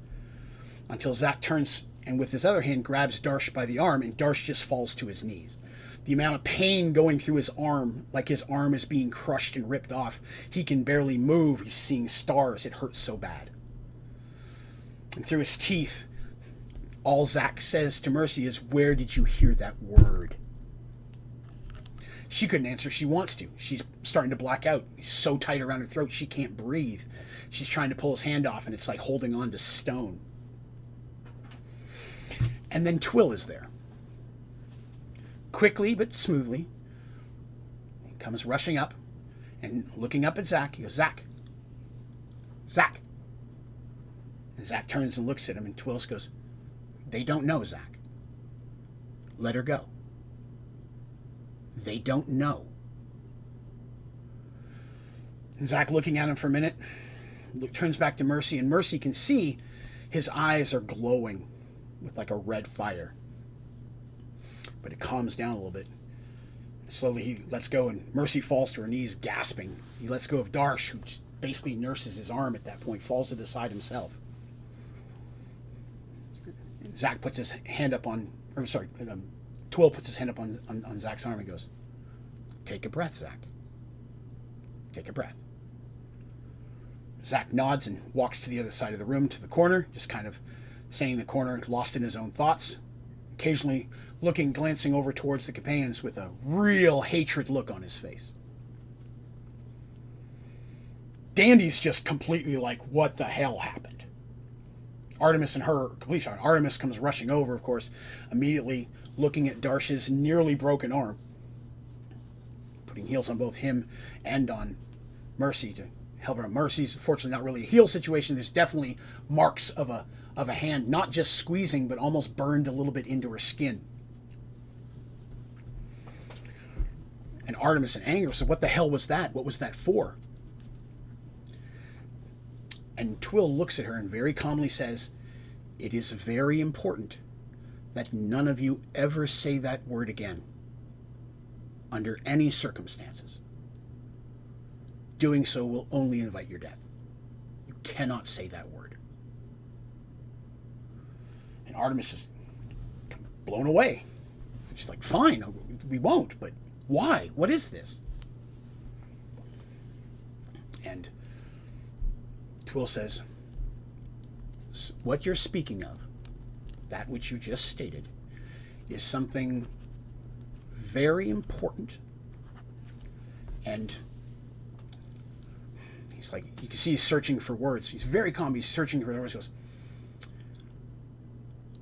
until Zach turns and with his other hand grabs Darsh by the arm, and Darsh just falls to his knees. The amount of pain going through his arm, like his arm is being crushed and ripped off. He can barely move. He's seeing stars. It hurts so bad. And through his teeth, all Zach says to Mercy is, where did you hear that word? She couldn't answer. She wants to. She's starting to black out. He's so tight around her throat, she can't breathe. She's trying to pull his hand off, and it's like holding on to stone. And then Twill is there. Quickly but smoothly, he comes rushing up and looking up at Zach. He goes, Zach. Zach. And Zach turns and looks at him, and Twills goes, they don't know, Zach. Let her go. They don't know. And Zach, looking at him for a minute, turns back to Mercy, and Mercy can see his eyes are glowing with like a red fire. But it calms down a little bit. Slowly he lets go, and Mercy falls to her knees, gasping. He lets go of Darsh, who just basically nurses his arm at that point, falls to the side himself. Zach puts his hand up on, Twill puts his hand up on Zach's arm and goes, take a breath, Zach. Take a breath. Zach nods and walks to the other side of the room, to the corner, just kind of staying in the corner, lost in his own thoughts, occasionally glancing over towards the companions with a real hatred look on his face. Dandy's just completely like, what the hell happened? Artemis and her complete shock. Artemis comes rushing over, of course, immediately looking at Darsh's nearly broken arm, putting heals on both him and on Mercy to help her. Mercy's fortunately not really a heal situation. There's definitely marks of a hand, not just squeezing, but almost burned a little bit into her skin. And Artemis in anger said, what the hell was that? What was that for? And Twill looks at her and very calmly says, it is very important that none of you ever say that word again, under any circumstances. Doing so will only invite your death. You cannot say that word. And Artemis is blown away. She's like, fine, we won't, but why? What is this? And Twill says, what you're speaking of, that which you just stated, is something very important. And he's like, you can see he's searching for words. He's very calm. He's searching for words. He goes,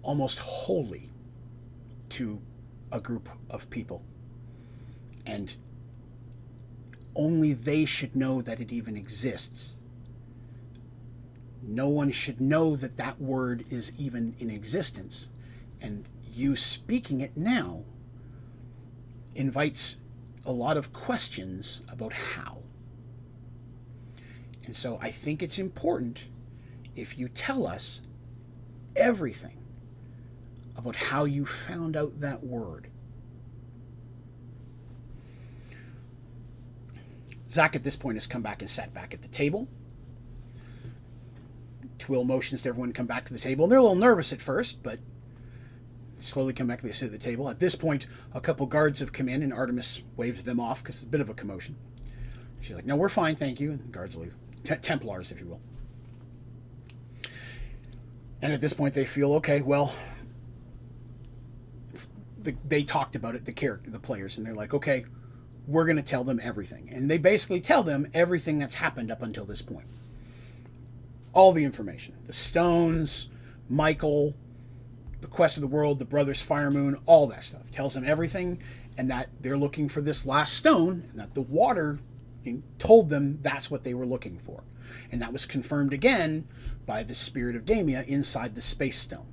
almost holy to a group of people. And only they should know that it even exists. No one should know that that word is even in existence. And you speaking it now invites a lot of questions about how. And so I think it's important if you tell us everything about how you found out that word. Zach at this point has come back and sat back at the table. Twill motions to everyone to come back to the table. And they're a little nervous at first, but slowly come back. They sit at the table. At this point, a couple guards have come in, and Artemis waves them off because it's a bit of a commotion. She's like, no, we're fine, thank you. And the guards leave. Templars, if you will. And at this point, they feel, okay, well, they talked about it, the players, and they're like, okay, we're going to tell them everything. And they basically tell them everything that's happened up until this point. All the information. The stones, Michael, the quest of the world, the brothers Fire Moon, all that stuff. Tells them everything, and that they're looking for this last stone, and that the water told them that's what they were looking for. And that was confirmed again by the spirit of Damia inside the space stone.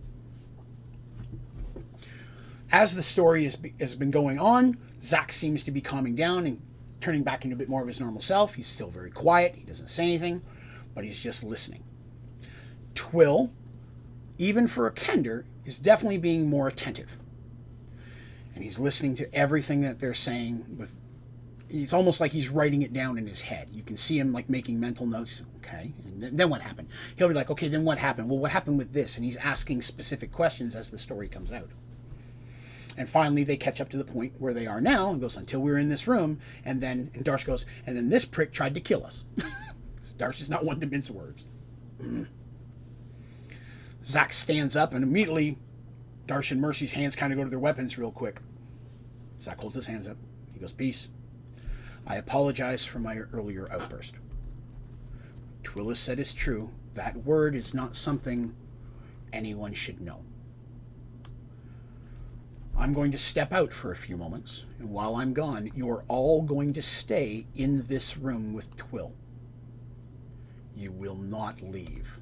As the story has been going on, Zach seems to be calming down and turning back into a bit more of his normal self. He's still very quiet. He doesn't say anything, but he's just listening. Twill, even for a Kender, is definitely being more attentive. And he's listening to everything that they're saying. It's almost like he's writing it down in his head. You can see him like making mental notes. Okay, and then what happened? He'll be like, okay, then what happened? Well, what happened with this? And he's asking specific questions as the story comes out. And finally, they catch up to the point where they are now, and goes, until we were in this room, and Darsh goes, and then this prick tried to kill us. Darsh is not one to mince words. Zach stands up, and immediately, Darsh and Mercy's hands kind of go to their weapons real quick. Zach holds his hands up. He goes, peace. I apologize for my earlier outburst. Twill has said is true. That word is not something anyone should know. I'm going to step out for a few moments, and while I'm gone, you're all going to stay in this room with Twill. You will not leave.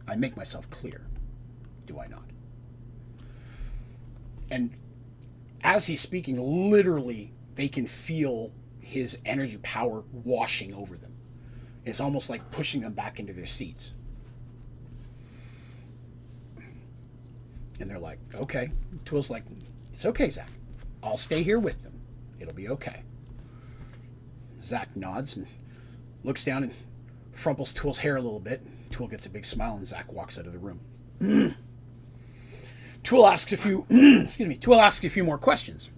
I make myself clear, do I not? And as he's speaking, literally, they can feel his energy power washing over them. It's almost like pushing them back into their seats. And they're like, okay. Twill's like, it's okay, Zach. I'll stay here with them. It'll be okay. Zach nods and looks down and frumples Twill's hair a little bit. Twill gets a big smile and Zach walks out of the room. Twill asks a few more questions.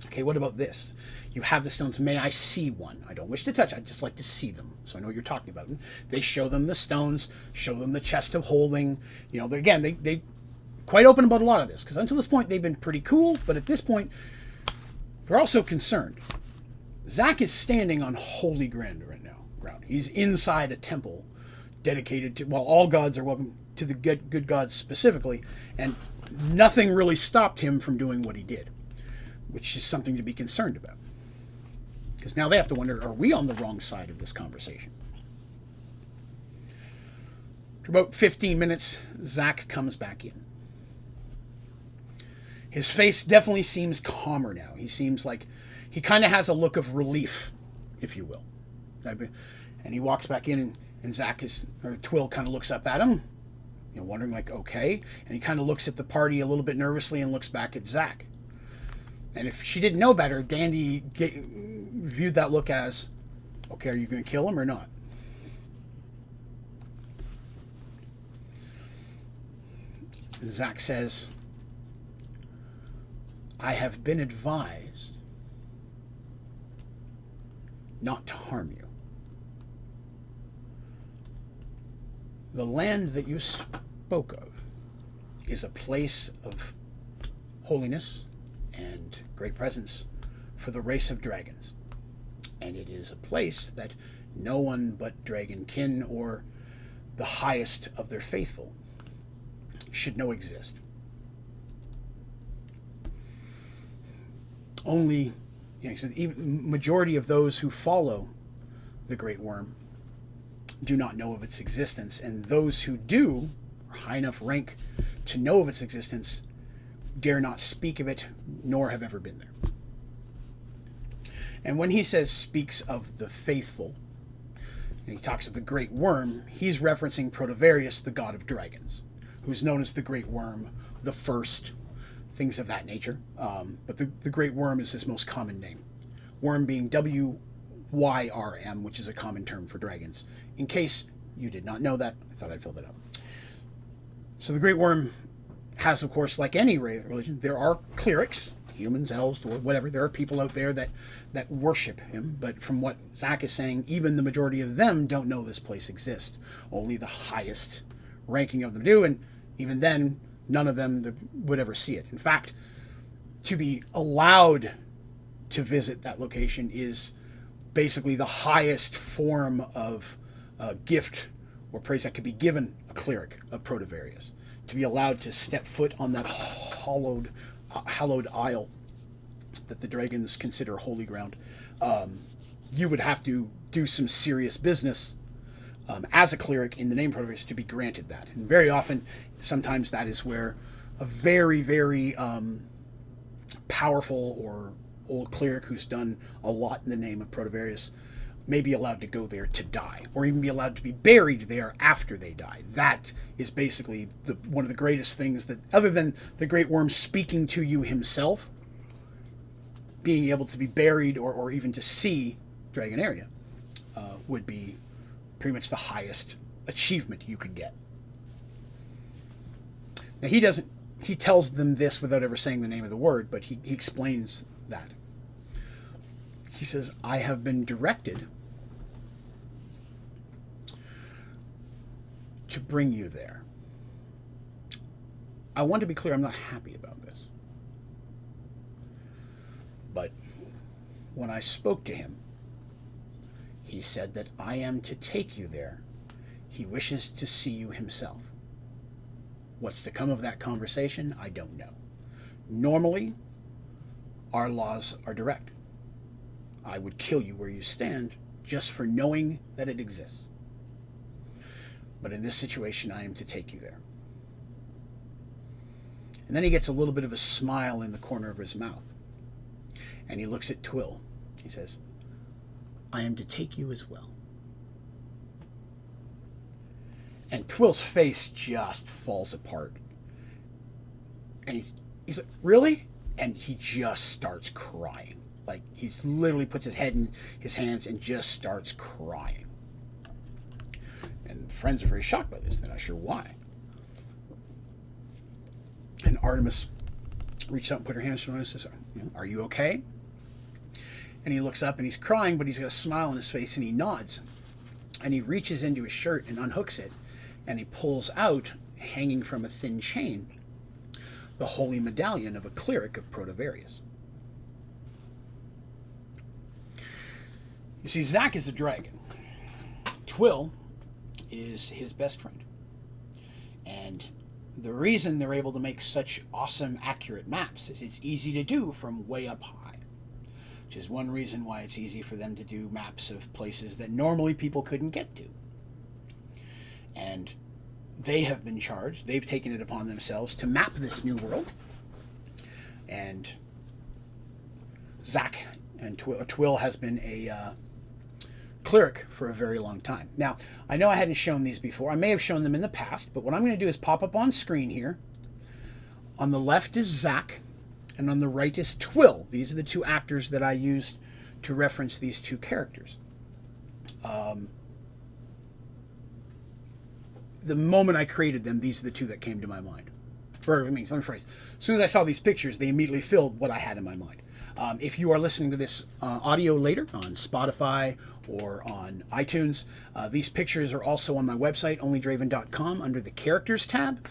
Okay, what about this? You have the stones. May I see one? I don't wish to touch. I'd just like to see them. So I know what you're talking about. And they show them the stones, show them the chest of holding. You know, they quite open about a lot of this, because until this point they've been pretty cool, but at this point they're also concerned. Zach is standing on holy ground right now. He's inside a temple dedicated to, well, all gods are welcome to the good gods specifically, and nothing really stopped him from doing what he did, which is something to be concerned about. Because now they have to wonder, are we on the wrong side of this conversation? For about 15 minutes, Zach comes back in. His face definitely seems calmer now. He seems like he kind of has a look of relief, if you will. And he walks back in, and Twill kind of looks up at him, you know, wondering like, okay. And he kind of looks at the party a little bit nervously and looks back at Zach. And if she didn't know better, Dandy viewed that look as, okay, are you going to kill him or not? And Zach says, I have been advised not to harm you. The land that you spoke of is a place of holiness and great presence for the race of dragons. And it is a place that no one but dragon kin or the highest of their faithful should know exist. Only So even majority of those who follow the Great Worm do not know of its existence, and those who do, are high enough rank to know of its existence, dare not speak of it, nor have ever been there. And when he says speaks of the faithful, and he talks of the Great Worm, he's referencing Protovarius, the god of dragons, who's known as the Great Worm, the First, things of that nature. But the Great Worm is his most common name. Worm being W-Y-R-M, which is a common term for dragons. In case you did not know that, I thought I'd fill that up. So the Great Worm has, of course, like any religion, there are clerics, humans, elves, or whatever. There are people out there that worship him. But from what Zach is saying, even the majority of them don't know this place exists. Only the highest ranking of them do, and even then, none of them would ever see it. In fact, to be allowed to visit that location is basically the highest form of gift or praise that could be given a cleric of Protovarius. To be allowed to step foot on that hallowed isle that the dragons consider holy ground, you would have to do some serious business as a cleric in the name Protovarius to be granted that. And very often, sometimes that is where a very, very powerful or old cleric who's done a lot in the name of Protovarius may be allowed to go there to die, or even be allowed to be buried there after they die. That is basically one of the greatest things that, other than the Great Worm speaking to you himself, being able to be buried or even to see Dragonaria would be pretty much the highest achievement you could get. Now he tells them this without ever saying the name of the word, but he explains that. He says, I have been directed to bring you there. I want to be clear, I'm not happy about this. But when I spoke to him, he said that I am to take you there. He wishes to see you himself. What's to come of that conversation, I don't know. Normally, our laws are direct. I would kill you where you stand just for knowing that it exists. But in this situation, I am to take you there. And then he gets a little bit of a smile in the corner of his mouth. And he looks at Twill. He says, I am to take you as well. And Twill's face just falls apart. And he's like, really? And he just starts crying. Like, he literally puts his head in his hands and just starts crying. And the friends are very shocked by this. They're not sure why. And Artemis reached out and put her hands on him and says, are you okay? And he looks up and he's crying, but he's got a smile on his face and he nods. And he reaches into his shirt and unhooks it. And he pulls out, hanging from a thin chain, the holy medallion of a cleric of Protovarius. You see, Zach is a dragon. Twill is his best friend. And the reason they're able to make such awesome, accurate maps is it's easy to do from way up high. Which is one reason why it's easy for them to do maps of places that normally people couldn't get to. And they have been charged, they've taken it upon themselves to map this new world. And Zach and Twill has been a cleric for a very long time. Now, I know I hadn't shown these before. I may have shown them in the past, but what I'm going to do is pop up on screen here. On the left is Zach, and on the right is Twill. These are the two actors that I used to reference these two characters. The moment I created them, these are the two that came to my mind. Let me rephrase. As soon as I saw these pictures, they immediately filled what I had in my mind. If you are listening to this audio later on Spotify or on iTunes, these pictures are also on my website, Onlydraven.com, under the Characters tab.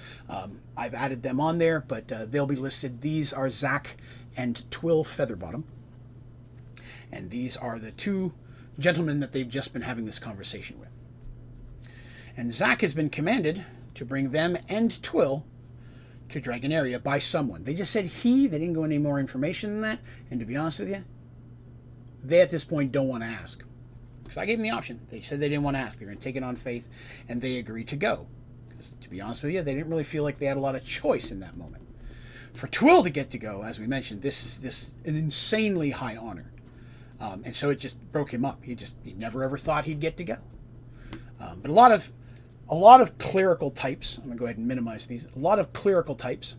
I've added them on there, but they'll be listed. These are Zach and Twill Featherbottom. And these are the two gentlemen that they've just been having this conversation with. And Zach has been commanded to bring them and Twill to Dragonaria by someone. They just said he. They didn't go into any more information than that. And to be honest with you, they at this point don't want to ask. Because I gave them the option. They said they didn't want to ask. They're going to take it on faith, and they agreed to go. Because, to be honest with you, they didn't really feel like they had a lot of choice in that moment. For Twill to get to go, as we mentioned, this is an insanely high honor. And so it just broke him up. He never ever thought he'd get to go. But a lot of clerical types, I'm going to go ahead and minimize these, a lot of clerical types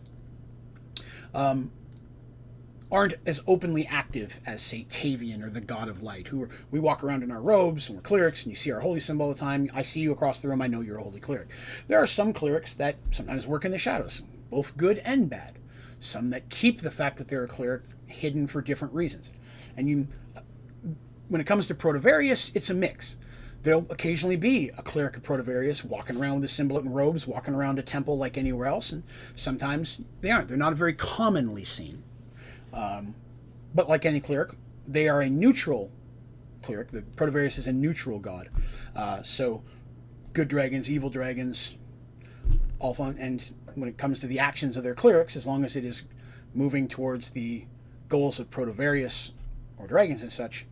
aren't as openly active as, say, Tavian or the God of Light, who we walk around in our robes and we're clerics, and you see our holy symbol all the time. I see you across the room, I know you're a holy cleric. There are some clerics that sometimes work in the shadows, both good and bad. Some that keep the fact that they're a cleric hidden for different reasons. And when it comes to Protovarius, it's a mix. There'll occasionally be a cleric of Protovarius walking around with a symbol and robes, walking around a temple like anywhere else, and sometimes they aren't. They're not very commonly seen. But like any cleric, they are a neutral cleric. The Protovarius is a neutral god. So good dragons, evil dragons, all fun. And when it comes to the actions of their clerics, as long as it is moving towards the goals of Protovarius or dragons and such,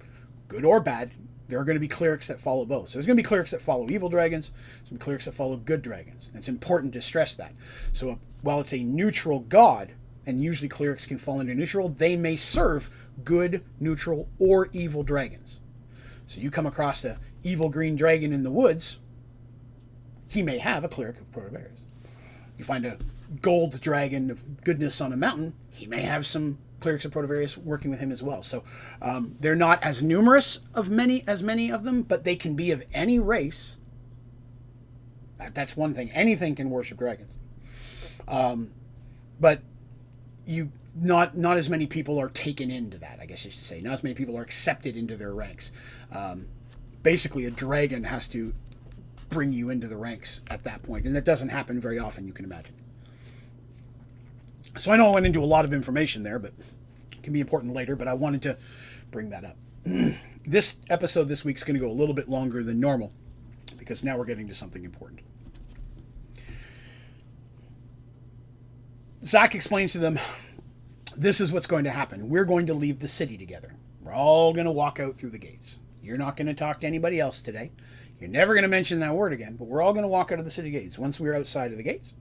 good or bad, there are going to be clerics that follow both. So there's going to be clerics that follow evil dragons, there's going to be clerics that follow good dragons. And it's important to stress that. So while it's a neutral god, and usually clerics can fall into neutral, they may serve good, neutral, or evil dragons. So you come across an evil green dragon in the woods, he may have a cleric of Protovarius. You find a gold dragon of goodness on a mountain, he may have some clerics of Protovarius working with him as well. So they're not as numerous as many of them, but they can be of any race. That's one thing. Anything can worship dragons. But not as many people are taken into that, I guess you should say. Not as many people are accepted into their ranks. Basically, a dragon has to bring you into the ranks at that point, and that doesn't happen very often, you can imagine. So I know I went into a lot of information there, but it can be important later, but I wanted to bring that up. This episode this week is going to go a little bit longer than normal, because now we're getting to something important. Zach explains to them, this is what's going to happen. We're going to leave the city together. We're all going to walk out through the gates. You're not going to talk to anybody else today. You're never going to mention that word again, but we're all going to walk out of the city gates. Once we're outside of the gates,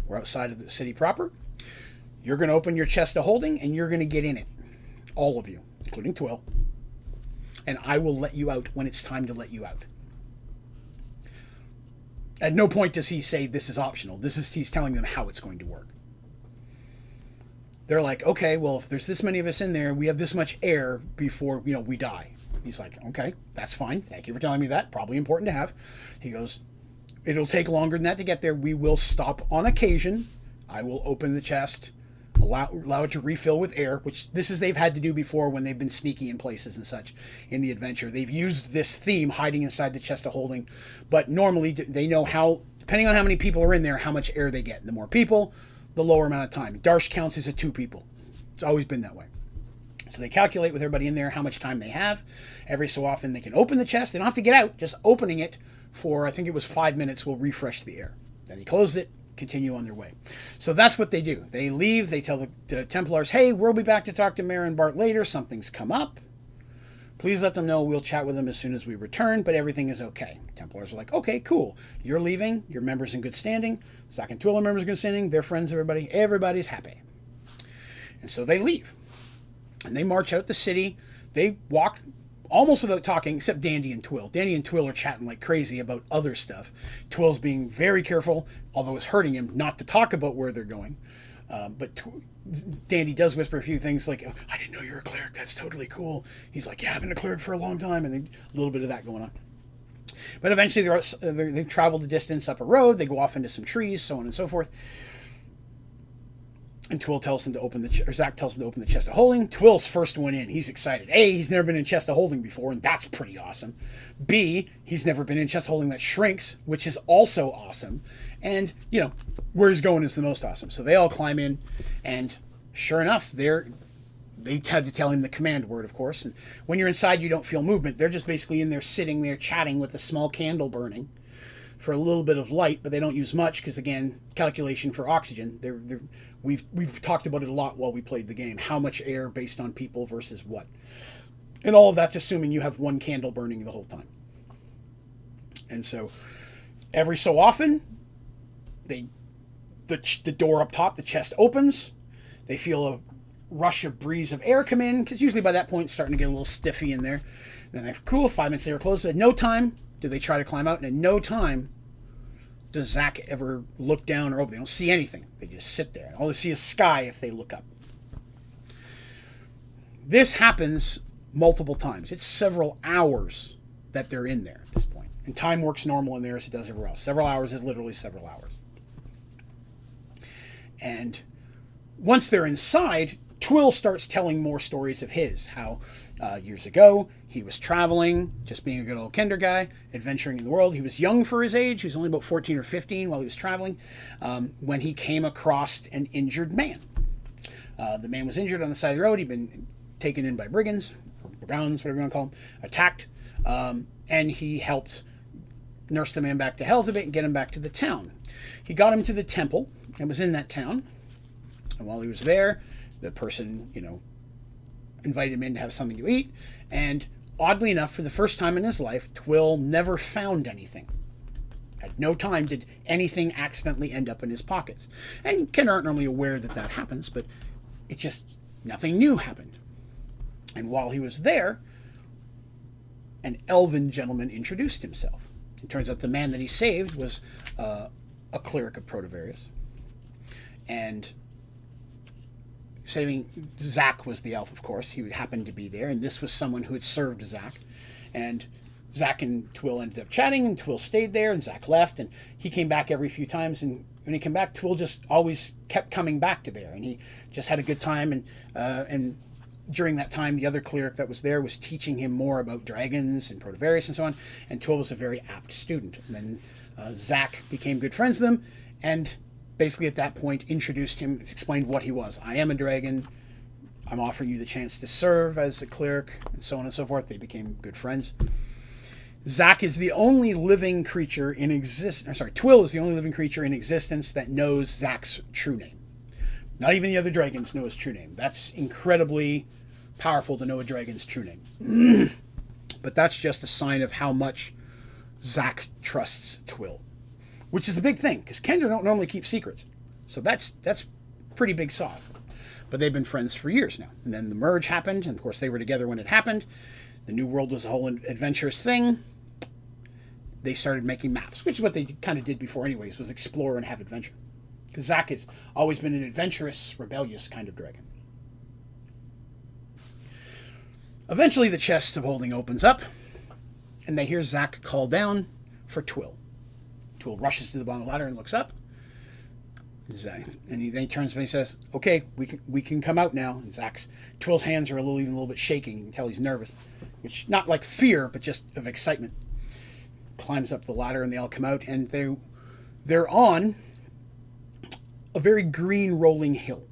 we're outside of the city proper, you're going to open your chest of holding, and you're going to get in it. All of you, including Twill. And I will let you out when it's time to let you out. At no point does he say this is optional. He's telling them how it's going to work. They're like, okay, well, if there's this many of us in there, we have this much air before, we die. He's like, okay, that's fine. Thank you for telling me that. Probably important to have. He goes, it'll take longer than that to get there. We will stop on occasion. I will open the chest, allow it to refill with air, which they've had to do before when they've been sneaky in places and such in the adventure. They've used this theme, hiding inside the chest of holding, but normally they know how, depending on how many people are in there, how much air they get. The more people, the lower amount of time. Darsh counts as 2 people. It's always been that way. So they calculate with everybody in there how much time they have. Every so often they can open the chest. They don't have to get out. Just opening it for, I think it was 5 minutes, will refresh the air. Then he closed it, continue on their way. So that's what they do. They leave. They tell the Templars, hey, we'll be back to talk to Mare and Bart later. Something's come up. Please let them know. We'll chat with them as soon as we return, but everything is okay. Templars are like, okay, cool. You're leaving. Your members in good standing. Zach and Twill are members in good standing. They're friends, everybody. Everybody's happy. And so they leave. And they march out the city. They walk almost without talking, except Dandy and Twill. Dandy and Twill are chatting like crazy about other stuff. Twill's being very careful, although it's hurting him, not to talk about where they're going. But Dandy does whisper a few things like, I didn't know you were a cleric. That's totally cool. He's like, yeah, I've been a cleric for a long time. And a little bit of that going on. But eventually they've traveled the distance up a road. They go off into some trees, so on and so forth. And Twill tells them to open Zach tells him to open the chest of holding. Twill's first one in. He's excited. A, he's never been in chest of holding before, and that's pretty awesome. B, he's never been in chest of holding that shrinks, which is also awesome. And, where he's going is the most awesome. So they all climb in, and sure enough, they had to tell him the command word, of course. And when you're inside, you don't feel movement. They're just basically in there sitting there chatting with a small candle burning for a little bit of light, but they don't use much because, again, calculation for oxygen. We've talked about it a lot while we played the game. How much air based on people versus what. And all of that's assuming you have one candle burning the whole time. And so every so often, the door up top, the chest opens. They feel a rush of breeze of air come in, because usually by that point it's starting to get a little stiffy in there. Then they cool, 5 minutes later close. At no time do they try to climb out, and at no time does Zach ever look down or open. They don't see anything. They just sit there. All they see is sky if they look up. This happens multiple times. It's several hours that they're in there at this point. And time works normal in there as it does everywhere else. Several hours is literally several hours. And once they're inside, Twill starts telling more stories of his. How years ago, he was traveling, just being a good old kinder guy, adventuring in the world. He was young for his age. He was only about 14 or 15 while he was traveling, when he came across an injured man. The man was injured on the side of the road. He'd been taken in by brigands, or brigands, whatever you want to call them, attacked, and he helped nurse the man back to health a bit and get him back to the town. He got him to the temple and was in that town. And while he was there, the person, invited him in to have something to eat. And oddly enough, for the first time in his life, Twill never found anything. At no time did anything accidentally end up in his pockets. And Ken aren't normally aware that that happens, but nothing new happened. And while he was there, an elven gentleman introduced himself. It turns out the man that he saved was a cleric of Protovarius. And saving Zach was the elf, of course. He happened to be there, and this was someone who had served Zach. And Zach and Twill ended up chatting, and Twill stayed there, and Zach left, and he came back every few times. And when he came back, Twill just always kept coming back to there, and he just had a good time. And during that time, the other cleric that was there was teaching him more about dragons and Protovarius and so on, and Twill was a very apt student. And then Zach became good friends with him, and basically at that point introduced him, explained what he was. I am a dragon. I'm offering you the chance to serve as a cleric, and so on and so forth. They became good friends. Zach is the only living creature in existence. Twill is the only living creature in existence that knows Zach's true name. Not even the other dragons know his true name. That's incredibly powerful to know a dragon's true name. But that's just a sign of how much Zach trusts Twill, which is a big thing, because Kender don't normally keep secrets. So that's pretty big sauce. But they've been friends for years now. And then the merge happened, and of course they were together when it happened. The New World was a whole adventurous thing. They started making maps, which is what they kind of did before anyways, was explore and have adventure. Because Zach has always been an adventurous, rebellious kind of dragon. Eventually the chest of holding opens up, and they hear Zach call down for Twill. Twill rushes to the bottom of the ladder and looks up. And then he turns to me and says, "Okay, we can come out now." And Twill's hands are even a little bit shaking. You can tell he's nervous, which not like fear, but just of excitement. Climbs up the ladder, and they all come out, and they're on a very green rolling hill.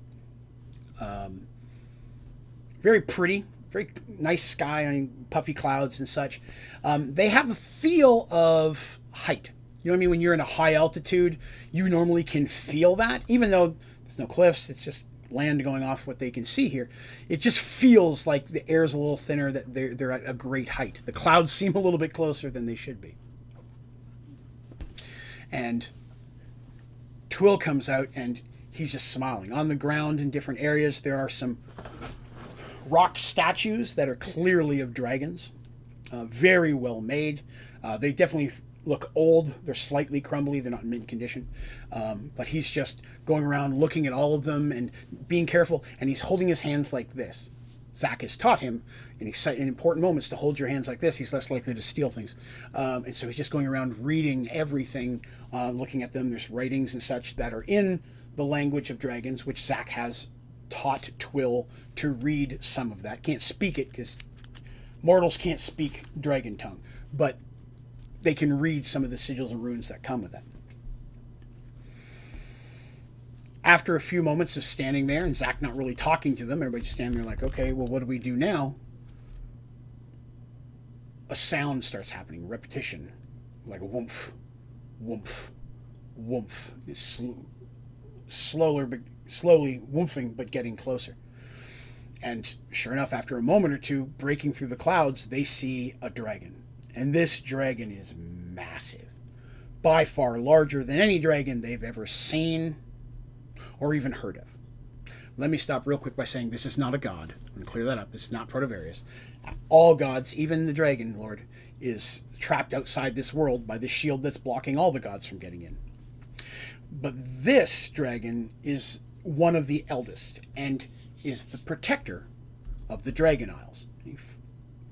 Very pretty, very nice sky, puffy clouds and such. They have a feel of height. You know what I mean? When you're in a high altitude, you normally can feel that. Even though there's no cliffs, it's just land going off what they can see here. It just feels like the air's a little thinner, that they're at a great height. The clouds seem a little bit closer than they should be. And Twill comes out, and he's just smiling. On the ground in different areas, there are some rock statues that are clearly of dragons. Very well made. They definitely look old. They're slightly crumbly. They're not in mint condition. But he's just going around looking at all of them and being careful. And he's holding his hands like this. Zach has taught him in important moments to hold your hands like this. He's less likely to steal things. And so he's just going around reading everything, looking at them. There's writings and such that are in the language of dragons, which Zach has taught Twill to read some of that. Can't speak it, because mortals can't speak dragon tongue. But they can read some of the sigils and runes that come with that. After a few moments of standing there, and Zach not really talking to them, everybody's standing there like, okay, well, what do we do now? A sound starts happening, repetition, like a woomph, woomph, woomph. It's slowly woomphing, but getting closer. And sure enough, after a moment or two, breaking through the clouds, they see a dragon. And this dragon is massive, by far larger than any dragon they've ever seen or even heard of. Let me stop real quick by saying this is not a god. I'm going to clear that up. This is not Protovarius. All gods, even the Dragon Lord, is trapped outside this world by the shield that's blocking all the gods from getting in. But this dragon is one of the eldest and is the protector of the Dragon Isles. He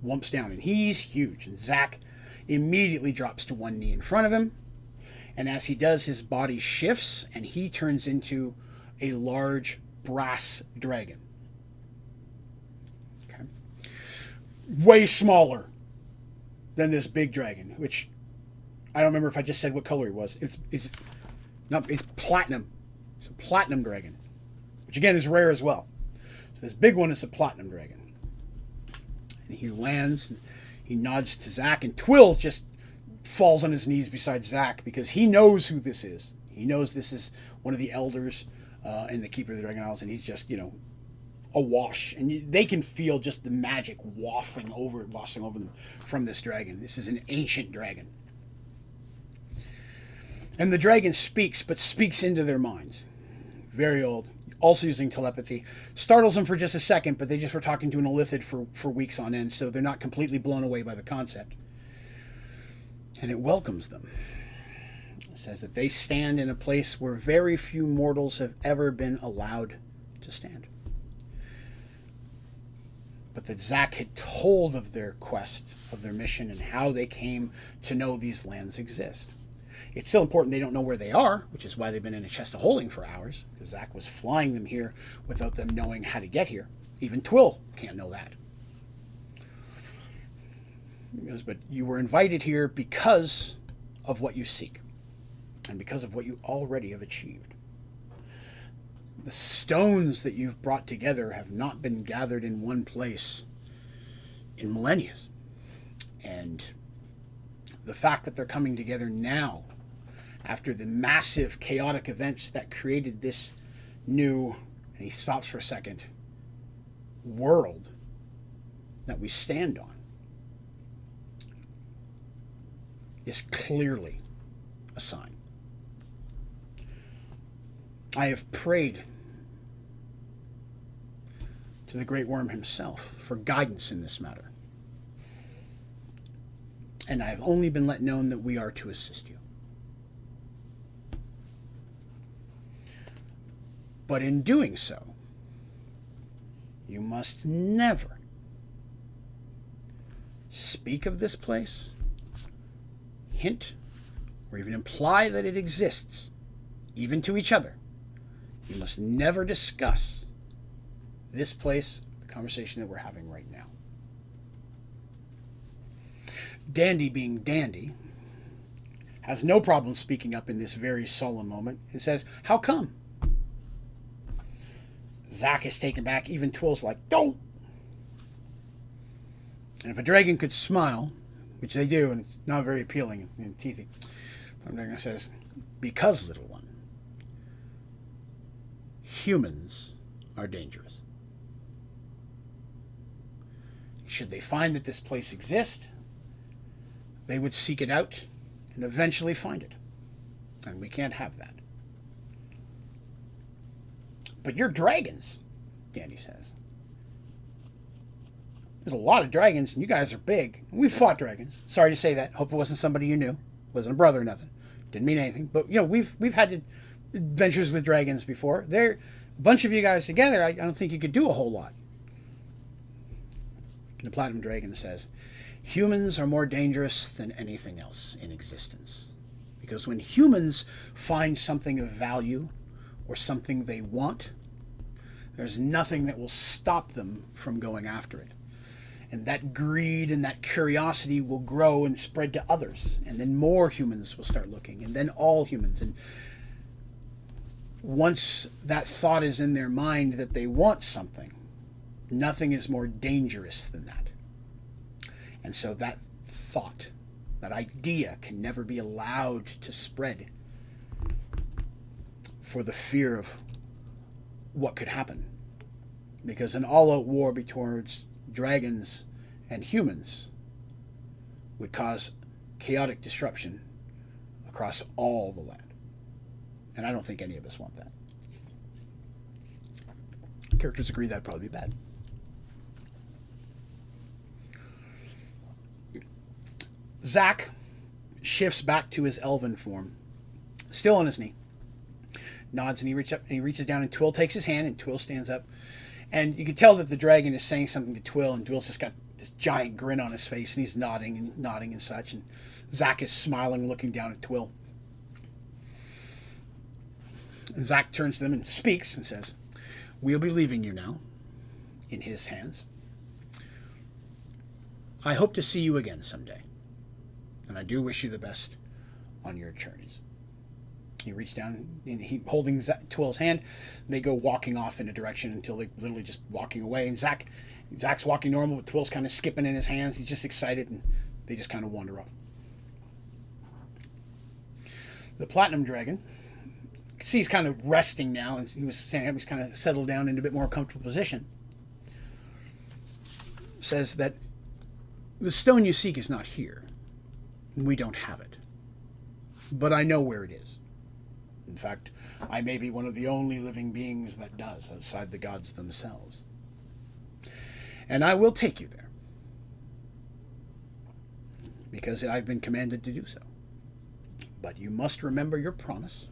whumps down, and he's huge. And Zack immediately drops to one knee in front of him. And as he does, his body shifts, and he turns into a large brass dragon. Okay. Way smaller than this big dragon, which I don't remember if I just said what color he was. It's platinum. It's a platinum dragon, which again is rare as well. So this big one is a platinum dragon. And he lands, and he nods to Zack, and Twill just falls on his knees beside Zack because he knows who this is. He knows this is one of the elders and the Keeper of the Dragon Isles, and he's just, awash. And they can feel just the magic wafting over them from this dragon. This is an ancient dragon. And the dragon speaks, but speaks into their minds. Very old. Also using telepathy. Startles them for just a second, but they just were talking to an Illithid for weeks on end, so they're not completely blown away by the concept. And it welcomes them. It says that they stand in a place where very few mortals have ever been allowed to stand. But that Zack had told of their quest, of their mission, and how they came to know these lands exist. It's still important they don't know where they are, which is why they've been in a chest of holding for hours, because Zack was flying them here without them knowing how to get here. Even Twill can't know that. He goes, but you were invited here because of what you seek, and because of what you already have achieved. The stones that you've brought together have not been gathered in one place in millennia. And the fact that they're coming together now, after the massive chaotic events that created this new, and he stops for a second, world that we stand on, is clearly a sign. I have prayed to the Great Worm himself for guidance in this matter. And I have only been let known that we are to assist you. But in doing so, you must never speak of this place, hint, or even imply that it exists, even to each other. You must never discuss this place, the conversation that we're having right now. Dandy, being Dandy, has no problem speaking up in this very solemn moment and says, how come? Zack is taken back. Even Twill's like, don't! And if a dragon could smile, which they do, and it's not very appealing and teethy, the dragon says, because, little one, humans are dangerous. Should they find that this place exists, they would seek it out and eventually find it. And we can't have that. But you're dragons, Dandy says. There's a lot of dragons, and you guys are big. We've fought dragons. Sorry to say that. Hope it wasn't somebody you knew. Wasn't a brother or nothing. Didn't mean anything. But, we've had adventures with dragons before. They're a bunch of you guys together. I don't think you could do a whole lot. The Platinum Dragon says, humans are more dangerous than anything else in existence. Because when humans find something of value or something they want, there's nothing that will stop them from going after it. And that greed and that curiosity will grow and spread to others. And then more humans will start looking. And then all humans. And once that thought is in their mind that they want something, nothing is more dangerous than that. And so that thought, that idea can never be allowed to spread for the fear of what could happen because an all-out war between dragons and humans would cause chaotic disruption across all the land. And I don't think any of us want that. Characters agree that'd probably be bad. Zack shifts back to his elven form, still on his knee. Nods and he reaches down and Twill takes his hand and Twill stands up. And you can tell that the dragon is saying something to Twill, and Twill's just got this giant grin on his face, and he's nodding and such. And Zack is smiling, looking down at Twill. And Zack turns to them and speaks and says, "We'll be leaving you now," in his hands. "I hope to see you again someday, and I do wish you the best on your journeys." He reached down, and he holding Twill's hand. They go walking off in a direction until they literally just walking away. And Zack's walking normal, but Twill's kind of skipping in his hands. He's just excited, and they just kind of wander off. The Platinum Dragon, you can see he's kind of resting now, and he was saying he's kind of settled down in a bit more comfortable position. Says that the stone you seek is not here. We don't have it, but I know where it is. In fact, I may be one of the only living beings that does, outside the gods themselves. And I will take you there, because I've been commanded to do so. But you must remember your promise,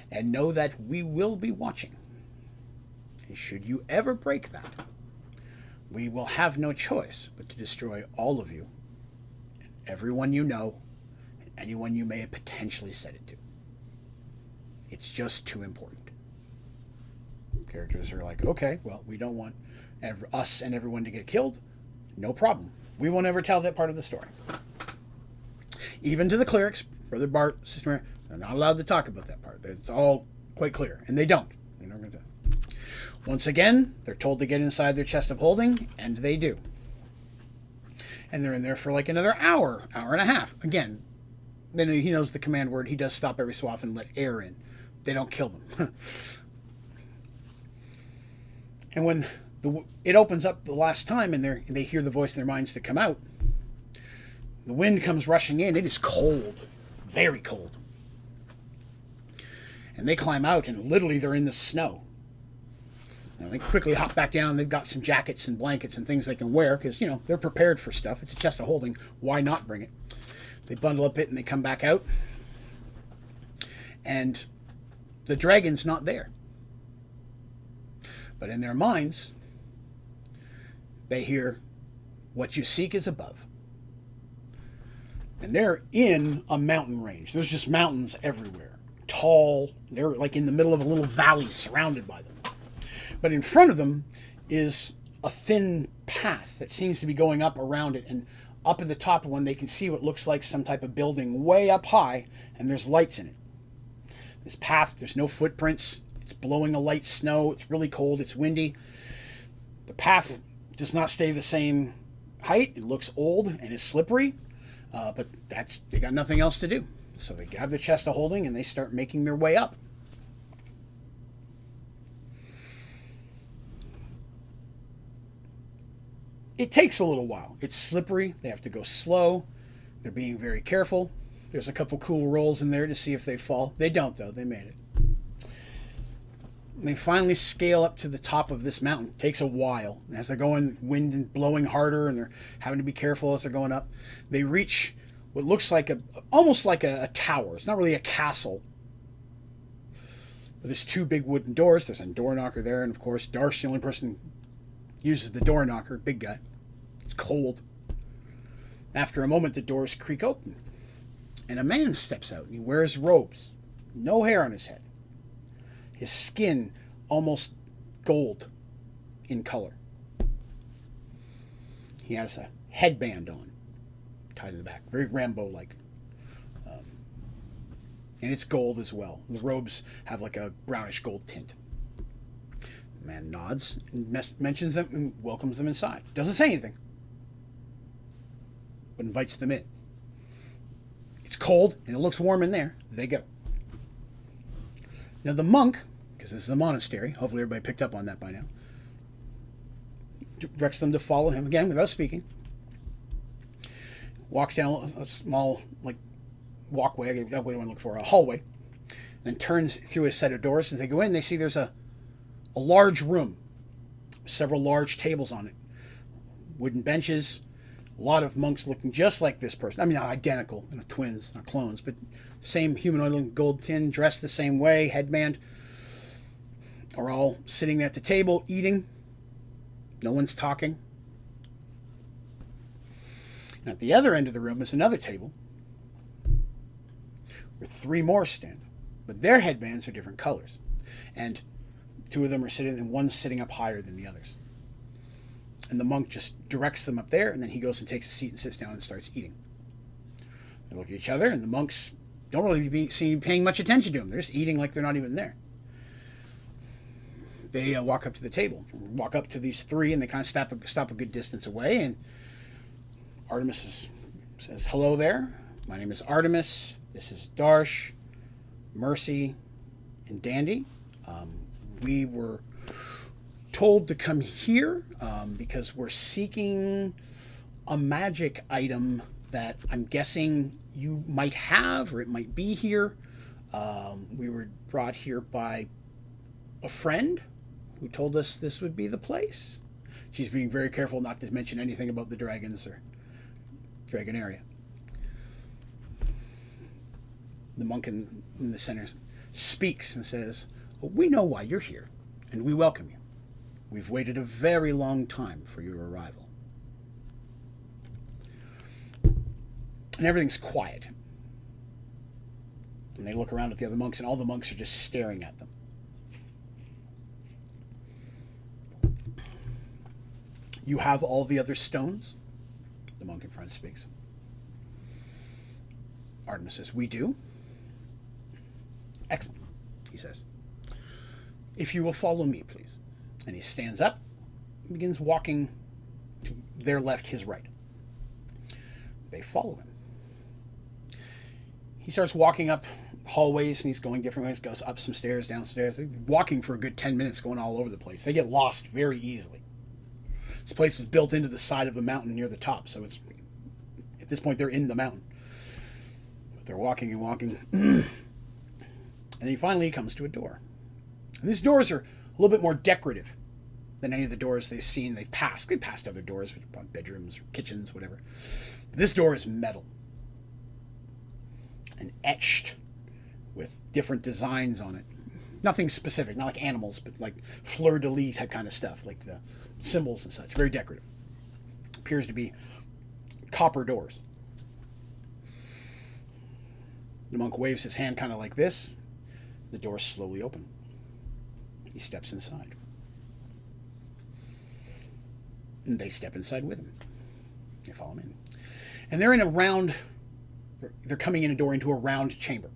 and know that we will be watching. And should you ever break that, we will have no choice but to destroy all of you, and everyone you know, and anyone you may have potentially said it to. It's just too important. Characters are like, okay, well, we don't want us and everyone to get killed. No problem. We won't ever tell that part of the story. Even to the clerics, Brother Bart, Sister Mary, they're not allowed to talk about that part. It's all quite clear, and they don't. They're not going to. Once again, they're told to get inside their chest of holding, and they do. And they're in there for like another hour and a half. Again, then he knows the command word. He does stop every so often and let air in. They don't kill them. And when it opens up the last time and they hear the voice in their minds to come out, the wind comes rushing in. It is cold. Very cold. And they climb out, and literally they're in the snow. Now they quickly hop back down. They've got some jackets and blankets and things they can wear because, they're prepared for stuff. It's a chest of holding. Why not bring it? They bundle up it and they come back out. And the dragon's not there. But in their minds, they hear, "What you seek is above." And they're in a mountain range. There's just mountains everywhere. Tall. They're like in the middle of a little valley surrounded by them. But in front of them is a thin path that seems to be going up around it. And up at the top of one, they can see what looks like some type of building way up high, and there's lights in it. This path, there's no footprints. It's blowing a light snow. It's really cold. It's windy. The path does not stay the same height. It looks old and it's slippery, but they got nothing else to do. So they grab their chest of holding and they start making their way up. It takes a little while. It's slippery. They have to go slow. They're being very careful. There's a couple cool rolls in there to see if they fall. They don't, though. They made it. And they finally scale up to the top of this mountain. It takes a while. And as they're going, wind and blowing harder, and they're having to be careful as they're going up, they reach what looks like almost like a tower. It's not really a castle. But there's two big wooden doors. There's a door knocker there, and of course, Darth's the only person who uses the door knocker. Big guy. It's cold. After a moment, the doors creak open. And a man steps out. He wears robes. No hair on his head. His skin almost gold in color. He has a headband on, tied in the back. Very Rambo-like. And it's gold as well. The robes have like a brownish gold tint. The man nods and mentions them and welcomes them inside. Doesn't say anything, but invites them in. It's cold, and it looks warm in there. They go. Now the monk, because this is a monastery, hopefully everybody picked up on that by now, directs them to follow him, again, without speaking. Walks down a small, like, walkway, what do I want to look for? A hallway. Then turns through a set of doors. As they go in, they see there's a large room. Several large tables on it. Wooden benches. A lot of monks looking just like this person. I mean, not identical, not twins, not clones, but same humanoid gold tin, dressed the same way, headband. Are all sitting at the table, eating. No one's talking. And at the other end of the room is another table where 3 more stand. But their headbands are different colors. And 2 of them are sitting, and one's sitting up higher than the others. And the monk just directs them up there, and then he goes and takes a seat and sits down and starts eating. They look at each other, and the monks don't really seem paying much attention to him. They're just eating like they're not even there. They walk up to the table, walk up to these 3, and they kind of stop a good distance away. And Artemis says, "Hello there. My name is Artemis. This is Darsh, Mercy, and Dandy. We were told to come here because we're seeking a magic item that I'm guessing you might have, or it might be here. We were brought here by a friend who told us this would be the place." She's being very careful not to mention anything about the dragons or dragon area. The monk in the center speaks and says, "Well, we know why you're here, and we welcome you. We've waited a very long time for your arrival." And everything's quiet. And they look around at the other monks, and all the monks are just staring at them. "You have all the other stones?" The monk in front speaks. Artemis says, "We do." "Excellent," he says. "If you will follow me, please." And he stands up and begins walking to their left, his right. They follow him. He starts walking up hallways, and he's going different ways, goes up some stairs, downstairs. They're walking for a good 10 minutes, going all over the place. They get lost very easily. This place was built into the side of a mountain near the top, so it's at this point they're in the mountain. But they're walking and walking. And then finally he comes to a door. And these doors are a little bit more decorative than any of the doors they've seen. They've passed other doors, which are bedrooms or kitchens, whatever. But this door is metal and etched with different designs on it. Nothing specific, not like animals, but like fleur-de-lis type kind of stuff, like the symbols and such. Very decorative. Appears to be copper doors. The monk waves his hand kind of like this. The doors slowly open. He steps inside. And they step inside with him. They follow him in. And they're in a round, they're coming in a door into a round chamber.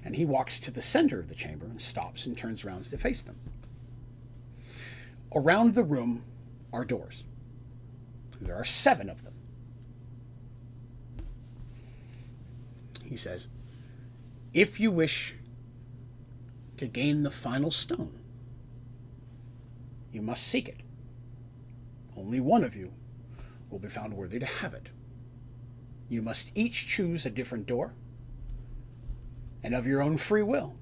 And he walks to the center of the chamber and stops and turns around to face them. Around the room are doors. There are 7 of them. He says, "If you wish to gain the final stone, you must seek it. Only one of you will be found worthy to have it. You must each choose a different door, and of your own free will.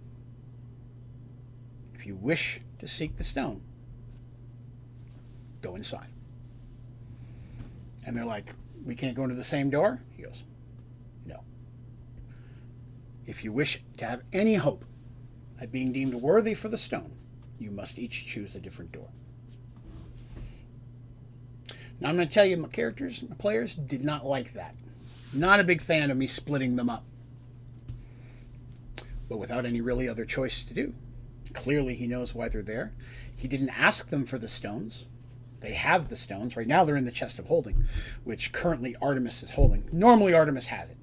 If you wish to seek the stone, go inside." And they're like, "We can't go into the same door?" He goes, "No. If you wish to have any hope at being deemed worthy for the stone, you must each choose a different door." Now I'm going to tell you, my characters, my players, did not like that. Not a big fan of me splitting them up. But without any really other choice to do. Clearly he knows why they're there. He didn't ask them for the stones. They have the stones. Right now they're in the chest of holding, which currently Artemis is holding. Normally Artemis has it.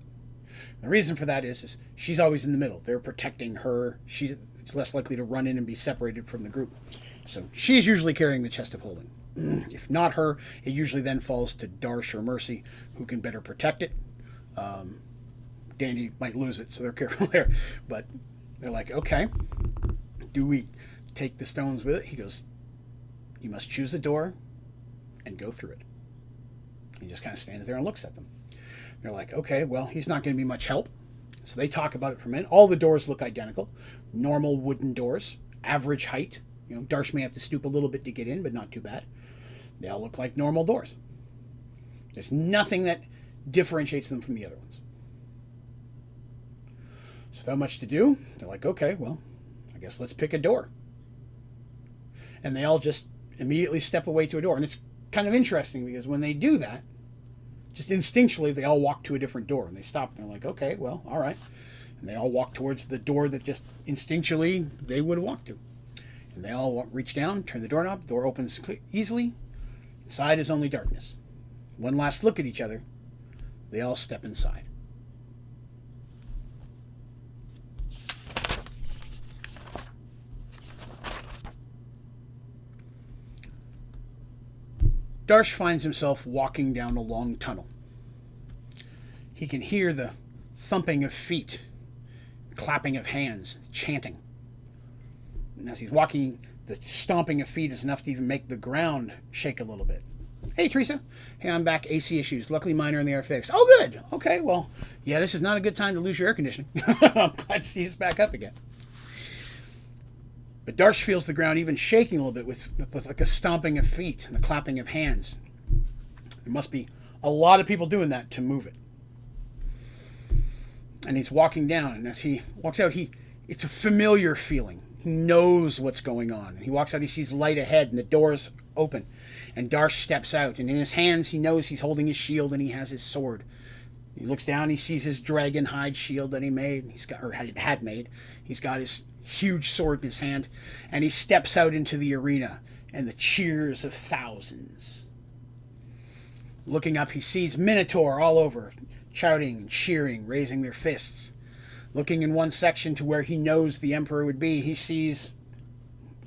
The reason for that is she's always in the middle. They're protecting her. She's less likely to run in and be separated from the group. So she's usually carrying the chest of holding. If not her, it usually then falls to Darsh or Mercy, who can better protect it. Dandy might lose it, so they're careful there. But they're like, "Okay, do we take the stones with it?" He goes, You must choose a door and go through it. He just kind of stands there and looks at them. They're like, okay, well, he's not going to be much help. So they talk about it for a minute. All the doors look identical. Normal wooden doors, average height. Darsh may have to stoop a little bit to get in, but not too bad. They all look like normal doors. There's nothing that differentiates them from the other ones. So without much to do, they're like, okay, well, I guess let's pick a door. And they all just immediately step away to a door. And it's kind of interesting because when they do that, just instinctually, they all walk to a different door. And they stop and they're like, okay, well, all right. And they all walk towards the door that just instinctually they would walk to. And they all reach down, turn the doorknob, door opens easily. Inside is only darkness. One last look at each other. They all step inside. Darsh finds himself walking down a long tunnel. He can hear the thumping of feet, clapping of hands, chanting. And as he's walking, the stomping of feet is enough to even make the ground shake a little bit. Hey, Teresa. Hey, I'm back. AC issues. Luckily, mine are in the air fixed. Oh, good. Okay, well, yeah, this is not a good time to lose your air conditioning. I'm glad to see it's back up again. But Darsh feels the ground even shaking a little bit with like a stomping of feet and the clapping of hands. There must be a lot of people doing that to move it. And he's walking down, and as he walks out, it's a familiar feeling. He knows what's going on. And he walks out, he sees light ahead, and the door's open. And Darsh steps out, and in his hands, he knows he's holding his shield, and he has his sword. He looks down, he sees his dragon hide shield that he made, had made. He's got his huge sword in his hand, and he steps out into the arena, and the cheers of thousands. Looking up, he sees Minotaur all over, shouting and cheering, raising their fists. Looking in one section to where he knows the Emperor would be, he sees,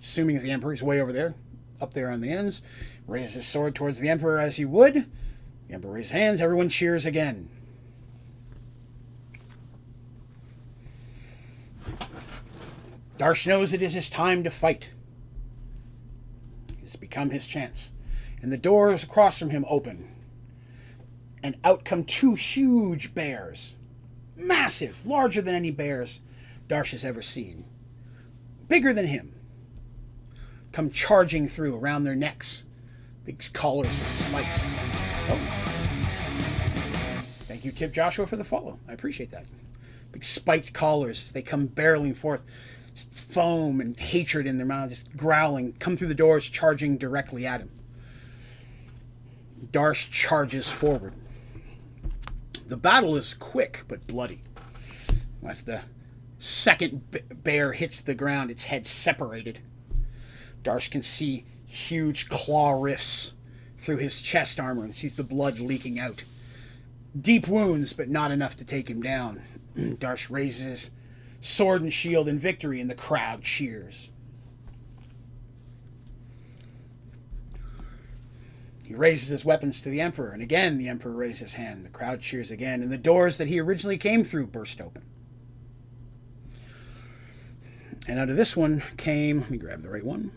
assuming the Emperor is way over there, up there on the ends, raises his sword towards the Emperor as he would. The Emperor raises his hands, everyone cheers again. Darsh knows it is his time to fight. It's become his chance. And the doors across from him open. And out come two huge bears. Massive, larger than any bears Darsh has ever seen. Bigger than him. Come charging through around their necks. Big collars and spikes. Oh. Thank you, Tip Joshua, for the follow. I appreciate that. Big spiked collars. They come barreling forth. Foam and hatred in their mouths, just growling, come through the doors, charging directly at him. Darsh charges forward. The battle is quick but bloody. As the second bear hits the ground, its head separated. Darsh can see huge claw rifts through his chest armor and sees the blood leaking out. Deep wounds, but not enough to take him down. Darsh raises his sword and shield in victory, and the crowd cheers. He raises his weapons to the Emperor, and again the Emperor raises his hand. The crowd cheers again, and the doors that he originally came through burst open. And out of this one came... Let me grab the right one.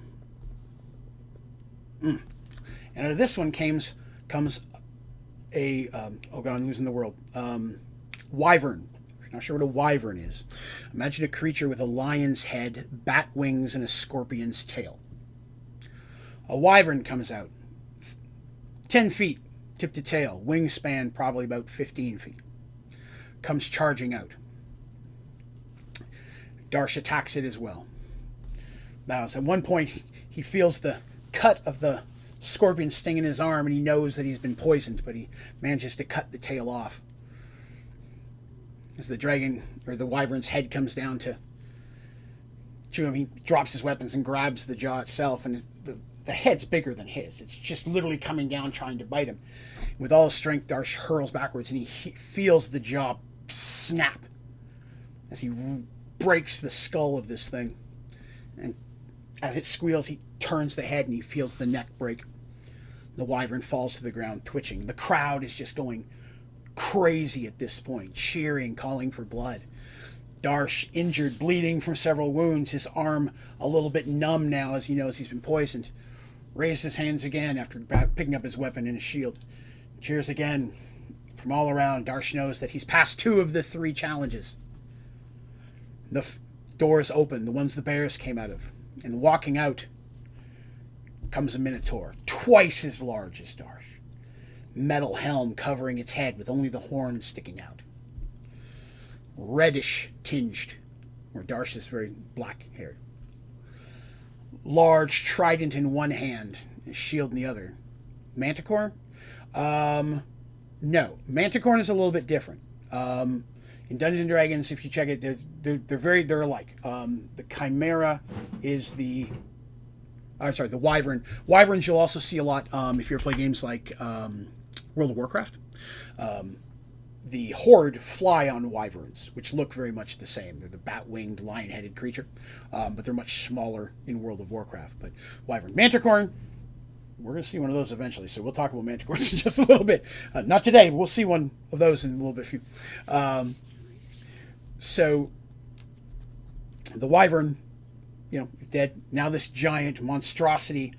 And out of this one comes a... oh God, I'm losing the world. Wyvern. Not sure what a wyvern is. Imagine a creature with a lion's head, bat wings, and a scorpion's tail. A wyvern comes out. 10 feet, tip to tail. Wingspan probably about 15 feet. Comes charging out. Darsh attacks it as well. Now, at one point, he feels the cut of the scorpion sting in his arm, and he knows that he's been poisoned, but he manages to cut the tail off. As the dragon, or the wyvern's head comes down to chew him, he drops his weapons and grabs the jaw itself, and the head's bigger than his. It's just literally coming down trying to bite him. With all his strength, Darsh hurls backwards, and he feels the jaw snap as he breaks the skull of this thing. And as it squeals, he turns the head, and he feels the neck break. The wyvern falls to the ground, twitching. The crowd is just going crazy at this point, cheering, calling for blood. Darsh, injured, bleeding from several wounds, his arm a little bit numb now as he knows he's been poisoned, raised his hands again after picking up his weapon and his shield. Cheers again. From all around, Darsh knows that he's passed 2 of the 3 challenges. The doors open, the ones the bears came out of. And walking out comes a Minotaur, twice as large as Darsh. Metal helm covering its head with only the horns sticking out. Reddish tinged, where Darsh is very black-haired. Large trident in one hand, a shield in the other. Manticore? No. Manticore is a little bit different. In Dungeons & Dragons, if you check it, they're alike. The Chimera is the Wyvern. Wyverns you'll also see a lot if you ever play games like World of Warcraft. The Horde fly on Wyverns, which look very much the same. They're the bat-winged, lion-headed creature, but they're much smaller in World of Warcraft. But Wyvern. Manticorn, we're going to see one of those eventually, so we'll talk about Manticores in just a little bit. Not today, but we'll see one of those in a little bit. So, the Wyvern, dead. Now this giant monstrosity,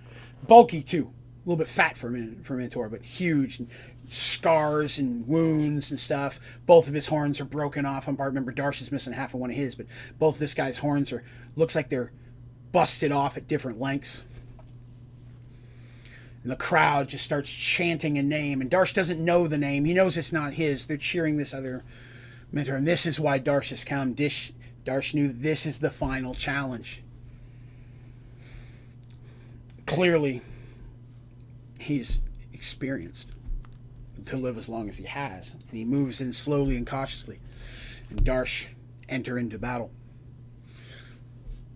bulky too, a little bit fat for a Minotaur, but huge, and scars and wounds and stuff. Both of his horns are broken off. I remember Darsh is missing half of one of his, but both this guy's horns looks like they're busted off at different lengths. And the crowd just starts chanting a name, and Darsh doesn't know the name. He knows it's not his. They're cheering this other Minotaur, and this is why Darsh has come. Darsh knew this is the final challenge. Clearly, he's experienced to live as long as he has, and he moves in slowly and cautiously, and Darsh enter into battle.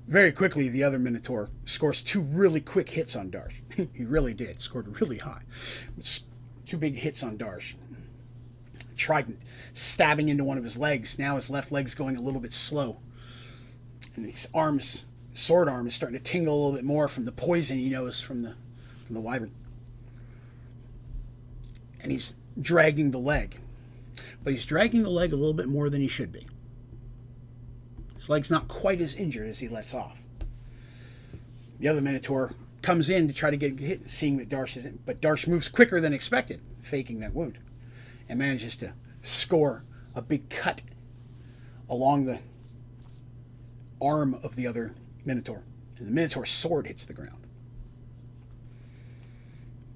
Very quickly, the other Minotaur scores 2 really quick hits on Darsh. He really did. Scored really high. 2 big hits on Darsh. Trident stabbing into one of his legs. Now his left leg's going a little bit slow. And his sword arm is starting to tingle a little bit more from the poison he knows from the Wyvern. And he's dragging the leg. But he's dragging the leg a little bit more than he should be. His leg's not quite as injured as he lets off. The other Minotaur comes in to try to get hit, seeing that Darsh isn't, but Darsh moves quicker than expected, faking that wound, and manages to score a big cut along the arm of the other Minotaur. And the Minotaur's sword hits the ground.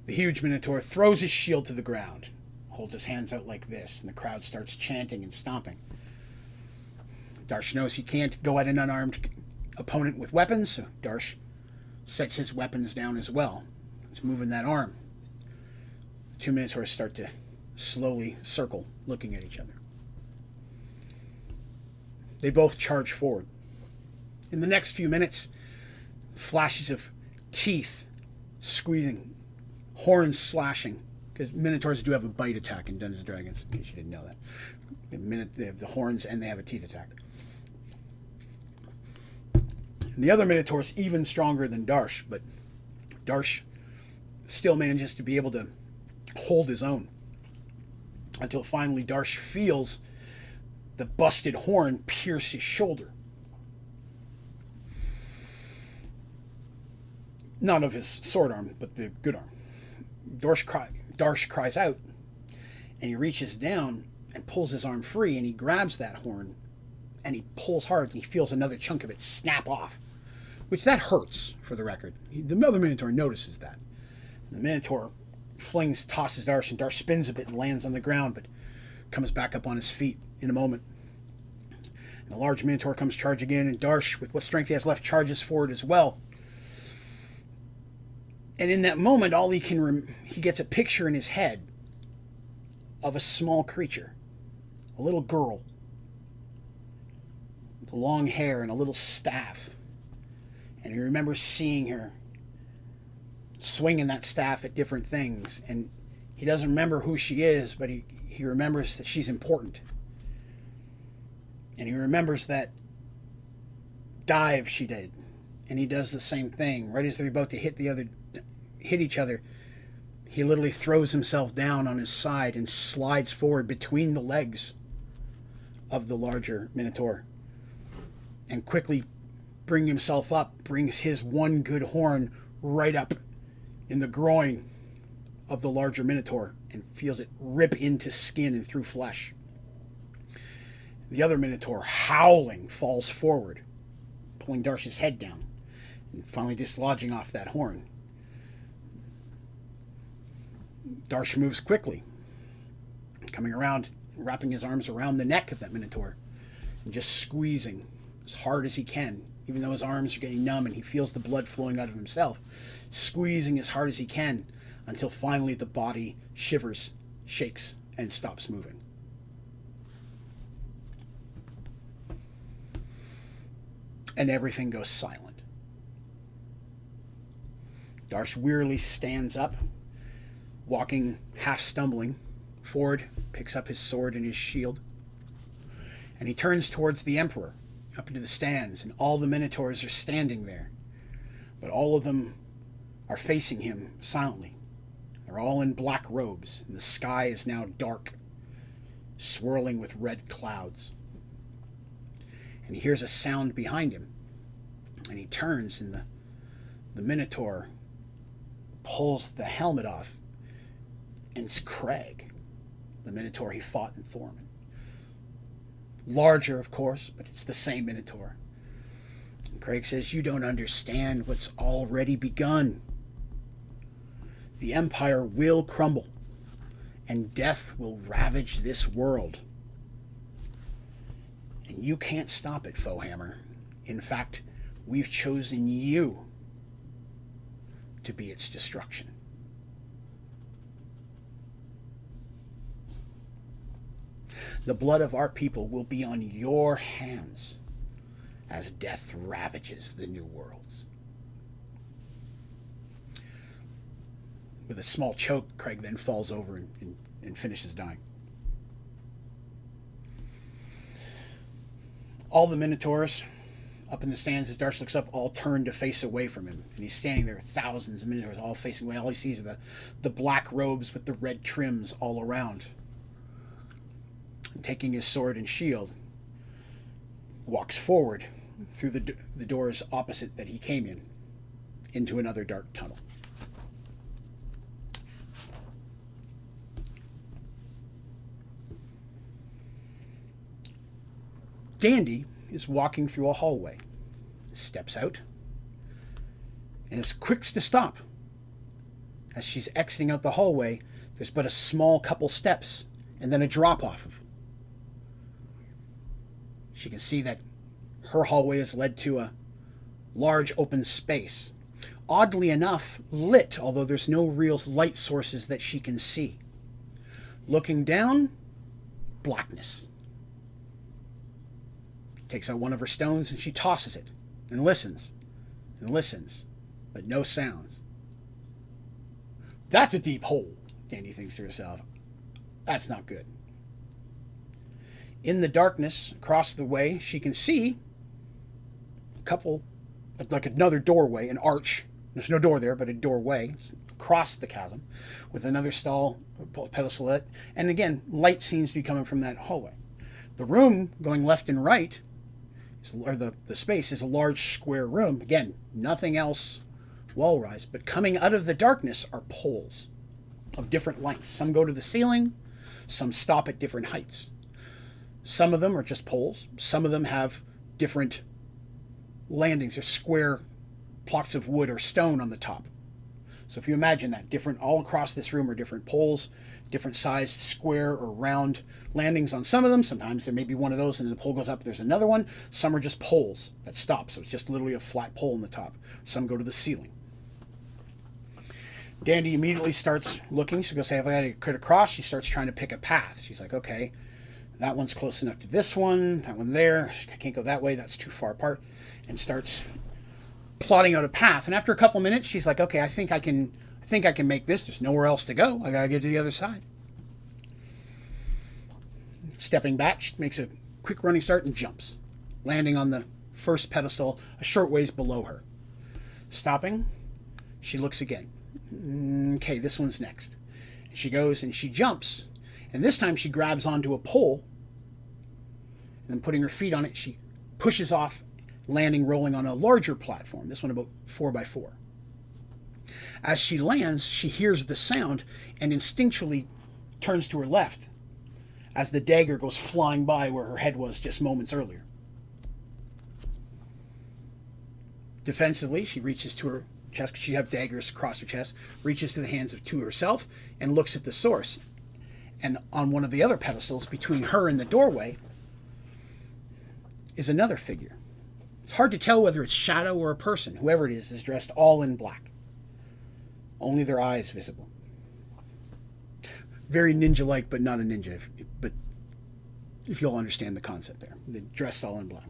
The huge Minotaur throws his shield to the ground, holds his hands out like this, and the crowd starts chanting and stomping. Darsh knows he can't go at an unarmed opponent with weapons, so Darsh sets his weapons down as well. He's moving that arm. The 2 Minotaurs start to slowly circle, looking at each other. They both charge forward. In the next few minutes, flashes of teeth squeezing, horns slashing, because Minotaurs do have a bite attack in Dungeons & Dragons, in case you didn't know that. They have the horns and they have a teeth attack. And the other Minotaur is even stronger than Darsh, but Darsh still manages to be able to hold his own until finally Darsh feels the busted horn pierce his shoulder. Not of his sword arm, but the good arm. Darsh cries out, and he reaches down and pulls his arm free, and he grabs that horn, and he pulls hard, and he feels another chunk of it snap off, which that hurts, for the record. The other Minotaur notices that. The Minotaur tosses Darsh, and Darsh spins a bit and lands on the ground, but comes back up on his feet in a moment. And the large Minotaur comes charging in, and Darsh, with what strength he has left, charges forward as well. And in that moment, he gets a picture in his head of a small creature, a little girl, with long hair and a little staff. And he remembers seeing her swinging that staff at different things. And he doesn't remember who she is, but he remembers that she's important. And he remembers that dive she did. And he does the same thing. Right as they're about to hit each other, he literally throws himself down on his side and slides forward between the legs of the larger Minotaur. And quickly bringing himself up, brings his one good horn right up in the groin of the larger Minotaur and feels it rip into skin and through flesh. The other Minotaur, howling, falls forward, pulling Darsh's head down and finally dislodging off that horn. Darsh moves quickly, coming around, wrapping his arms around the neck of that Minotaur and just squeezing as hard as he can, even though his arms are getting numb and he feels the blood flowing out of himself, squeezing as hard as he can until finally the body shivers, shakes, and stops moving. And everything goes silent. Darsh wearily stands up, walking, half stumbling, forward, picks up his sword and his shield, and he turns towards the Emperor, up into the stands, and all the Minotaurs are standing there, but all of them are facing him silently. They're all in black robes, and the sky is now dark, swirling with red clouds. And he hears a sound behind him, and he turns, and the Minotaur pulls the helmet off, and it's Craig, the Minotaur he fought in Thorman. Larger, of course, but it's the same Minotaur. And Craig says, "You don't understand what's already begun. The Empire will crumble, and death will ravage this world. And you can't stop it, Foehammer. In fact, we've chosen you to be its destruction." The blood of our people will be on your hands as death ravages the new worlds. With a small choke, Craig then falls over and finishes dying. All the Minotaurs up in the stands, as Darsh looks up, all turn to face away from him. And he's standing there, thousands of Minotaurs all facing away. All he sees are the black robes with the red trims all around. And taking his sword and shield, walks forward through the doors opposite that he came in, into another dark tunnel. Dandy is walking through a hallway, steps out, and is quick to stop. As she's exiting out the hallway, there's but a small couple steps and then a drop-off. She can see that her hallway has led to a large open space, oddly enough lit, although there's no real light sources that she can see. Looking down, blackness. Takes out one of her stones and she tosses it and listens, but no sounds. That's a deep hole, Dandy thinks to herself. That's not good. In the darkness across the way, she can see a couple, like another doorway, an arch. There's no door there, but a doorway across the chasm with another stall, pedestal, and again, light seems to be coming from that hallway. The room going left and right, or the space, is a large square room. Again, nothing else wall-rise, but coming out of the darkness are poles of different lengths. Some go to the ceiling, some stop at different heights. Some of them are just poles. Some of them have different landings. There's square blocks of wood or stone on the top. So if you imagine that, different all across this room are different poles, different sized square or round landings on some of them. Sometimes there may be one of those and the pole goes up, there's another one. Some are just poles that stop, so it's just literally a flat pole on the top. Some go to the ceiling. Dandy immediately starts looking. She goes, "Hey, if I got to get across," she starts trying to pick a path. She's like, okay, that one's close enough to this one, that one there. I can't go that way, that's too far apart. And starts plotting out a path. And after a couple minutes, she's like, okay, I think I can make this. There's nowhere else to go. I gotta get to the other side. Stepping back, she makes a quick running start and jumps, landing on the first pedestal a short ways below her. Stopping, she looks again. Okay, this one's next. And she goes and she jumps, and this time she grabs onto a pole, and then putting her feet on it, she pushes off, landing, rolling on a larger platform, this one about 4x4. As she lands, she hears the sound and instinctually turns to her left as the dagger goes flying by where her head was just moments earlier. Defensively, she reaches to her chest, because she has daggers across her chest, reaches to the hands of two herself and looks at the source. And on one of the other pedestals between her and the doorway is another figure. It's hard to tell whether it's shadow or a person. Whoever it is dressed all in black. Only their eyes visible. Very ninja-like, but not a ninja. But if you'll understand the concept there. They're dressed all in black.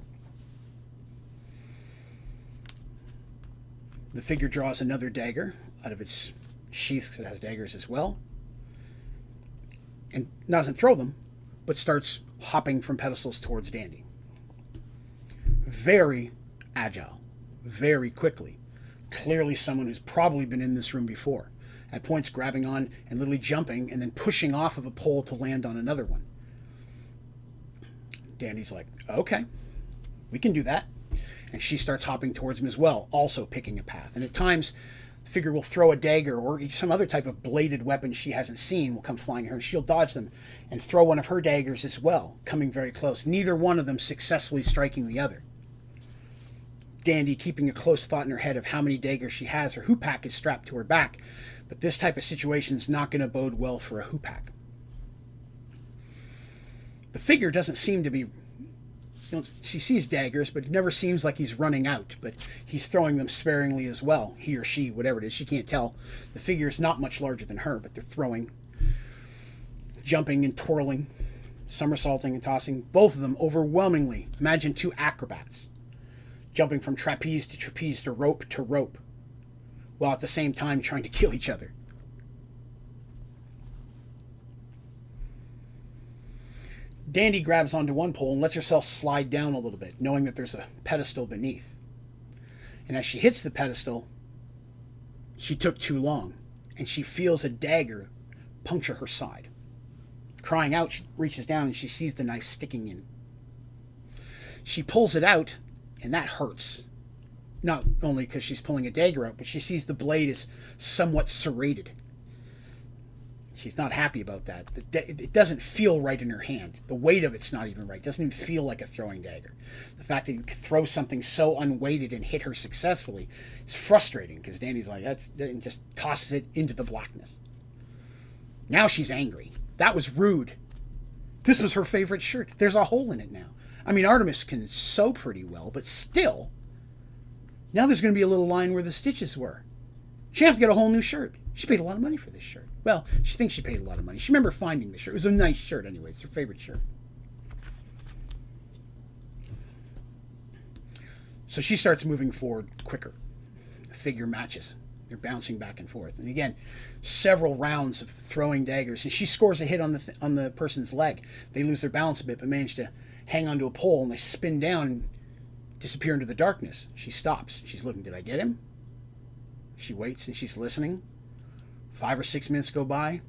The figure draws another dagger out of its sheath, because it has daggers as well. And doesn't throw them, but starts hopping from pedestals towards Dandy. Very agile. Very quickly. Clearly someone who's probably been in this room before. At points grabbing on and literally jumping and then pushing off of a pole to land on another one. Dandy's like, okay, we can do that. And she starts hopping towards him as well, also picking a path. And at times, the figure will throw a dagger or some other type of bladed weapon she hasn't seen will come flying at her, and she'll dodge them and throw one of her daggers as well, coming very close. Neither one of them successfully striking the other. Dandy keeping a close thought in her head of how many daggers she has. Her hoopak is strapped to her back, but this type of situation is not going to bode well for a hoopak. The figure doesn't seem to be... she sees daggers, but it never seems like he's running out. But he's throwing them sparingly as well. He or she, whatever it is, she can't tell. The figure is not much larger than her, but they're throwing, jumping and twirling, somersaulting and tossing. Both of them overwhelmingly. Imagine two acrobats jumping from trapeze to rope, while at the same time trying to kill each other. Dandy grabs onto one pole and lets herself slide down a little bit, knowing that there's a pedestal beneath. And as she hits the pedestal, she took too long, and she feels a dagger puncture her side. Crying out, she reaches down and she sees the knife sticking in. She pulls it out, and that hurts. Not only because she's pulling a dagger out, but she sees the blade is somewhat serrated. She's not happy about that. It doesn't feel right in her hand. The weight of it's not even right. It doesn't even feel like a throwing dagger. The fact that you could throw something so unweighted and hit her successfully is frustrating, because Danny's like, and just tosses it into the blackness. Now she's angry. That was rude. This was her favorite shirt. There's a hole in it now. I mean, Artemis can sew pretty well, but still, now there's going to be a little line where the stitches were. She have to get a whole new shirt. She paid a lot of money for this shirt. Well, she thinks she paid a lot of money. She remember finding the shirt. It was a nice shirt anyway. It's her favorite shirt. So she starts moving forward quicker. The figure matches. They're bouncing back and forth. And again, several rounds of throwing daggers. And she scores a hit on the person's leg. They lose their balance a bit, but manage to hang onto a pole, and they spin down and disappear into the darkness. She stops. She's looking. Did I get him? She waits and she's listening. 5 or 6 minutes go by.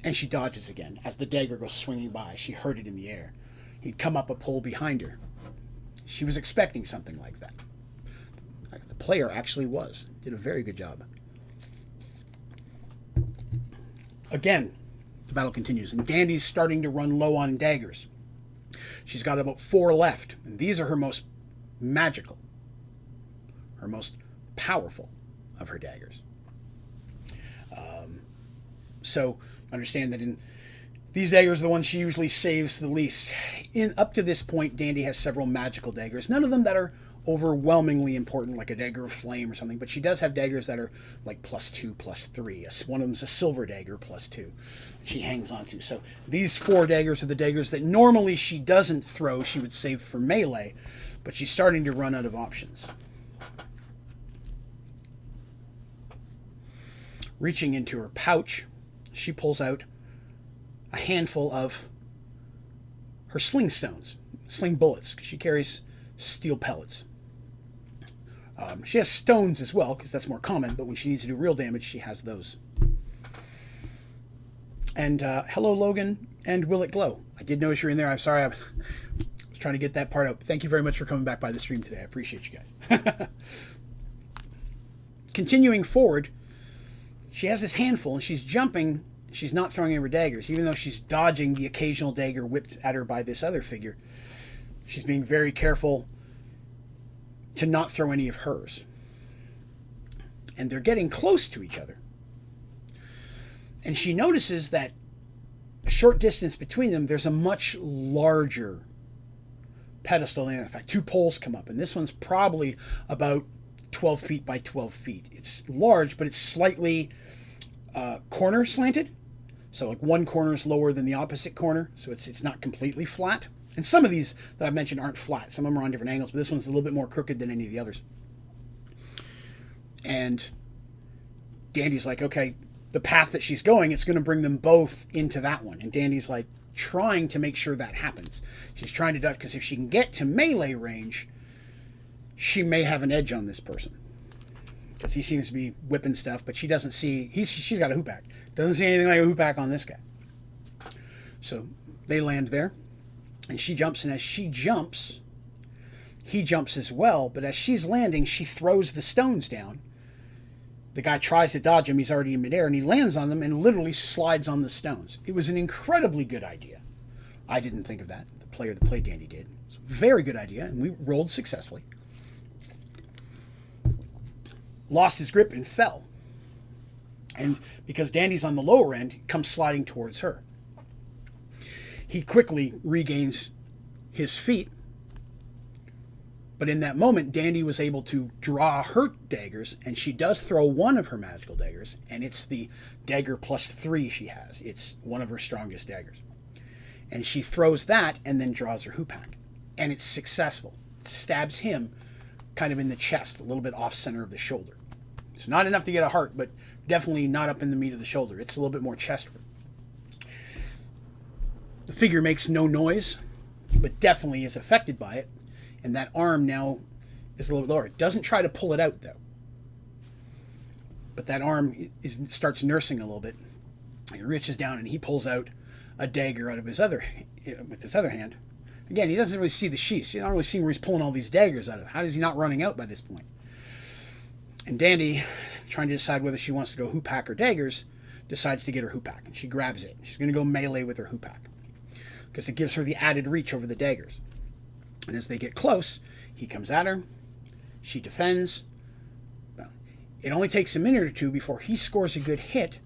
And she dodges again as the dagger goes swinging by. She heard it in the air. He'd come up a pole behind her. She was expecting something like that. The player actually was. Did a very good job. Again, the battle continues, and Dandy's starting to run low on daggers. She's got about 4 left, and these are her most magical, her most powerful of her daggers. So understand that in these daggers are the ones she usually saves the least. Up to this point, Dandy has several magical daggers, none of them that are overwhelmingly important, like a dagger of flame or something, but she does have daggers that are like +2, +3. One of them's a silver dagger +2 she hangs on to. So these 4 daggers are the daggers that normally she doesn't throw, she would save for melee, but she's starting to run out of options. Reaching into her pouch, she pulls out a handful of her sling stones, sling bullets, because she carries steel pellets. She has stones as well, because that's more common, but when she needs to do real damage, she has those. And hello, Logan, and Will It Glow. I did notice you're in there. I'm sorry, I was trying to get that part out. Thank you very much for coming back by the stream today. I appreciate you guys. continuing forward, she has this handful and she's jumping. She's not throwing any of her daggers, even though she's dodging the occasional dagger whipped at her by this other figure. She's being very careful to not throw any of hers. And they're getting close to each other. And she notices that a short distance between them, there's a much larger pedestal. In fact, two poles come up, and this one's probably about 12 feet by 12 feet. It's large, but it's slightly corner slanted. So like one corner is lower than the opposite corner, so it's not completely flat. And some of these that I've mentioned aren't flat. Some of them are on different angles, but this one's a little bit more crooked than any of the others. And Dandy's like, okay, the path that she's going, it's going to bring them both into that one. And Dandy's like trying to make sure that happens. She's trying to duck, because if she can get to melee range, she may have an edge on this person. Because he seems to be whipping stuff, but she doesn't see, she's got a hoopak. Doesn't see anything like a hoopak on this guy. So they land there, and she jumps, and as she jumps, he jumps as well, but as she's landing, she throws the stones down. The guy tries to dodge him, he's already in midair, and he lands on them and literally slides on the stones. It was an incredibly good idea. I didn't think of that. The player that played Dandy did. It's a very good idea, and we rolled successfully. Lost his grip and fell. And because Dandy's on the lower end, he comes sliding towards her. He quickly regains his feet, but in that moment, Dandy was able to draw her daggers, and she does throw one of her magical daggers, and it's the dagger +3 she has. It's one of her strongest daggers. And she throws that and then draws her hoopak. And it's successful. It stabs him kind of in the chest, a little bit off center of the shoulder. It's not enough to get a heart, but definitely not up in the meat of the shoulder. It's a little bit more chestward. The figure makes no noise, but definitely is affected by it. And that arm now is a little bit lower. It doesn't try to pull it out, though. But that arm starts nursing a little bit. He reaches down and he pulls out a dagger out of with his other hand. Again, he doesn't really see the sheaths. You don't really see where he's pulling all these daggers out of. How is he not running out by this point? And Dandy, trying to decide whether she wants to go hoopak or daggers, decides to get her hoopak. And she grabs it. She's going to go melee with her hoopak, because it gives her the added reach over the daggers. And as they get close, he comes at her. She defends. Well, it only takes a minute or two before he scores a good hit,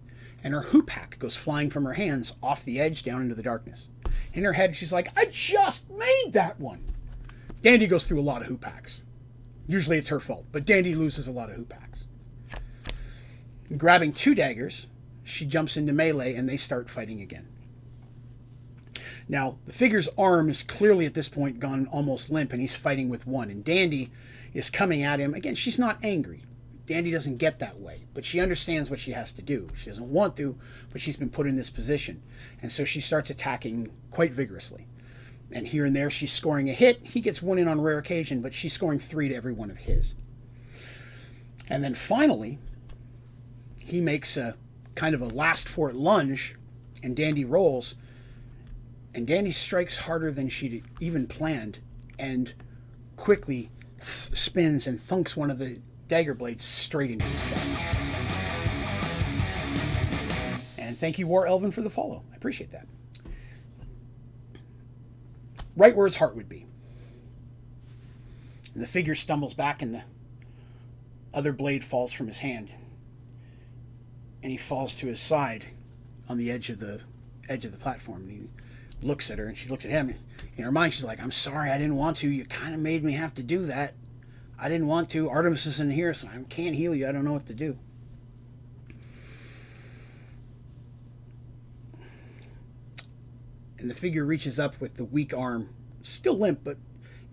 and her hoopak goes flying from her hands off the edge down into the darkness. In her head, she's like, I just made that one. Dandy goes through a lot of hoopaks. Usually it's her fault, but Dandy loses a lot of hoopaks. Grabbing two daggers, she jumps into melee, and they start fighting again. Now, the figure's arm is clearly at this point gone almost limp, and he's fighting with one. And Dandy is coming at him. Again, she's not angry. Dandy doesn't get that way, but she understands what she has to do. She doesn't want to, but she's been put in this position. And so she starts attacking quite vigorously. And here and there, she's scoring a hit. He gets one in on rare occasion, but she's scoring 3 to every one of his. And then finally, he makes a kind of a last-for-it lunge, and Dandy rolls. And Dandy strikes harder than she'd even planned, and quickly spins and thunks one of the dagger blades straight into his back. And thank you, War Elven, for the follow. I appreciate that. Right where his heart would be. And the figure stumbles back, and the other blade falls from his hand. And he falls to his side on the edge of the platform. And he looks at her, and she looks at him. In her mind, she's like, I'm sorry, I didn't want to. You kind of made me have to do that. I didn't want to. Artemis isn't here, so I can't heal you. I don't know what to do. And the figure reaches up with the weak arm, still limp,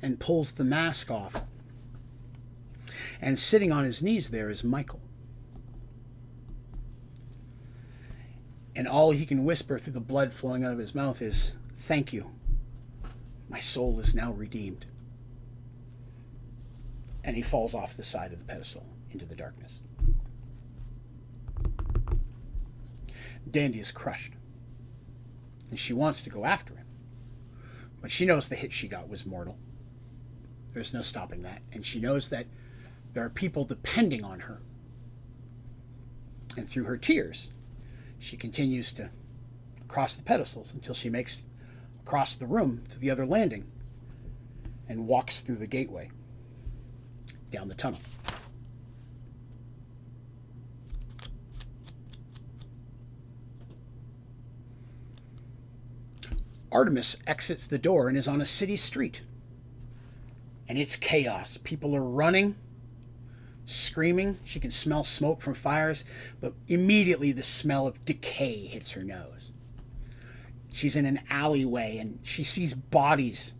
and pulls the mask off. And sitting on his knees there is Michael. And all he can whisper through the blood flowing out of his mouth is, thank you. My soul is now redeemed. And he falls off the side of the pedestal into the darkness. Dandy is crushed. And she wants to go after him. But she knows the hit she got was mortal. There's no stopping that. And she knows that there are people depending on her And through her tears, she continues to cross the pedestals until she makes across the room to the other landing and walks through the gateway down the tunnel. Artemis exits the door and is on a city street. And it's chaos. People are running, screaming. She can smell smoke from fires, but immediately the smell of decay hits her nose. She's in an alleyway and she sees bodies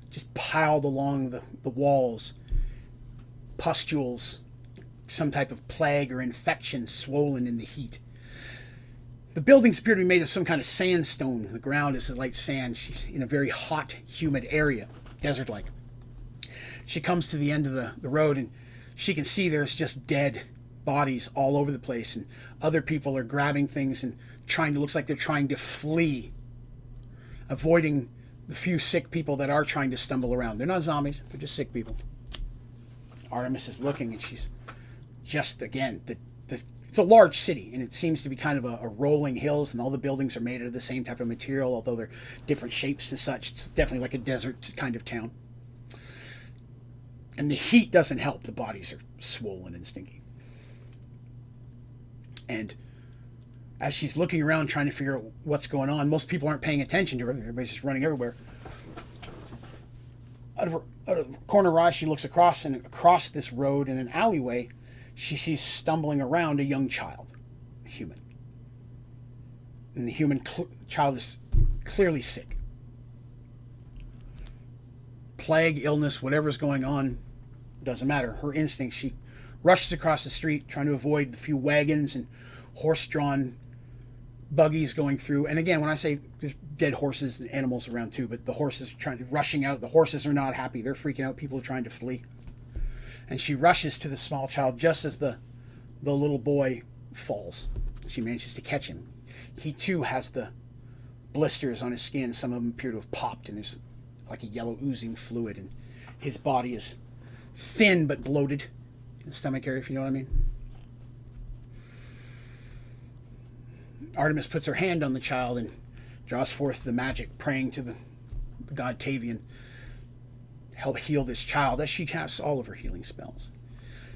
just piled along the walls, pustules, some type of plague or infection swollen in the heat. The buildings appear to be made of some kind of sandstone. The ground is light sand. She's in a very hot, humid area, desert-like. She comes to the end of the road and she can see there's just dead bodies all over the place, and other people are grabbing things and looks like they're trying to flee, avoiding the few sick people that are trying to stumble around. They're not zombies, they're just sick people. Artemis is looking and she's just, again, it's a large city, and it seems to be kind of a rolling hills, and all the buildings are made out of the same type of material, although they're different shapes and such. It's definitely like a desert kind of town. And the heat doesn't help. The bodies are swollen and stinky. And as she's looking around trying to figure out what's going on, most people aren't paying attention to her. Everybody's just running everywhere. Out of the corner of her eye, she looks across, and across this road in an alleyway, she sees stumbling around a young child, a human. And the human child is clearly sick. Plague, illness, whatever's going on, doesn't matter. Her instinct, she rushes across the street, trying to avoid the few wagons and horse-drawn buggies going through. And again, when I say there's dead horses and animals around too, but the horses are rushing out. The horses are not happy. They're freaking out. People are trying to flee. And she rushes to the small child just as the little boy falls. She manages to catch him. He too has the blisters on his skin. Some of them appear to have popped, and there's like a yellow oozing fluid, and his body is thin but bloated in the stomach area, if you know what I mean. Artemis puts her hand on the child and draws forth the magic, praying to the god Tavian, help heal this child, as she casts all of her healing spells.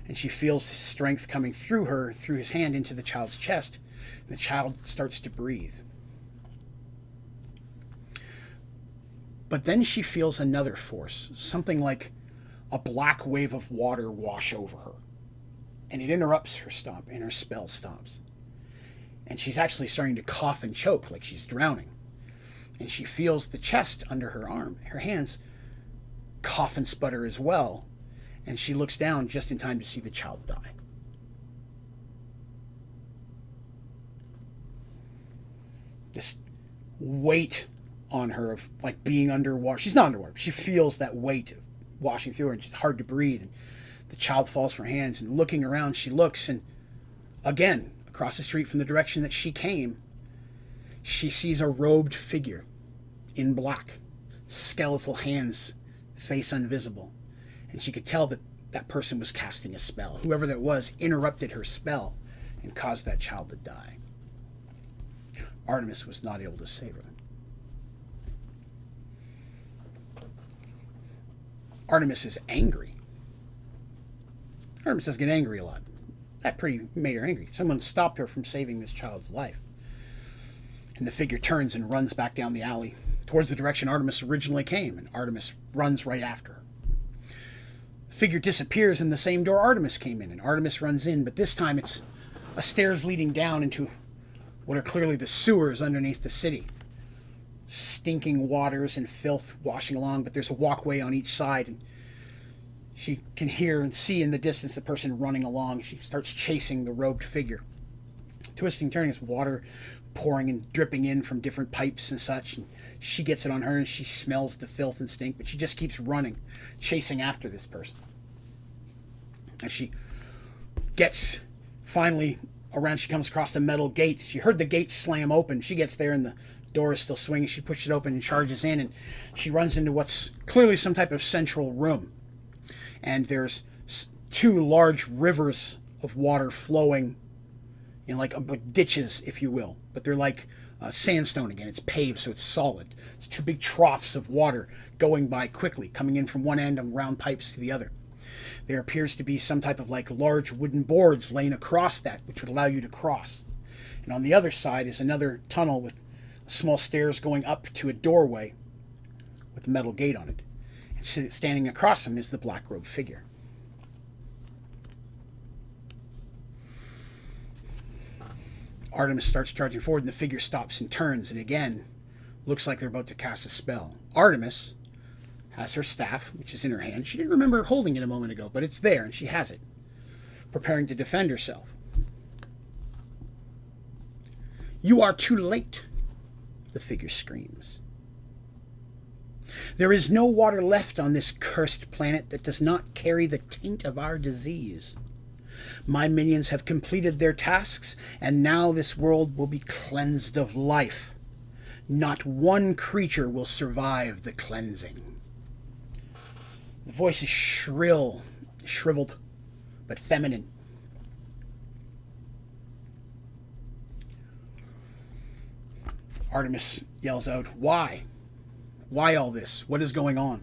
And she feels strength coming through her, through his hand, into the child's chest. And the child starts to breathe. But then she feels another force, something like a black wave of water wash over her. And it interrupts her stop, and her spell stops. And she's actually starting to cough and choke like she's drowning. And she feels the chest under her arm, her hands cough and sputter as well, and she looks down just in time to see the child die. This weight on her of like being underwater. She's not underwater. She feels that weight washing through her, and it's hard to breathe. And the child falls from her hands, and looking around, she looks, and again, across the street from the direction that she came, she sees a robed figure in black, skeletal hands, face invisible, and she could tell that that person was casting a spell. Whoever that was interrupted her spell and caused that child to die. Artemis was not able to save her. Artemis is angry. Artemis does get angry a lot. That pretty made her angry. Someone stopped her from saving this child's life. And the figure turns and runs back down the alley towards the direction Artemis originally came, and Artemis runs right after her. The figure disappears in the same door Artemis came in, and Artemis runs in, but this time it's a stairs leading down into what are clearly the sewers underneath the city. Stinking waters and filth washing along, but there's a walkway on each side, and she can hear and see in the distance the person running along. She starts chasing the robed figure. Twisting, turning, as water pouring and dripping in from different pipes and such, and she gets it on her, and she smells the filth and stink, but she just keeps running, chasing after this person. As she gets finally around, she comes across a metal gate. She heard the gate slam open. She gets there, and the door is still swinging. She pushes it open and charges in, and she runs into what's clearly some type of central room. And there's two large rivers of water flowing like ditches, if you will. But they're like sandstone again. It's paved, so it's solid. It's two big troughs of water going by quickly, coming in from one end and round pipes to the other. There appears to be some type of like large wooden boards laying across that, which would allow you to cross. And on the other side is another tunnel with small stairs going up to a doorway with a metal gate on it. And standing across them is the black-robed figure. Artemis starts charging forward, and the figure stops and turns, and again, looks like they're about to cast a spell. Artemis has her staff, which is in her hand. She didn't remember holding it a moment ago, but it's there, and she has it, preparing to defend herself. "You are too late," the figure screams. "There is no water left on this cursed planet that does not carry the taint of our disease. My minions have completed their tasks, and now this world will be cleansed of life. Not one creature will survive the cleansing." The voice is shrill, shriveled, but feminine. Artemis yells out, "Why? Why all this? What is going on?"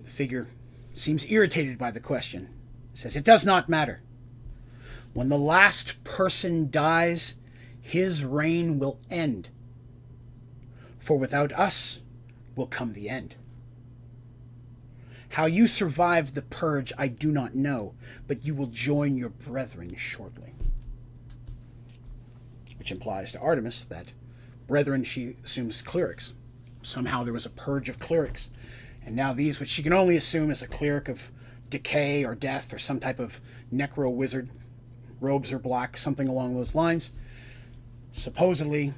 The figure seems irritated by the question. Says, "It does not matter. When the last person dies, his reign will end. For without us will come the end. How you survived the purge I do not know, but you will join your brethren shortly." Which implies to Artemis that brethren, she assumes clerics. Somehow there was a purge of clerics. And now these, which she can only assume is a cleric of decay or death or some type of necro wizard, robes are black, something along those lines. Supposedly,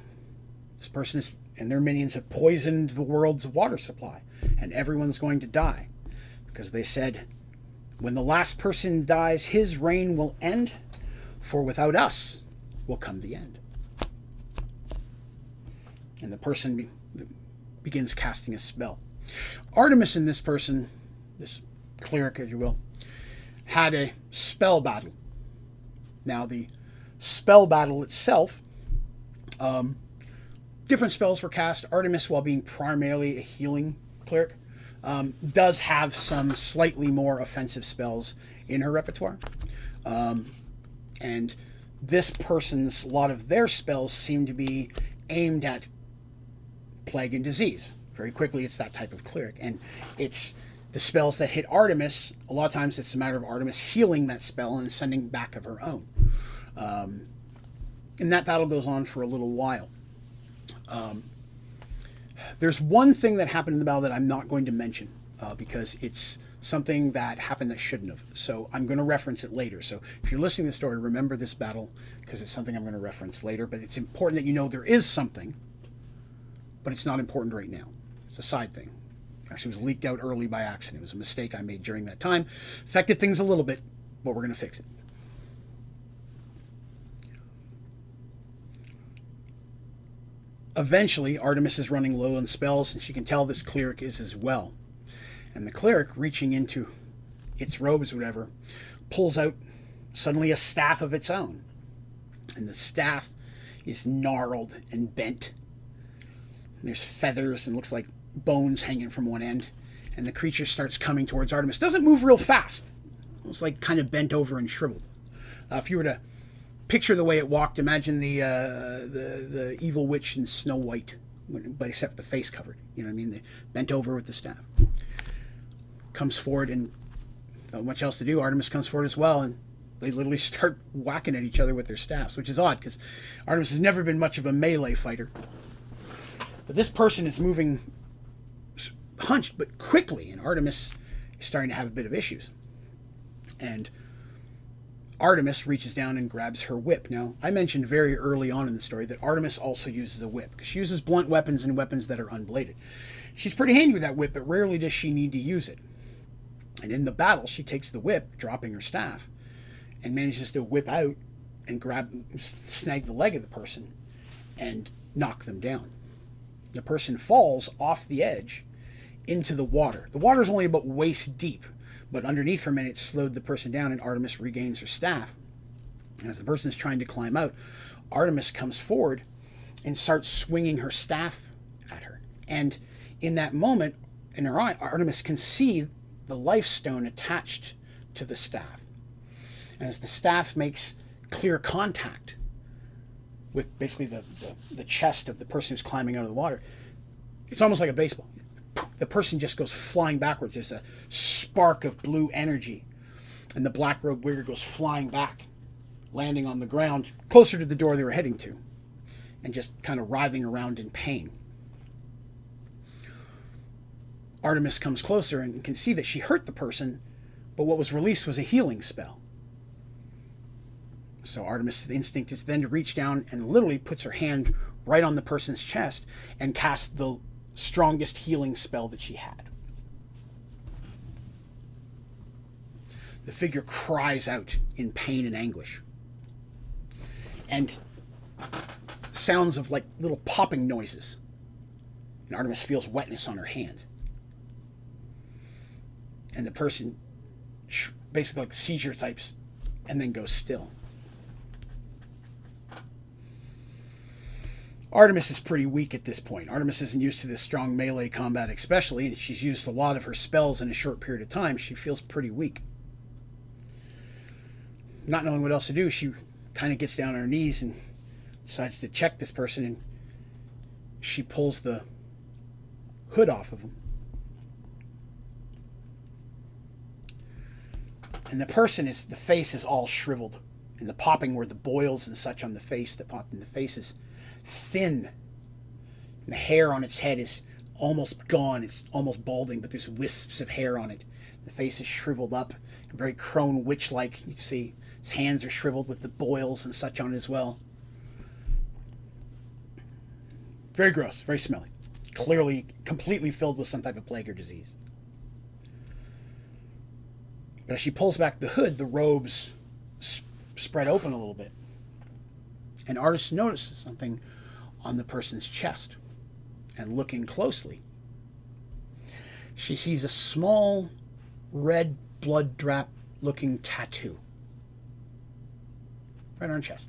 this person and their minions have poisoned the world's water supply, and everyone's going to die. Because they said, when the last person dies, his reign will end, for without us will come the end. And the person begins casting a spell. Artemis and this person, this cleric, as you will, had a spell battle. Now, the spell battle itself, different spells were cast. Artemis, while being primarily a healing cleric, does have some slightly more offensive spells in her repertoire. And this person's, a lot of their spells seem to be aimed at plague and disease. Very quickly, it's that type of cleric. And it's the spells that hit Artemis, a lot of times it's a matter of Artemis healing that spell and sending back of her own. And that battle goes on for a little while. There's one thing that happened in the battle that I'm not going to mention because it's something that happened that shouldn't have. So I'm going to reference it later. So if you're listening to the story, remember this battle because it's something I'm going to reference later. But it's important that you know there is something, but it's not important right now. It's a side thing. Actually, it was leaked out early by accident. It was a mistake I made during that time. Affected things a little bit, but we're going to fix it. Eventually, Artemis is running low on spells, and she can tell this cleric is as well. And the cleric, reaching into its robes or whatever, pulls out suddenly a staff of its own. And the staff is gnarled and bent. And there's feathers and looks like bones hanging from one end. And the creature starts coming towards Artemis. Doesn't move real fast. It's like kind of bent over and shriveled. If you were to picture the way it walked, imagine the evil witch in Snow White, but except the face covered. You know what I mean? They bent over with the staff. Comes forward, and not much else to do. Artemis comes forward as well, and they literally start whacking at each other with their staffs, which is odd because Artemis has never been much of a melee fighter. But this person is moving hunched but quickly, and Artemis is starting to have a bit of issues. And Artemis reaches down and grabs her whip. Now, I mentioned very early on in the story that Artemis also uses a whip, because she uses blunt weapons and weapons that are unbladed. She's pretty handy with that whip, but rarely does she need to use it. And in the battle, she takes the whip, dropping her staff, and manages to whip out and snag the leg of the person and knock them down. The person falls off the edge into the water. The water is only about waist deep, but underneath for a minute slowed the person down, and Artemis regains her staff And as the person is trying to climb out, Artemis comes forward and starts swinging her staff at her. And in that moment, in her eye, Artemis can see the life stone attached to the staff. And as the staff makes clear contact with basically the chest of the person who's climbing out of the water, it's almost like a baseball. The person just goes flying backwards. There's a spark of blue energy. And the black robe wigger goes flying back, landing on the ground closer to the door they were heading to, and just kind of writhing around in pain. Artemis comes closer and can see that she hurt the person, but what was released was a healing spell. So Artemis' instinct is then to reach down and literally puts her hand right on the person's chest and casts the strongest healing spell that she had. The figure cries out in pain and anguish. And sounds of like little popping noises. And Artemis feels wetness on her hand. And the person basically like seizure types and then goes still. Artemis is pretty weak at this point. Artemis isn't used to this strong melee combat especially, and she's used a lot of her spells in a short period of time. She feels pretty weak. Not knowing what else to do, she kind of gets down on her knees and decides to check this person, and she pulls the hood off of him. And the person is, the face is all shriveled, and the popping where the boils and such on the face that popped in the face is thin. And the hair on its head is almost gone. It's almost balding, but there's wisps of hair on it. The face is shriveled up, and very crone witch-like. You see his hands are shriveled with the boils and such on it as well. Very gross, very smelly. Clearly, completely filled with some type of plague or disease. But as she pulls back the hood, the robes spread open a little bit. And Artemis notices something on the person's chest. And looking closely, she sees a small red blood drop looking tattoo. Right on her chest.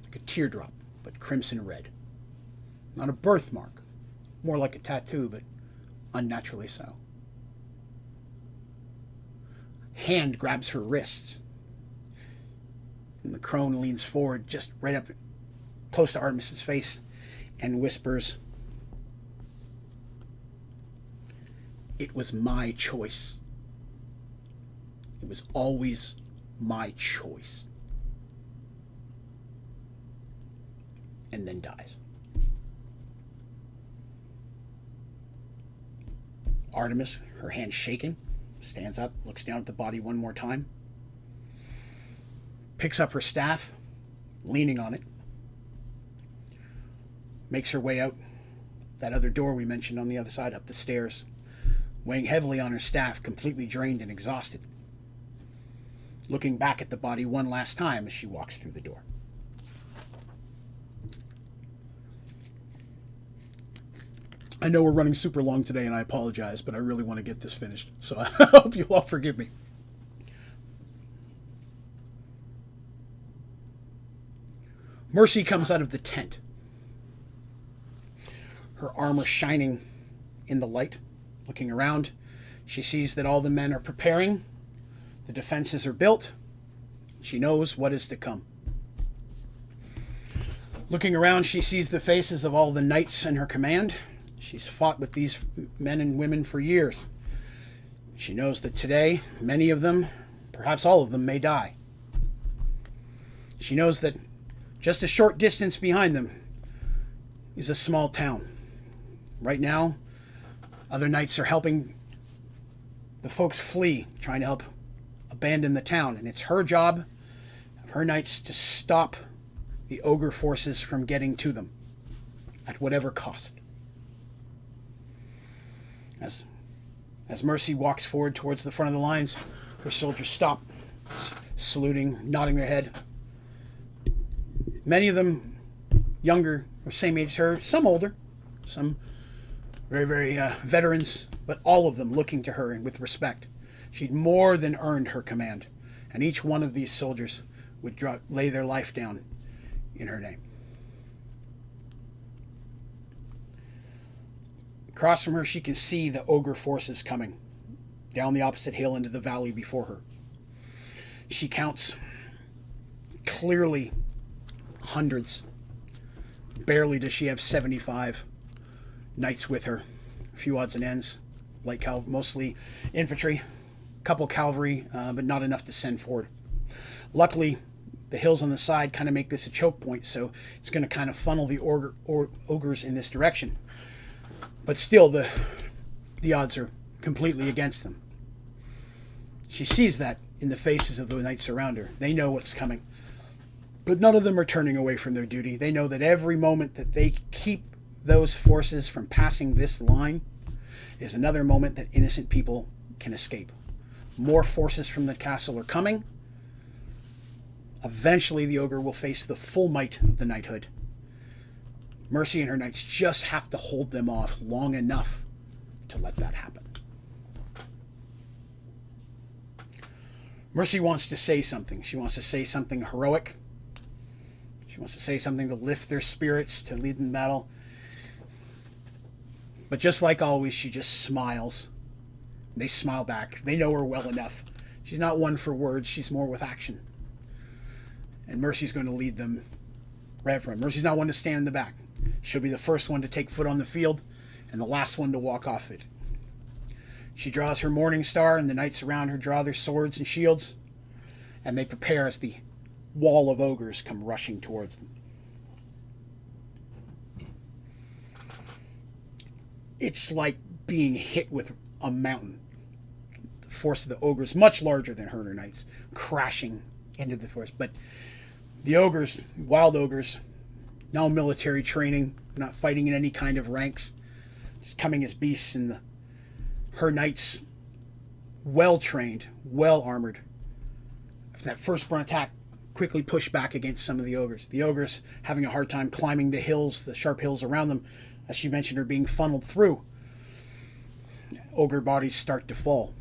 Like a teardrop, but crimson red. Not a birthmark. More like a tattoo, but unnaturally so. Hand grabs her wrists. And the crone leans forward just right up close to Artemis's face and whispers, "It was my choice. It was always my choice." And then dies. Artemis, her hand shaking, stands up, looks down at the body one more time, picks up her staff, leaning on it, makes her way out that other door we mentioned on the other side, up the stairs, weighing heavily on her staff, completely drained and exhausted, looking back at the body one last time as she walks through the door. I know we're running super long today, and I apologize, but I really want to get this finished, so I hope you'll all forgive me. Mercy comes out of the tent, her armor shining in the light. Looking around, she sees that all the men are preparing. The defenses are built. She knows what is to come. Looking around, she sees the faces of all the knights in her command. She's fought with these men and women for years. She knows that today, many of them, perhaps all of them, may die. She knows that just a short distance behind them is a small town. Right now, other knights are helping the folks flee, trying to help abandon the town. And it's her job, her knights, to stop the ogre forces from getting to them at whatever cost. As Mercy walks forward towards the front of the lines, her soldiers stop, saluting, nodding their head. Many of them younger or same age as her, some older, some very, very veterans, but all of them looking to her and with respect. She'd more than earned her command, and each one of these soldiers would lay their life down in her name. Across from her, she can see the ogre forces coming down the opposite hill into the valley before her. She counts clearly hundreds. Barely does she have 75 knights with her. A few odds and ends. Light cavalry, mostly infantry. A couple cavalry, but not enough to send forward. Luckily, the hills on the side kind of make this a choke point, so it's going to kind of funnel the ogres in this direction. But still, the odds are completely against them. She sees that in the faces of the knights around her. They know what's coming. But none of them are turning away from their duty. They know that every moment that they keep those forces from passing this line is another moment that innocent people can escape. More forces from the castle are coming. Eventually, the ogre will face the full might of the knighthood. Mercy and her knights just have to hold them off long enough to let that happen. Mercy wants to say something. She wants to say something heroic. She wants to say something to lift their spirits, to lead in battle. But just like always, she just smiles. They smile back. They know her well enough. She's not one for words. She's more with action. And Mercy's going to lead them right from. Mercy's not one to stand in the back. She'll be the first one to take foot on the field and the last one to walk off it. She draws her morning star, and the knights around her draw their swords and shields, and they prepare as the wall of ogres come rushing towards them. It's like being hit with a mountain. The force of the ogres, much larger than her and her knights, crashing into the forest. But the ogres, wild ogres, no military training, not fighting in any kind of ranks, just coming as beasts, and her knights, well trained, well armored. After that first brunt attack, quickly push back against some of the ogres. The ogres having a hard time climbing the hills, the sharp hills around them, as she mentioned, are being funneled through. Ogre bodies start to fall.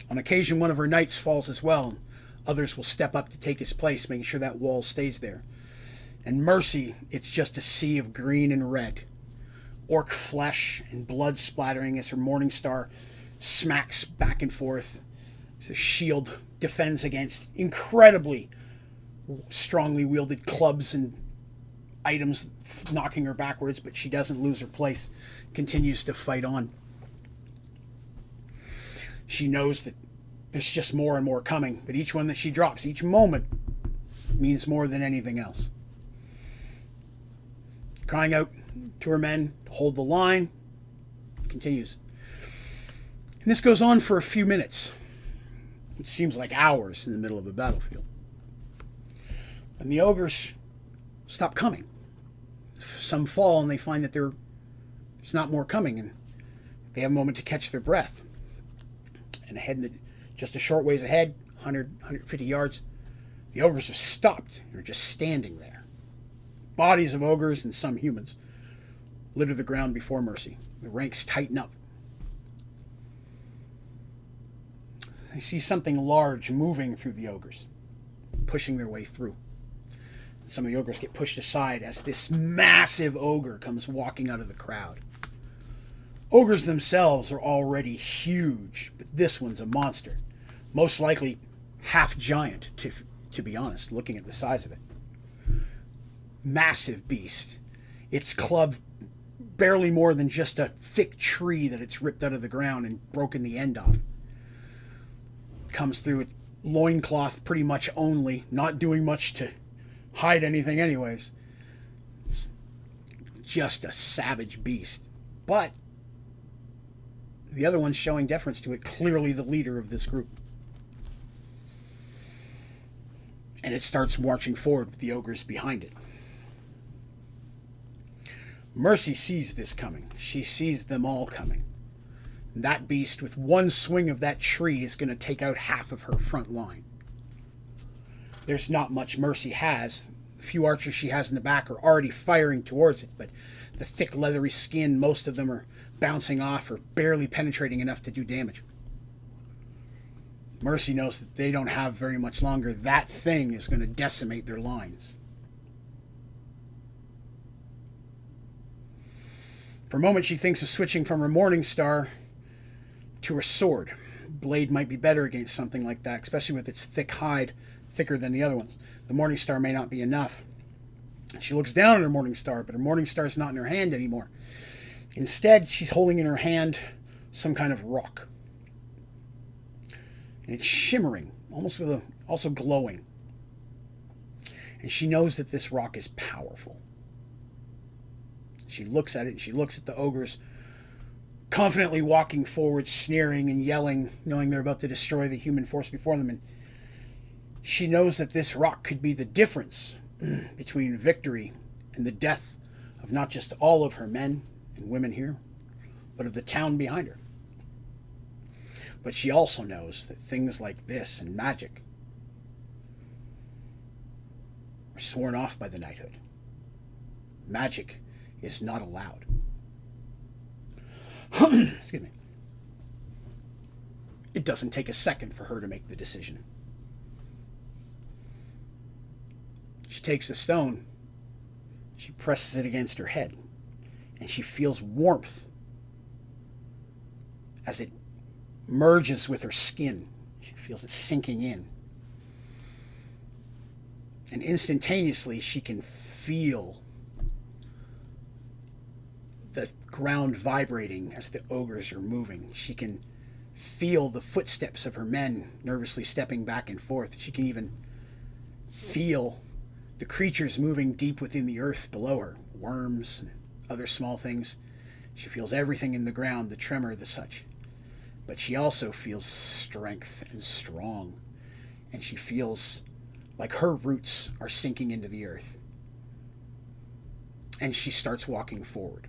On occasion, one of her knights falls as well. Others will step up to take his place, making sure that wall stays there. And Mercy, it's just a sea of green and red. Orc flesh and blood splattering as her morning star smacks back and forth. The shield defends against incredibly strongly wielded clubs and items knocking her backwards, but she doesn't lose her place, continues to fight on. She knows that there's just more and more coming, but each one that she drops, each moment, means more than anything else. Crying out to her men to hold the line, continues. And this goes on for a few minutes. It seems like hours in the middle of a battlefield. And the ogres stop coming. Some fall and they find that there's not more coming, and they have a moment to catch their breath. And ahead, just a short ways ahead, 150 yards, the ogres have stopped and are just standing there. Bodies of ogres and some humans litter the ground before Mercy. The ranks tighten up. They see something large moving through the ogres, pushing their way through. Some of the ogres get pushed aside as this massive ogre comes walking out of the crowd. Ogres themselves are already huge, but this one's a monster. Most likely half giant, to be honest, looking at the size of it. Massive beast. Its club barely more than just a thick tree that it's ripped out of the ground and broken the end off. Comes through with loincloth pretty much only, not doing much to hide anything anyways. Just a savage beast. But the other one's showing deference to it, clearly the leader of this group. And it starts marching forward with the ogres behind it. Mercy sees this coming. She sees them all coming. That beast, with one swing of that tree, is going to take out half of her front line. There's not much Mercy has. The few archers she has in the back are already firing towards it, but the thick leathery skin, most of them are bouncing off or barely penetrating enough to do damage. Mercy knows that they don't have very much longer. That thing is going to decimate their lines. For a moment, she thinks of switching from her Morning Star to her sword. Blade might be better against something like that, especially with its thick hide, thicker than the other ones. The Morning Star may not be enough. She looks down at her Morning Star, but her Morning Star is not in her hand anymore. Instead, she's holding in her hand some kind of rock. And it's shimmering, almost with also glowing. And she knows that this rock is powerful. She looks at it, and she looks at the ogres confidently walking forward, sneering and yelling, knowing they're about to destroy the human force before them. And she knows that this rock could be the difference between victory and the death of not just all of her men and women here, but of the town behind her. But she also knows that things like this and magic are sworn off by the knighthood. Magic is not allowed. Excuse me. It doesn't take a second for her to make the decision. She takes the stone, she presses it against her head, and she feels warmth as it merges with her skin. She feels it sinking in. And instantaneously, she can feel the ground vibrating as the ogres are moving. She can feel the footsteps of her men nervously stepping back and forth. She can even feel the creatures moving deep within the earth below her, worms and other small things. She feels everything in the ground, the tremor, the such. But she also feels strength and strong, and she feels like her roots are sinking into the earth. And she starts walking forward.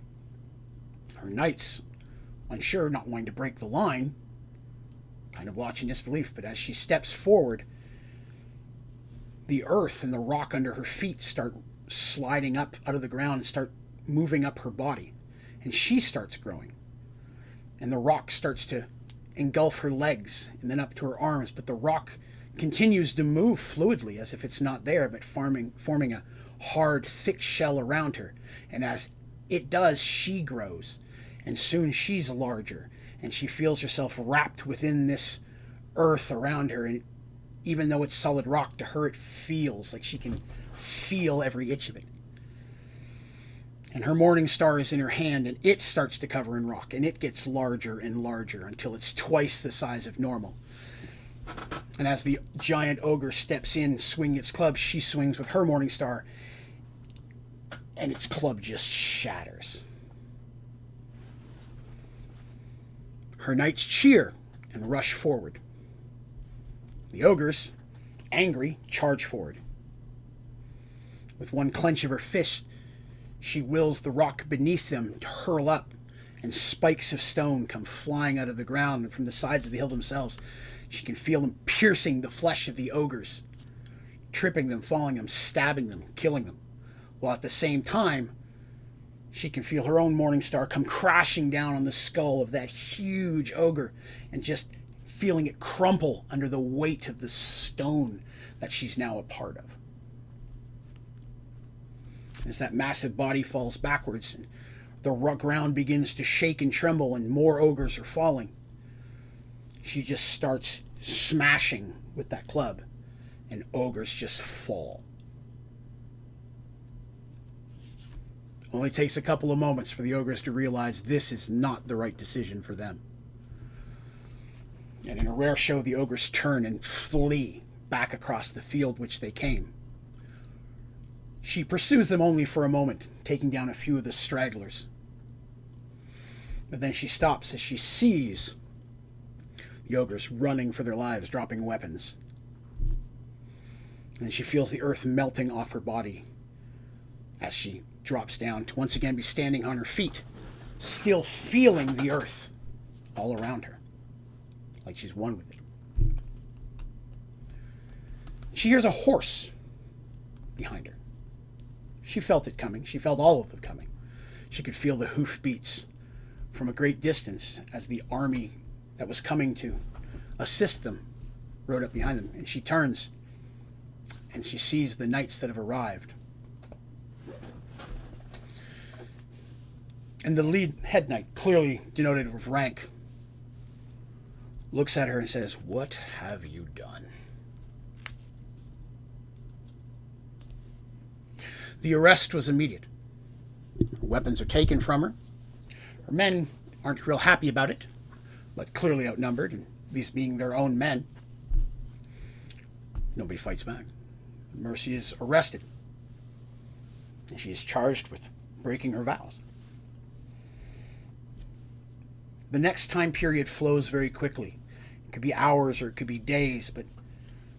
Her knights, unsure, not wanting to break the line, kind of watch in disbelief, but as she steps forward, the earth and the rock under her feet start sliding up out of the ground and start moving up her body. And she starts growing. And the rock starts to engulf her legs and then up to her arms, but the rock continues to move fluidly as if it's not there, but forming a hard, thick shell around her. And as it does, she grows. And soon she's larger, and she feels herself wrapped within this earth around her. And even though it's solid rock, to her it feels like she can feel every inch of it. And her Morning Star is in her hand, and it starts to cover in rock, and it gets larger and larger until it's twice the size of normal. And as the giant ogre steps in, swinging its club, she swings with her Morning Star, and its club just shatters. Her knights cheer and rush forward. The ogres, angry, charge forward. With one clench of her fist, she wills the rock beneath them to hurl up, and spikes of stone come flying out of the ground and from the sides of the hill themselves. She can feel them piercing the flesh of the ogres, tripping them, falling them, stabbing them, killing them. While at the same time, she can feel her own Morning Star come crashing down on the skull of that huge ogre, and just feeling it crumple under the weight of the stone that she's now a part of. As that massive body falls backwards, and the ground begins to shake and tremble, and more ogres are falling, she just starts smashing with that club, and ogres just fall. Only takes a couple of moments for the ogres to realize this is not the right decision for them. And in a rare show, the ogres turn and flee back across the field which they came. She pursues them only for a moment, taking down a few of the stragglers. But then she stops as she sees the ogres running for their lives, dropping weapons. And she feels the earth melting off her body as she drops down to once again be standing on her feet, still feeling the earth all around her, like she's one with it. She hears a horse behind her. She felt it coming. She felt all of them coming. She could feel the hoof beats from a great distance as the army that was coming to assist them rode up behind them, and she turns and she sees the knights that have arrived. And the lead head knight, clearly denoted with rank, looks at her and says, "What have you done?" The arrest was immediate. Her weapons are taken from her. Her men aren't real happy about it, but clearly outnumbered, and these being their own men, nobody fights back. Mercy is arrested, and she is charged with breaking her vows. The next time period flows very quickly. It could be hours or it could be days, but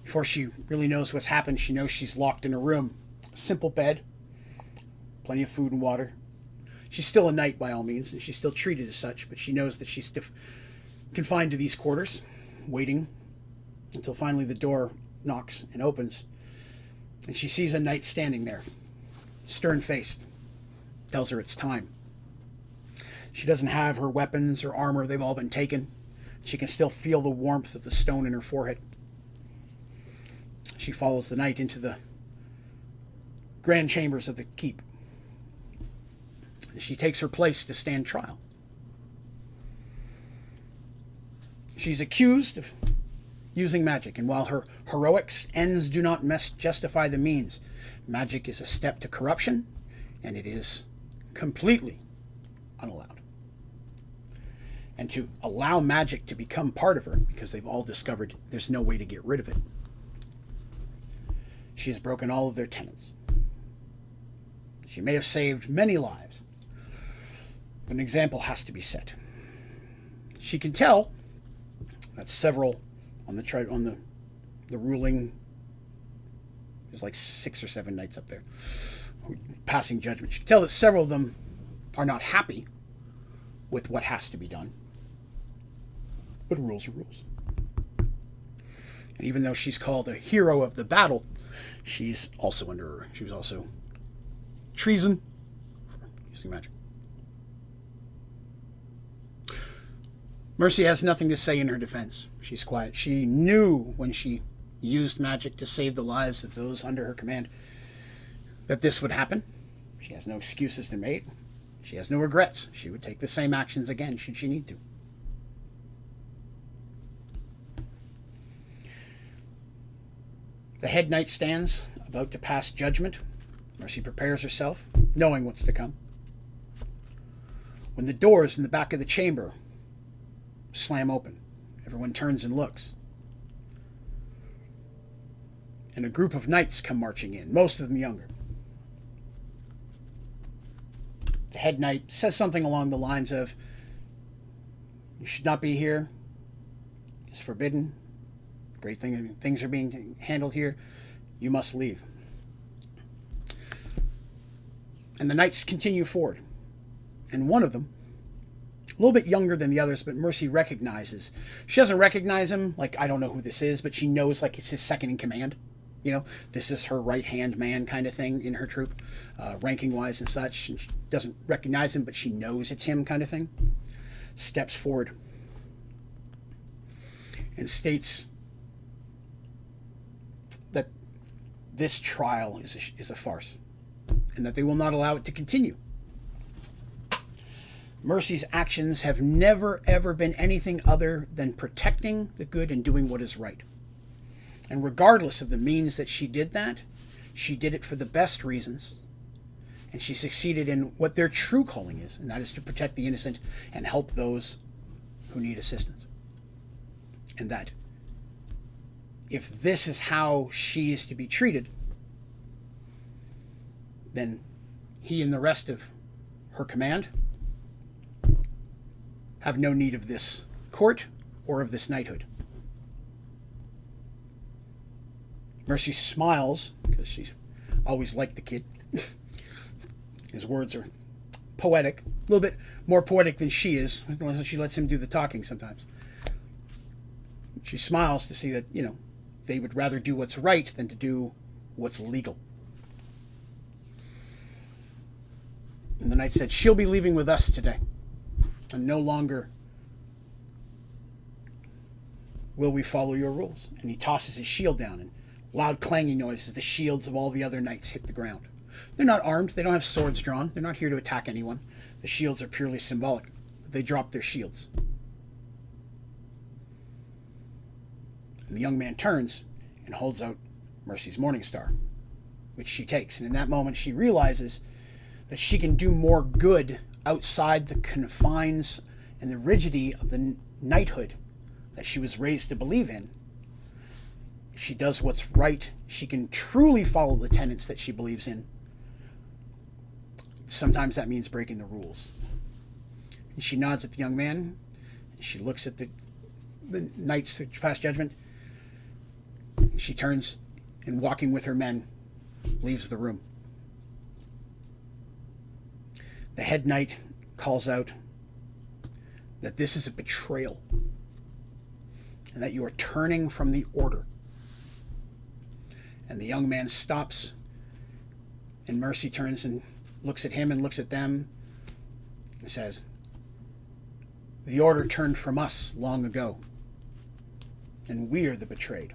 before she really knows what's happened, she knows she's locked in a room. A simple bed, plenty of food and water. She's still a knight by all means, and she's still treated as such, but she knows that she's confined to these quarters, waiting until finally the door knocks and opens, and she sees a knight standing there, stern-faced, tells her it's time. She doesn't have her weapons or armor, they've all been taken. She can still feel the warmth of the stone in her forehead. She follows the knight into the grand chambers of the keep. She takes her place to stand trial. She's accused of using magic, and while her heroics ends do not justify the means, magic is a step to corruption, and it is completely unallowed. And to allow magic to become part of her, because they've all discovered there's no way to get rid of it, she has broken all of their tenets. She may have saved many lives, but an example has to be set. She can tell that several on the ruling, there's like 6 or 7 knights up there passing judgment. She can tell that several of them are not happy with what has to be done. But rules are rules. And even though she's called a hero of the battle, she's also she was also treason using magic. Mercy has nothing to say in her defense. She's quiet. She knew when she used magic to save the lives of those under her command that this would happen. She has no excuses to make. She has no regrets. She would take the same actions again should she need to. The head knight stands, about to pass judgment. Mercy prepares herself, knowing what's to come. When the doors in the back of the chamber slam open, everyone turns and looks. And a group of knights come marching in, most of them younger. The head knight says something along the lines of, "You should not be here. It's forbidden. Great thing, things are being handled here. You must leave." And the knights continue forward. And one of them, a little bit younger than the others, but Mercy recognizes. She doesn't recognize him, like, I don't know who this is, but she knows, like, it's his second in command. You know, this is her right-hand man kind of thing in her troop, ranking-wise and such. And she doesn't recognize him, but she knows it's him kind of thing. Steps forward and states that this trial is a farce and that they will not allow it to continue. Mercy's actions have never, ever been anything other than protecting the good and doing what is right. And regardless of the means that she did that, she did it for the best reasons. And she succeeded in what their true calling is, and that is to protect the innocent and help those who need assistance. And that if this is how she is to be treated, then he and the rest of her command have no need of this court or of this knighthood. Mercy smiles, because she always liked the kid. His words are poetic, a little bit more poetic than she is. She lets him do the talking sometimes. She smiles to see that, they would rather do what's right than to do what's legal. And the knight said, "She'll be leaving with us today, and no longer will we follow your rules? And he tosses his shield down, and loud clanging noises, the shields of all the other knights hit the ground. They're not armed, they don't have swords drawn, they're not here to attack anyone. The shields are purely symbolic. They drop their shields. And the young man turns and holds out Mercy's Morning Star, which she takes. And in that moment, she realizes that she can do more good outside the confines and the rigidity of the knighthood that she was raised to believe in. If she does what's right, she can truly follow the tenets that she believes in. Sometimes that means breaking the rules. And she nods at the young man. And she looks at the knights to pass judgment. She turns and, walking with her men, leaves the room. The head knight calls out that this is a betrayal and that you are turning from the order. And the young man stops, and Mercy turns and looks at him and looks at them and says, the order turned from us long ago, and we are the betrayed,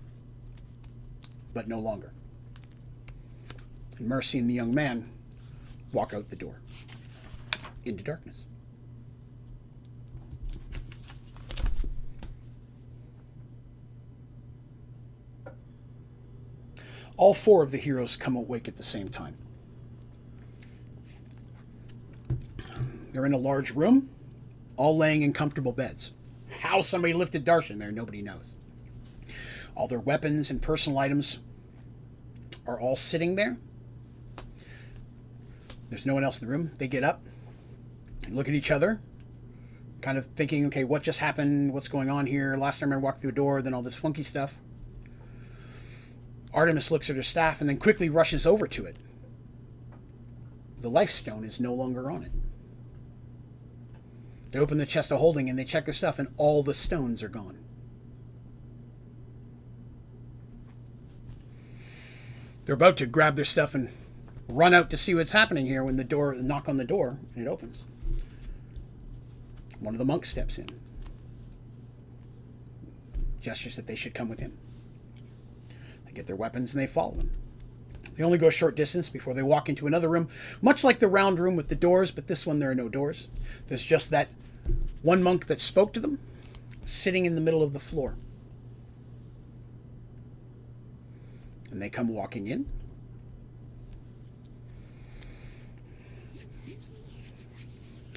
but no longer. And Mercy and the young man walk out the door into darkness. All four of the heroes come awake at the same time. They're in a large room, all laying in comfortable beds. How somebody lifted Darshan there, nobody knows. All their weapons and personal items are all sitting there. There's no one else in the room. They get up and look at each other, kind of thinking, okay, what just happened? What's going on here? Last time I walked through a door, then all this funky stuff. Artemis looks at her staff and then quickly rushes over to it. The life stone is no longer on it. They open the chest of holding and they check their stuff, and all the stones are gone. They're about to grab their stuff and run out to see what's happening here when the knock on the door, and it opens. One of the monks steps in, gestures that they should come with him. They get their weapons and they follow him. They only go a short distance before they walk into another room, much like the round room with the doors, but this one there are no doors. There's just that one monk that spoke to them sitting in the middle of the floor. And they come walking in.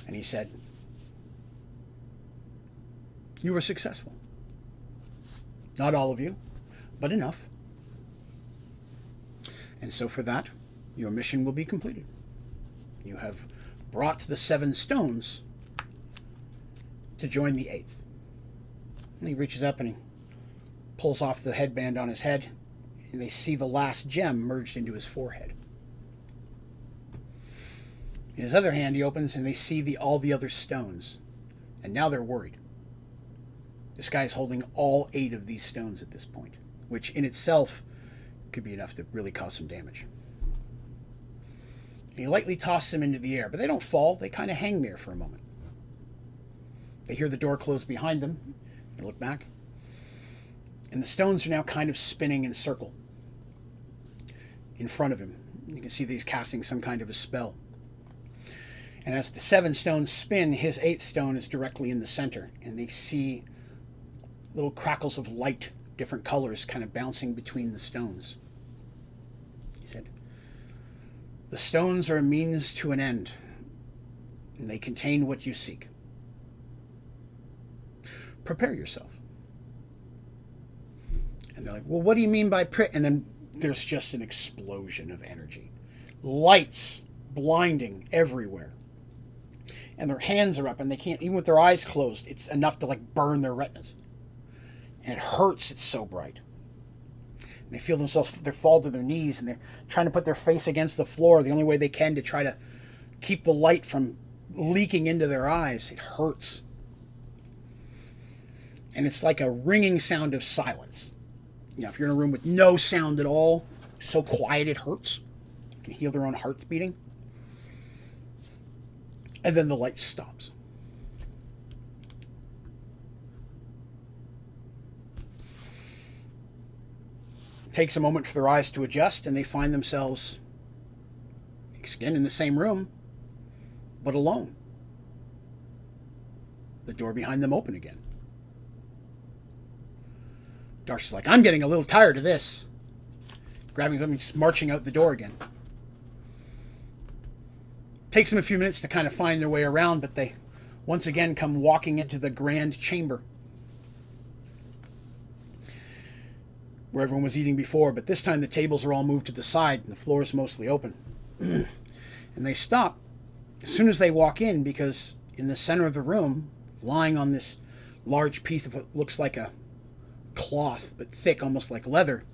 And he said, you were successful. Not all of you, but enough. And so for that, your mission will be completed. You have brought the 7 stones to join the 8th. And he reaches up and he pulls off the headband on his head, and they see the last gem merged into his forehead. In his other hand, he opens and they see all the other stones. And now they're worried. This guy's holding all 8 of these stones at this point, which in itself could be enough to really cause some damage. And he lightly tosses them into the air, but they don't fall. They kind of hang there for a moment. They hear the door close behind them. They look back. And the stones are now kind of spinning in a circle in front of him. You can see that he's casting some kind of a spell. And as the 7 stones spin, his 8th stone is directly in the center. And they see little crackles of light, different colors, kind of bouncing between the stones. He said, the stones are a means to an end, and they contain what you seek. Prepare yourself. And they're like, well, what do you mean by And then there's just an explosion of energy. Lights blinding everywhere. And their hands are up, and they can't, even with their eyes closed, it's enough to like burn their retinas. And it hurts, it's so bright. And they feel themselves, they fall to their knees, and they're trying to put their face against the floor the only way they can to try to keep the light from leaking into their eyes. It hurts. And it's like a ringing sound of silence. You know, if you're in a room with no sound at all, so quiet it hurts. You can hear their own hearts beating. And then the light stops. takes a moment for their eyes to adjust, and they find themselves again in the same room, but alone. The door behind them open again. Darcy's like, I'm getting a little tired of this. Grabbing them and just marching out the door again. Takes them a few minutes to kind of find their way around, but they once again come walking into the grand chamber where everyone was eating before, but this time the tables are all moved to the side and the floor is mostly open. And they stop as soon as they walk in, because in the center of the room, lying on this large piece of what looks like a cloth, but thick, almost like leather,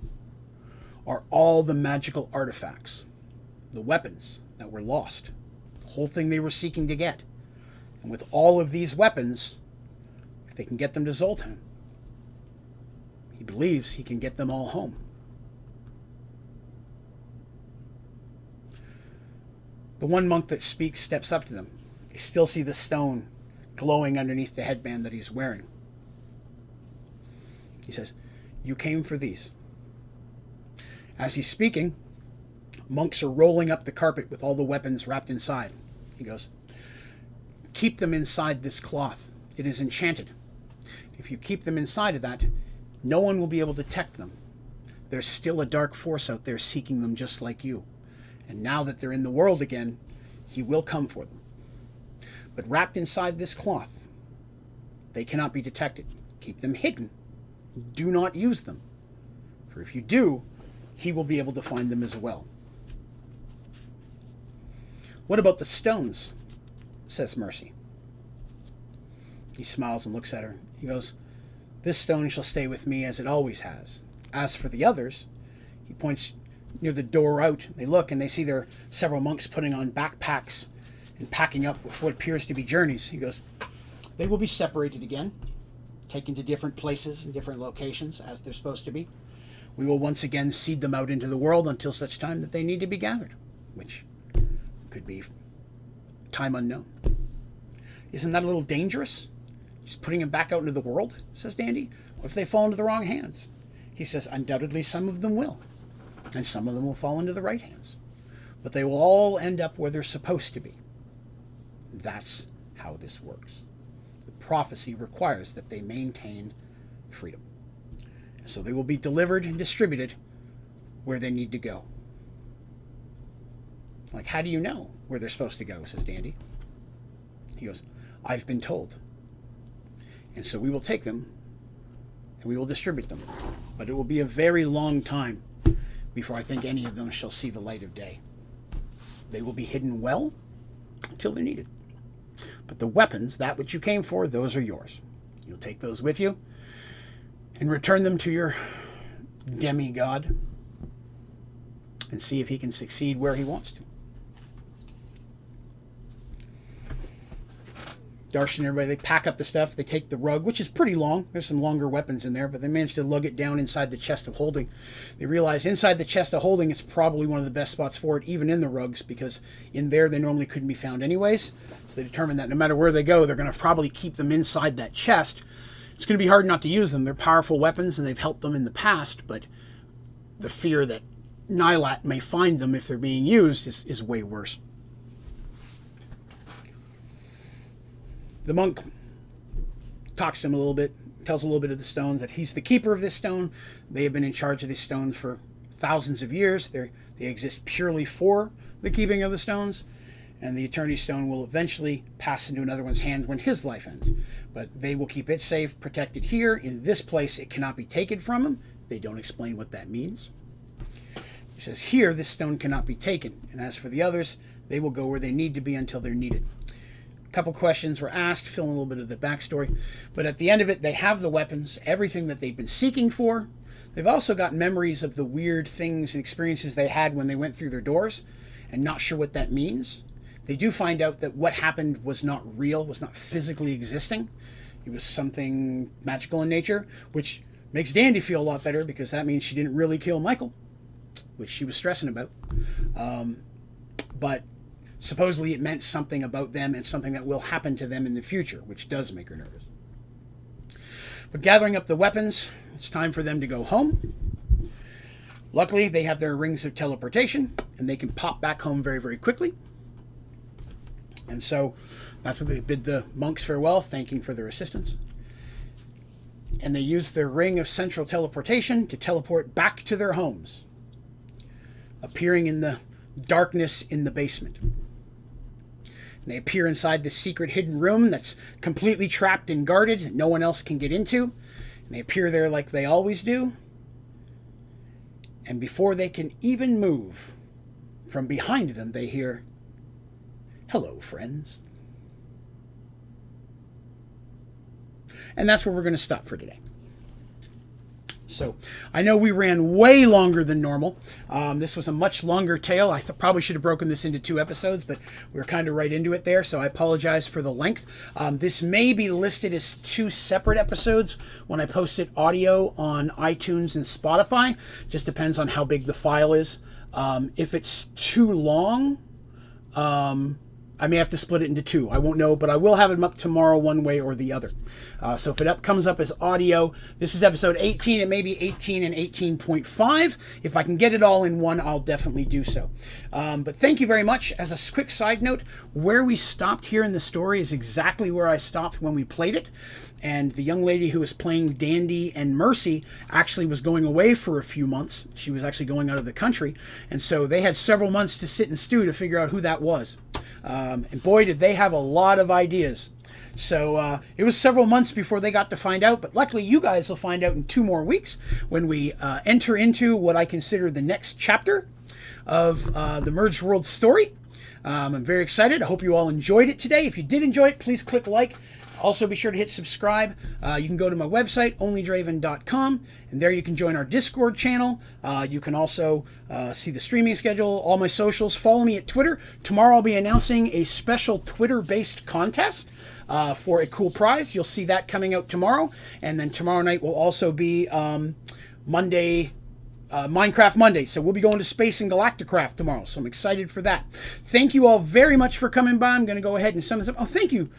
are all the magical artifacts, the weapons that were lost, the whole thing they were seeking to get. And with all of these weapons, if they can get them to Zoltan, he believes he can get them all home. The one monk that speaks steps up to them. They still see the stone glowing underneath the headband that he's wearing. He says, "You came for these." As he's speaking, monks are rolling up the carpet with all the weapons wrapped inside. He goes, "Keep them inside this cloth. It is enchanted. If you keep them inside of that, no one will be able to detect them. There's still a dark force out there seeking them just like you. And now that they're in the world again, he will come for them. But wrapped inside this cloth, they cannot be detected. Keep them hidden. Do not use them. For if you do, he will be able to find them as well." "What about the stones?" says Mercy. He smiles and looks at her. He goes, "This stone shall stay with me as it always has. As for the others," he points near the door out. They look and they see there are several monks putting on backpacks and packing up with what appears to be journeys. He goes, "They will be separated again, taken to different places and different locations as they're supposed to be. We will once again seed them out into the world until such time that they need to be gathered, which could be time unknown." "Isn't that a little dangerous? Just putting them back out into the world?" says Dandy. "What if they fall into the wrong hands?" He says, "Undoubtedly some of them will, and some of them will fall into the right hands. But they will all end up where they're supposed to be. That's how this works. The prophecy requires that they maintain freedom. So they will be delivered and distributed where they need to go." "Like, how do you know where they're supposed to go?" says Dandy. He goes, "I've been told. And so we will take them and we will distribute them. But it will be a very long time before I think any of them shall see the light of day. They will be hidden well until they're needed. But the weapons, that which you came for, those are yours. You'll take those with you and return them to your demigod and see if he can succeed where he wants to." Darcy and everybody, they pack up the stuff. They take the rug, which is pretty long. There's some longer weapons in there, but they manage to lug it down inside the chest of holding. They realize inside the chest of holding, it's probably one of the best spots for it, even in the rugs, because in there they normally couldn't be found anyways. So they determine that no matter where they go, they're going to probably keep them inside that chest. It's going to be hard not to use them. They're powerful weapons, and they've helped them in the past, but the fear that Nylat may find them if they're being used is way worse. The monk talks to him a little bit, tells a little bit of the stones, that he's the keeper of this stone. They have been in charge of these stones for thousands of years. They exist purely for the keeping of the stones, and the Eternity Stone will eventually pass into another one's hand when his life ends. But they will keep it safe, protected here. In this place, it cannot be taken from them. They don't explain what that means. He says, here, this stone cannot be taken. And as for the others, they will go where they need to be until they're needed. A couple questions were asked, filling a little bit of the backstory. But at the end of it, they have the weapons, everything that they've been seeking for. They've also got memories of the weird things and experiences they had when they went through their doors, and not sure what that means. They do find out that what happened was not real, was not physically existing. It was something magical in nature, which makes Dandy feel a lot better, because that means she didn't really kill Michael, which she was stressing about. But supposedly it meant something about them and something that will happen to them in the future, which does make her nervous. But gathering up the weapons, it's time for them to go home. Luckily, they have their rings of teleportation, and they can pop back home very, very quickly. And so that's what they bid the monks farewell, thanking for their assistance. And they use their ring of central teleportation to teleport back to their homes, appearing in the darkness in the basement. And they appear inside the secret hidden room that's completely trapped and guarded, that no one else can get into. And they appear there like they always do. And before they can even move, from behind them they hear, "Hello, friends." And that's where we're going to stop for today. So I know we ran way longer than normal. This was a much longer tale. I probably should have broken this into 2 episodes, but we were kind of right into it there, so I apologize for the length. This may be listed as 2 separate episodes when I post it audio on iTunes and Spotify. Just depends on how big the file is. If it's too long, I may have to split it into 2. I won't know, but I will have them up tomorrow one way or the other. So if it comes up as audio, this is episode 18. It may be 18 and 18.5. If I can get it all in one, I'll definitely do so. But thank you very much. As a quick side note, where we stopped here in the story is exactly where I stopped when we played it. And the young lady who was playing Dandy and Mercy actually was going away for a few months. She was actually going out of the country. And so they had several months to sit and stew to figure out who that was. And boy, did they have a lot of ideas. So it was several months before they got to find out. But luckily, you guys will find out in 2 more weeks when we enter into what I consider the next chapter of the Mergeworlds story. I'm very excited. I hope you all enjoyed it today. If you did enjoy it, please click like. Also, be sure to hit subscribe. You can go to my website, Onlydraven.com, and there you can join our Discord channel. You can also see the streaming schedule, all my socials. Follow me at Twitter. Tomorrow I'll be announcing a special Twitter-based contest for a cool prize. You'll see that coming out tomorrow. And then tomorrow night will also be Minecraft Monday. So we'll be going to Space and Galacticraft tomorrow. So I'm excited for that. Thank you all very much for coming by. I'm going to go ahead and sum this up. Oh, thank you,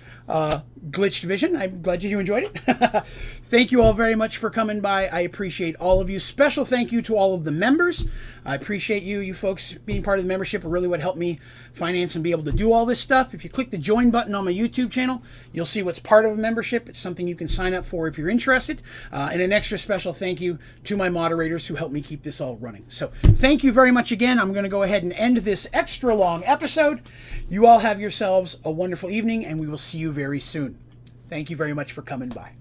Glitched Vision. I'm glad you enjoyed it. Thank you all very much for coming by. I appreciate all of you. Special thank you to all of the members. I appreciate you folks being part of the membership are really what helped me finance and be able to do all this stuff. If you click the join button on my YouTube channel, you'll see what's part of a membership. It's something you can sign up for if you're interested. And an extra special thank you to my moderators who helped me keep this all running. So thank you very much again. I'm going to go ahead and end this extra long episode. You all have yourselves a wonderful evening, and we will see you very soon. Thank you very much for coming by.